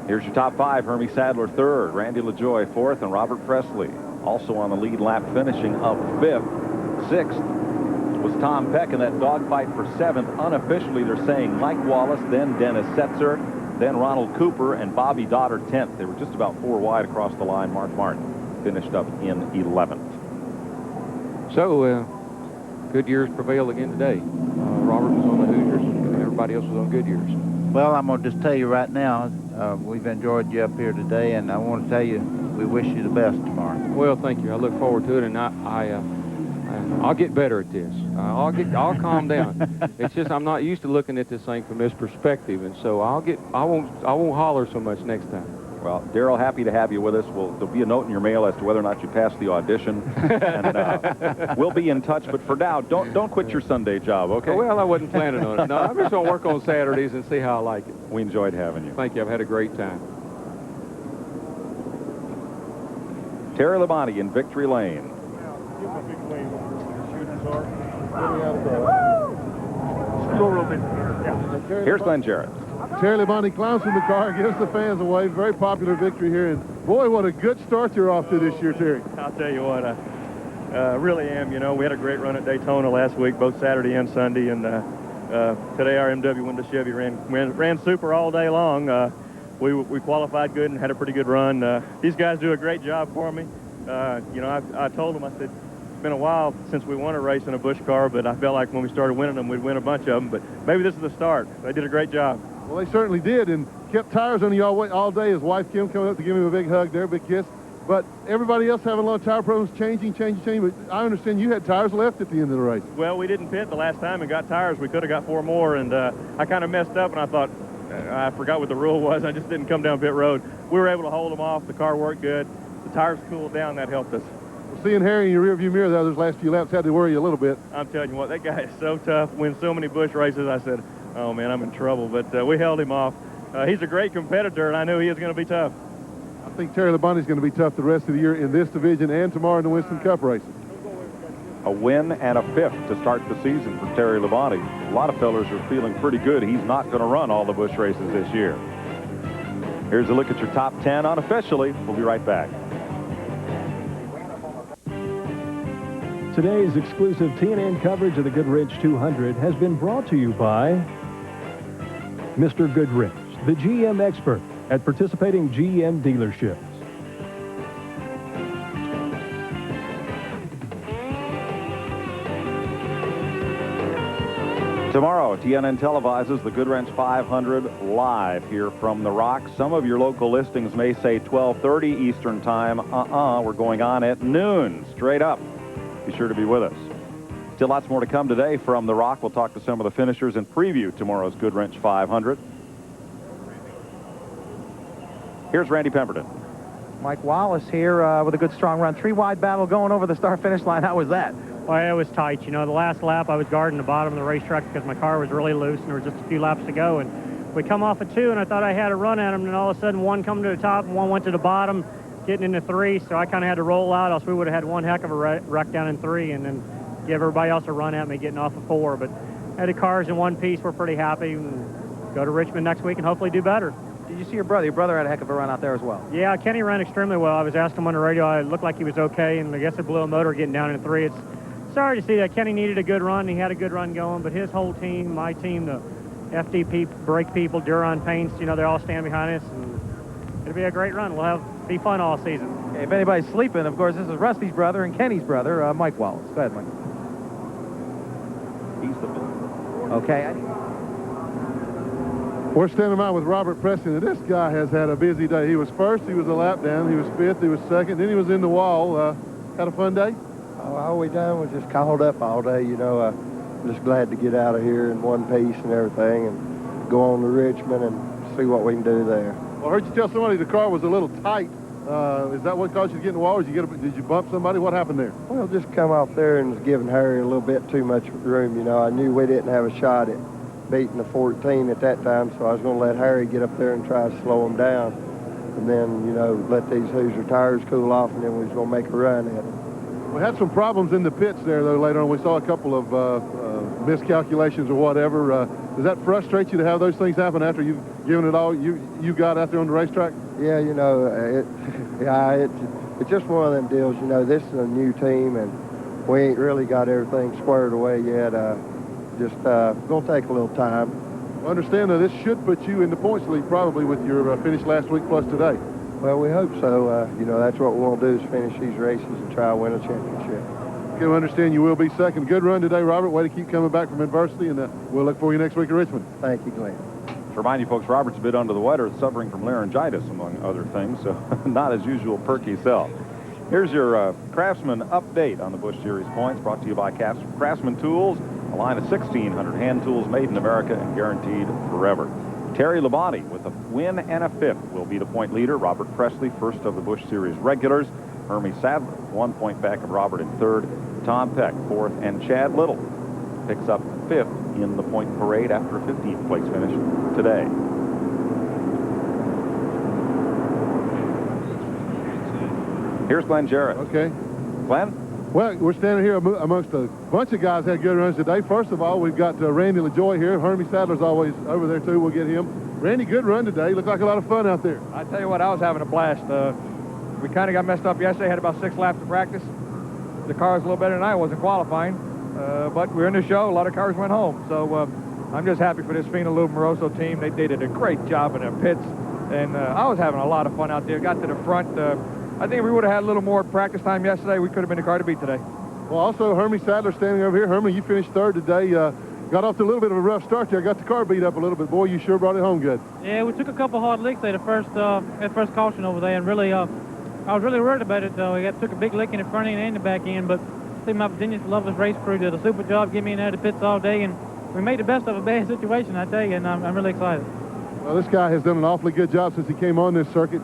Here's your top 5. Hermie Sadler 3rd, Randy LaJoie 4th, and Robert Presley also on the lead lap, finishing up 5th. 6th was Tom Peck in that dogfight for 7th. Unofficially, they're saying Mike Wallace, then Dennis Setzer, then Ronald Cooper, and Bobby Dotter 10th. They were just about 4 wide across the line. Mark Martin finished up in 11th. So, Goodyear's prevailed again today. Robert was on the Hoosiers, and everybody else was on Goodyear's. Well, I'm going to just tell you right now, we've enjoyed you up here today, and I want to tell you we wish you the best tomorrow. Well, thank you. I look forward to it, and I'll get better at this. I'll calm down. It's just I'm not used to looking at this thing from this perspective, and so I won't holler so much next time. Well, Darrell, happy to have you with us. There'll be a note in your mail as to whether or not you passed the audition, and we'll be in touch. But for now, don't quit your Sunday job, okay? Well, I wasn't planning on it. No, I'm just going to work on Saturdays and see how I like it. We enjoyed having you. Thank you. I've had a great time. Terry Labonte in victory lane. Here's Glenn Jarrett. Terry Labonte climbs from the car, gives the fans a wave. Very popular victory here. And boy, what a good start you're off to this year, Terry. I'll tell you what, I really am. You know, we had a great run at Daytona last week, both Saturday and Sunday. And today our MW Window Chevy ran super all day long. We qualified good and had a pretty good run. These guys do a great job for me. You know, I told them, I said, it's been a while since we won a race in a Busch car, but I felt like when we started winning them, we'd win a bunch of them. But maybe this is the start. They did a great job. Well, they certainly did, and kept tires on you all day. His wife, Kim, coming up to give him a big hug there, big kiss. But everybody else having a lot of tire problems, changing. But I understand you had tires left at the end of the race. Well, we didn't pit the last time and got tires. We could have got 4 more, and I kind of messed up, and I thought, I forgot what the rule was. I just didn't come down pit road. We were able to hold them off. The car worked good. The tires cooled down. That helped us. Well, seeing Harry in your rearview mirror those last few laps had to worry you a little bit. I'm telling you what, that guy is so tough. Wins so many Busch races. I said, oh, man, I'm in trouble. But we held him off. He's a great competitor, and I knew he was going to be tough. I think Terry Labonte's going to be tough the rest of the year in this division and tomorrow in the Winston Cup races. A win and a 5th to start the season for Terry Labonte. A lot of fellers are feeling pretty good. He's not going to run all the Busch races this year. Here's a look at your top 10 unofficially. We'll be right back. Today's exclusive TNN coverage of the Goodwrench 200 has been brought to you by Mr. Goodwrench, the GM expert at participating GM dealerships. Tomorrow, TNN televises the Goodwrench 500 live here from the Rock. Some of your local listings may say 12:30 Eastern Time. We're going on at noon, straight up. Be sure to be with us. Still lots more to come today from the Rock. We'll talk to some of the finishers and preview tomorrow's Goodwrench 500. Here's Randy Pemberton. Mike Wallace here with a good strong run. 3 wide battle going over the start-finish line. How was that? Well, it was tight. You know, the last lap I was guarding the bottom of the racetrack because my car was really loose and there was just a few laps to go. And we come off of 2 and I thought I had a run at them, and all of a sudden 1 come to the top and 1 went to the bottom, getting into 3. So I kind of had to roll out, else we would have had one heck of a wreck down in 3 and then give everybody else a run at me getting off of 4. But the cars in one piece, we're pretty happy. And go to Richmond next week and hopefully do better. did you see your brother? Your brother had a heck of a run out there as well. Yeah, Kenny ran extremely well. I was asking him on the radio. It looked like he was okay, and I guess it blew a motor getting down in 3. It's sorry to see that. Kenny needed a good run. He had a good run going, but his whole team, my team, the FDP brake people, Duron Paints, you know, they all stand behind us. And it'll be a great run. We'll be fun all season. Okay, if anybody's sleeping, of course, this is Rusty's brother and Kenny's brother, Mike Wallace. Go ahead, Mike. He's the builder. Okay. We're standing by with Robert Preston, and this guy has had a busy day. He was first, he was a lap down, he was fifth, he was second, then he was in the wall. Had a fun day? All we done was just called up all day, you know. Just glad to get out of here in one piece and everything and go on to Richmond and see what we can do there. Well, I heard you tell somebody the car was a little tight. Is that what caused you to get in the wall, or did you bump somebody? What happened there? Well, just come off there and was giving Harry a little bit too much room, you know. I knew we didn't have a shot at beating the 14 at that time, so I was going to let Harry get up there and try to slow him down. And then, you know, let these Hoosier tires cool off, and then we was going to make a run at it. We had some problems in the pits there, though, later on. We saw a couple of miscalculations or whatever. Does that frustrate you to have those things happen after you've given it all you got out there on the racetrack? Yeah, you know, it's just one of them deals. You know, this is a new team, and we ain't really got everything squared away yet. Just going to take a little time. I understand, though, this should put you in the points league probably with your finish last week plus today. Well, we hope so. You know, that's what we want to do is finish these races and try to win a championship. Okay, we understand you will be second. Good run today, Robert. Way to keep coming back from adversity, and we'll look for you next week at Richmond. Thank you, Glenn. To remind you folks, Robert's a bit under the weather, suffering from laryngitis, among other things, so not as usual perky self. Here's your Craftsman update on the Busch Series points, brought to you by Craftsman Tools, a line of 1,600 hand tools made in America and guaranteed forever. Terry Labonte with a win and a fifth will be the point leader. Robert Presley, first of the Busch Series regulars. Hermie Sadler, 1 point back of Robert in third. Tom Peck, fourth, and Chad Little picks up fifth in the point parade after a 15th place finish today. Here's Glenn Jarrett. Okay. Glenn? Well, we're standing here amongst a bunch of guys that had good runs today. First of all, we've got Randy LaJoy here. Hermie Sadler's always over there, too. We'll get him. Randy, good run today. Looked like a lot of fun out there. I tell you what, I was having a blast. We kind of got messed up yesterday. Had about 6 laps of practice. The car was a little better than I wasn't qualifying. But we're in the show. A lot of cars went home. So I'm just happy for this Fina Lou Moroso team. They did a great job in their pits. And I was having a lot of fun out there. Got to the front. I think if we would have had a little more practice time yesterday, we could have been the car to beat today. Well, also, Hermie Sadler standing over here. Hermie, you finished third today. Got off to a little bit of a rough start there. Got the car beat up a little bit. Boy, you sure brought it home good. Yeah, we took a couple hard licks at first caution over there, and really, I was really worried about it, though. We took a big lick in the front end and the back end, but I think my Virginia Loveless race crew did a super job, getting me in there to pits all day, and we made the best of a bad situation, I tell you, and I'm really excited. Well, this guy has done an awfully good job since he came on this circuit.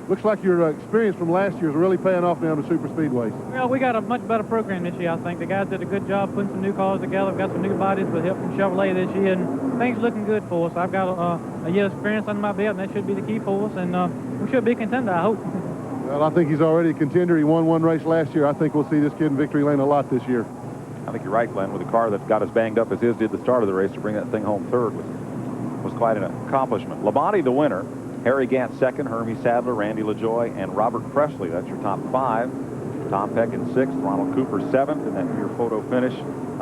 Looks like your experience from last year is really paying off now in the super speedways. Well, we got a much better program this year, I think. The guys did a good job putting some new cars together. We've got some new bodies with help from Chevrolet this year, and things are looking good for us. I've got a year's experience under my belt, and that should be the key for us, and we should be a contender, I hope. Well, I think he's already a contender. He won one race last year. I think we'll see this kid in victory lane a lot this year. I think you're right, Glenn, with a car that got as banged up as his did the start of the race. To bring that thing home third was quite an accomplishment. Labonte, the winner. Harry Gant second, Hermie Sadler, Randy LaJoy, and Robert Presley. That's your top 5. Tom Peck in 6th, Ronald Cooper 7th, and then for your photo finish,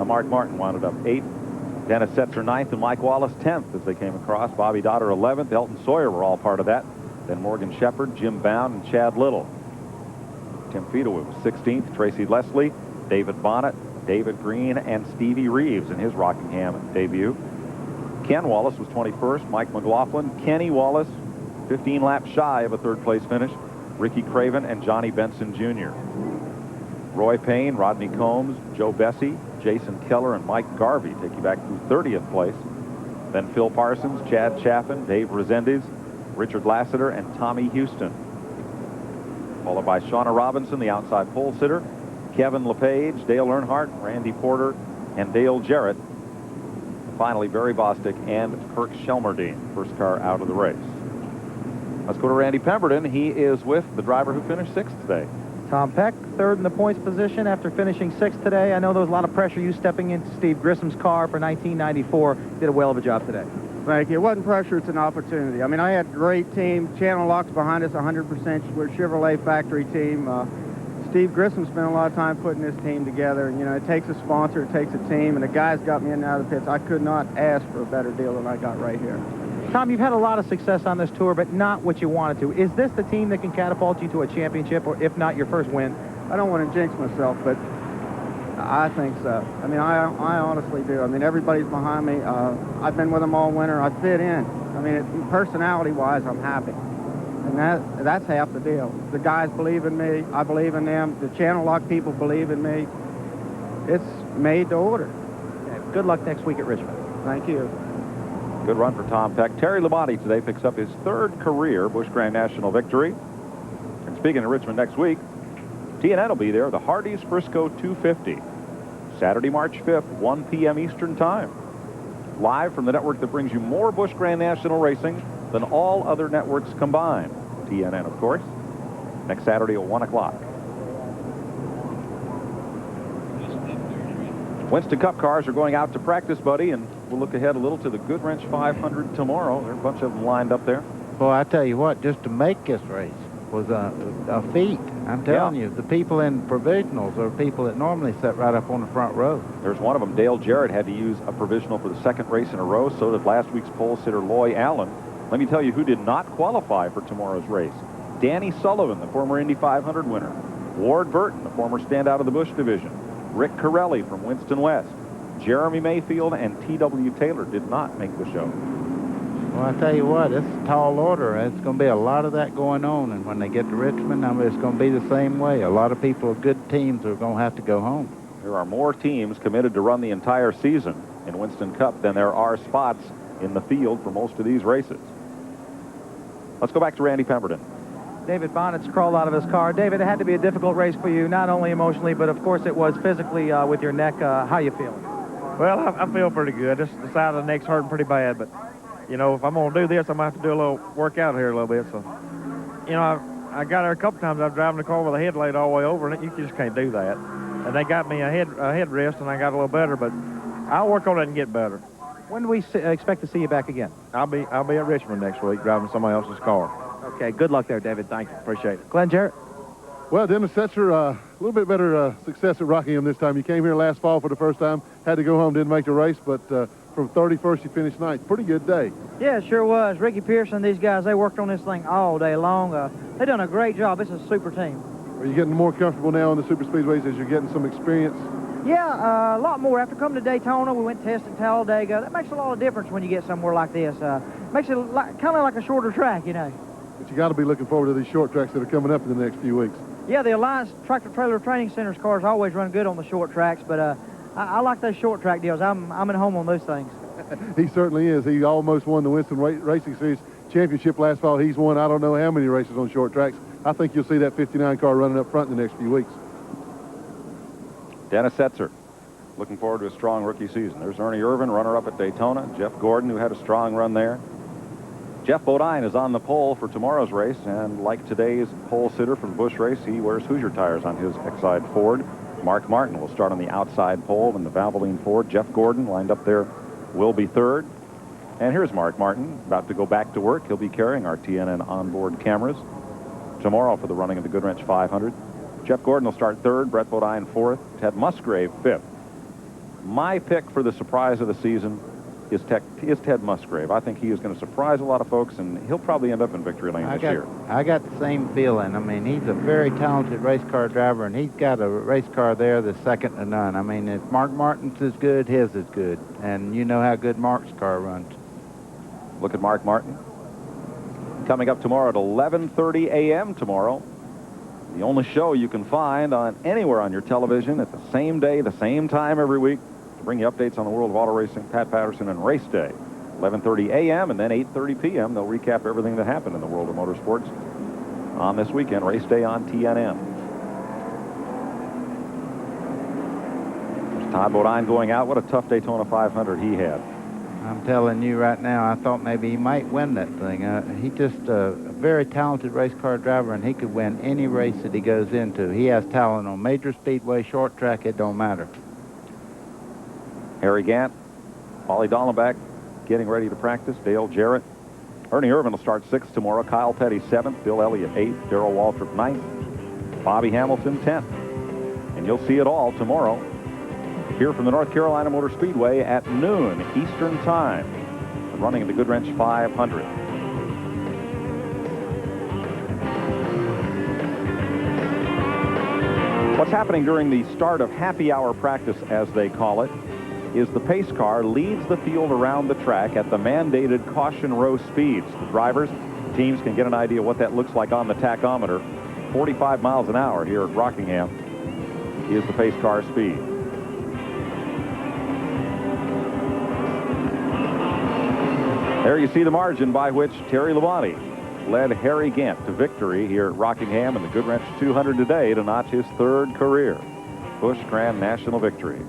Mark Martin wound up 8th. Dennis Setzer 9th, and Mike Wallace 10th as they came across. Bobby Dotter 11th, Elton Sawyer were all part of that. Then Morgan Shepherd, Jim Bound, and Chad Little. Tim Fedewood was 16th, Tracy Leslie, David Bonnet, David Green, and Stevie Reeves in his Rockingham debut. Ken Wallace was 21st, Mike McLaughlin, Kenny Wallace, 15 laps shy of a third-place finish, Ricky Craven, and Johnny Benson Jr. Roy Payne, Rodney Combs, Joe Bessie, Jason Keller, and Mike Garvey take you back to 30th place. Then Phil Parsons, Chad Chaffin, Dave Resendez, Richard Lassiter, and Tommy Houston. Followed by Shauna Robinson, the outside pole sitter, Kevin LePage, Dale Earnhardt, Randy Porter, and Dale Jarrett. Finally, Barry Bostic and Kirk Shelmerdine, first car out of the race. Let's go to Randy Pemberton. He is with the driver who finished 6th today. Tom Peck, 3rd in the points position after finishing 6th today. I know there was a lot of pressure you stepping into Steve Grissom's car for 1994. Did a whale of a job today. Thank you. It wasn't pressure, it's an opportunity. I mean, I had a great team. Channel Lock's behind us 100%. We're a Chevrolet factory team. Steve Grissom spent a lot of time putting this team together. And, you know, it takes a sponsor, it takes a team, and the guys got me in and out of the pits. I could not ask for a better deal than I got right here. Tom, you've had a lot of success on this tour, but not what you wanted to. Is this the team that can catapult you to a championship, or if not, your first win? I don't want to jinx myself, but I think so. I mean, I honestly do. I mean, everybody's behind me. I've been with them all winter. I fit in. I mean, personality-wise, I'm happy. And that's half the deal. The guys believe in me. I believe in them. The Channel Lock people believe in me. It's made to order. Okay, good luck next week at Richmond. Thank you. Good run for Tom Peck. Terry Labonte today picks up his third career Busch Grand National victory. And speaking of Richmond next week, TNN will be there, the Hardee's Frisco 250. Saturday, March 5th, 1 p.m. Eastern Time. Live from the network that brings you more Busch Grand National racing than all other networks combined. TNN, of course. Next Saturday at 1 o'clock. Winston Cup cars are going out to practice, buddy, and we'll look ahead a little to the Goodwrench 500 tomorrow. There are a bunch of them lined up there. Well, I tell you what, just to make this race was a feat. I'm telling you, the people in provisionals are people that normally sit right up on the front row. There's one of them. Dale Jarrett had to use a provisional for the second race in a row. So did last week's pole sitter Loy Allen. Let me tell you who did not qualify for tomorrow's race. Danny Sullivan, the former Indy 500 winner. Ward Burton, the former standout of the Busch division. Rick Corelli from Winston West. Jeremy Mayfield and T.W. Taylor did not make the show. Well, I tell you what, it's a tall order. It's going to be a lot of that going on, and when they get to Richmond, I mean, it's going to be the same way. A lot of people, good teams, are going to have to go home. There are more teams committed to run the entire season in Winston Cup than there are spots in the field for most of these races. Let's go back to Randy Pemberton. David Bonnet's crawled out of his car. David, it had to be a difficult race for you, not only emotionally, but of course it was physically with your neck. How you feeling? Well, I feel pretty good. Just the side of the neck's hurting pretty bad, but you know, if I'm going to do this, I'm going to have to do a little workout here a little bit. So, you know, I got there a couple times. I was driving the car with a headlight all the way over, and you just can't do that. And they got me a headrest, and I got a little better, but I'll work on it and get better. When do we expect to see you back again? I'll be at Richmond next week driving somebody else's car. Okay, good luck there, David. Thank you. Appreciate it. Glenn Jarrett. Well, Dennis Setzer, a little bit better success at Rockingham this time. You came here last fall for the first time, had to go home, didn't make the race, but from 31st you finished ninth. Pretty good day. Yeah, it sure was. Ricky Pearson, these guys, they worked on this thing all day long. They done a great job. It's a super team. Are you getting more comfortable now on the super speedways as you're getting some experience? Yeah, a lot more. After coming to Daytona, we went testing Talladega. That makes a lot of difference when you get somewhere like this. Makes it kind of like a shorter track, you know. But you got to be looking forward to these short tracks that are coming up in the next few weeks. Yeah, the Alliance Tractor Trailer Training Center's cars always run good on the short tracks, but I like those short track deals. I'm at home on those things. He certainly is. He almost won the Winston Racing Series championship last fall. He's won I don't know how many races on short tracks. I think you'll see that 59 car running up front in the next few weeks. Dennis Setzer, looking forward to a strong rookie season. There's Ernie Irvin, runner-up at Daytona. Jeff Gordon, who had a strong run there. Jeff Bodine is on the pole for tomorrow's race, and like today's pole sitter for the Busch race, he wears Hoosier tires on his Exide Ford. Mark Martin will start on the outside pole in the Valvoline Ford. Jeff Gordon, lined up there, will be third. And here's Mark Martin, about to go back to work. He'll be carrying our TNN onboard cameras tomorrow for the running of the Goodwrench 500. Jeff Gordon will start third, Brett Bodine fourth, Ted Musgrave fifth. My pick for the surprise of the season is Ted Musgrave. I think he is going to surprise a lot of folks, and he'll probably end up in victory lane this year. I got the same feeling. I mean, he's a very talented race car driver, and he's got a race car there that's second to none. I mean, if Mark Martin's is good, his is good. And you know how good Mark's car runs. Look at Mark Martin. Coming up tomorrow at 11:30 a.m. tomorrow. The only show you can find on anywhere on your television at the same day, the same time every week, to bring you updates on the world of auto racing, Pat Patterson and Race Day. 11:30 a.m. and then 8:30 p.m. They'll recap everything that happened in the world of motorsports on this weekend. Race Day on TNN. There's Todd Bodine going out. What a tough Daytona 500 he had. I'm telling you right now, I thought maybe he might win that thing. He's just a very talented race car driver, and he could win any race that he goes into. He has talent on major speedway, short track, it don't matter. Harry Gant, Wally Dallenbach, getting ready to practice. Dale Jarrett. Ernie Irvin will start 6th tomorrow. Kyle Petty 7th. Bill Elliott 8th. Darrell Waltrip 9th. Bobby Hamilton 10th. And you'll see it all tomorrow here from the North Carolina Motor Speedway at noon Eastern Time. Running at the Goodwrench 500. What's happening during the start of happy hour practice, as they call it, is the pace car leads the field around the track at the mandated caution row speeds. The drivers, teams can get an idea what that looks like on the tachometer. 45 miles an hour here at Rockingham is the pace car speed. There you see the margin by which Terry Labonte led Harry Gant to victory here at Rockingham in the Goodwrench 200 today to notch his 3rd career Busch Grand National victory.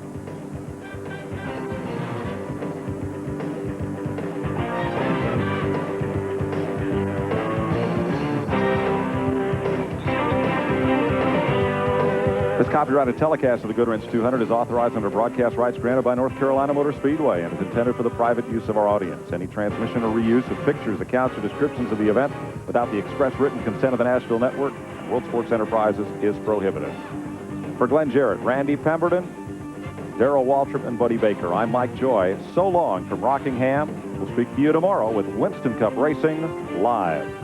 This copyrighted telecast of the Goodwrench 200 is authorized under broadcast rights granted by North Carolina Motor Speedway and is intended for the private use of our audience. Any transmission or reuse of pictures, accounts, or descriptions of the event without the express written consent of the Nashville Network and World Sports Enterprises is prohibited. For Glenn Jarrett, Randy Pemberton, Darrell Waltrip, and Buddy Baker, I'm Mike Joy. So long from Rockingham. We'll speak to you tomorrow with Winston Cup Racing Live.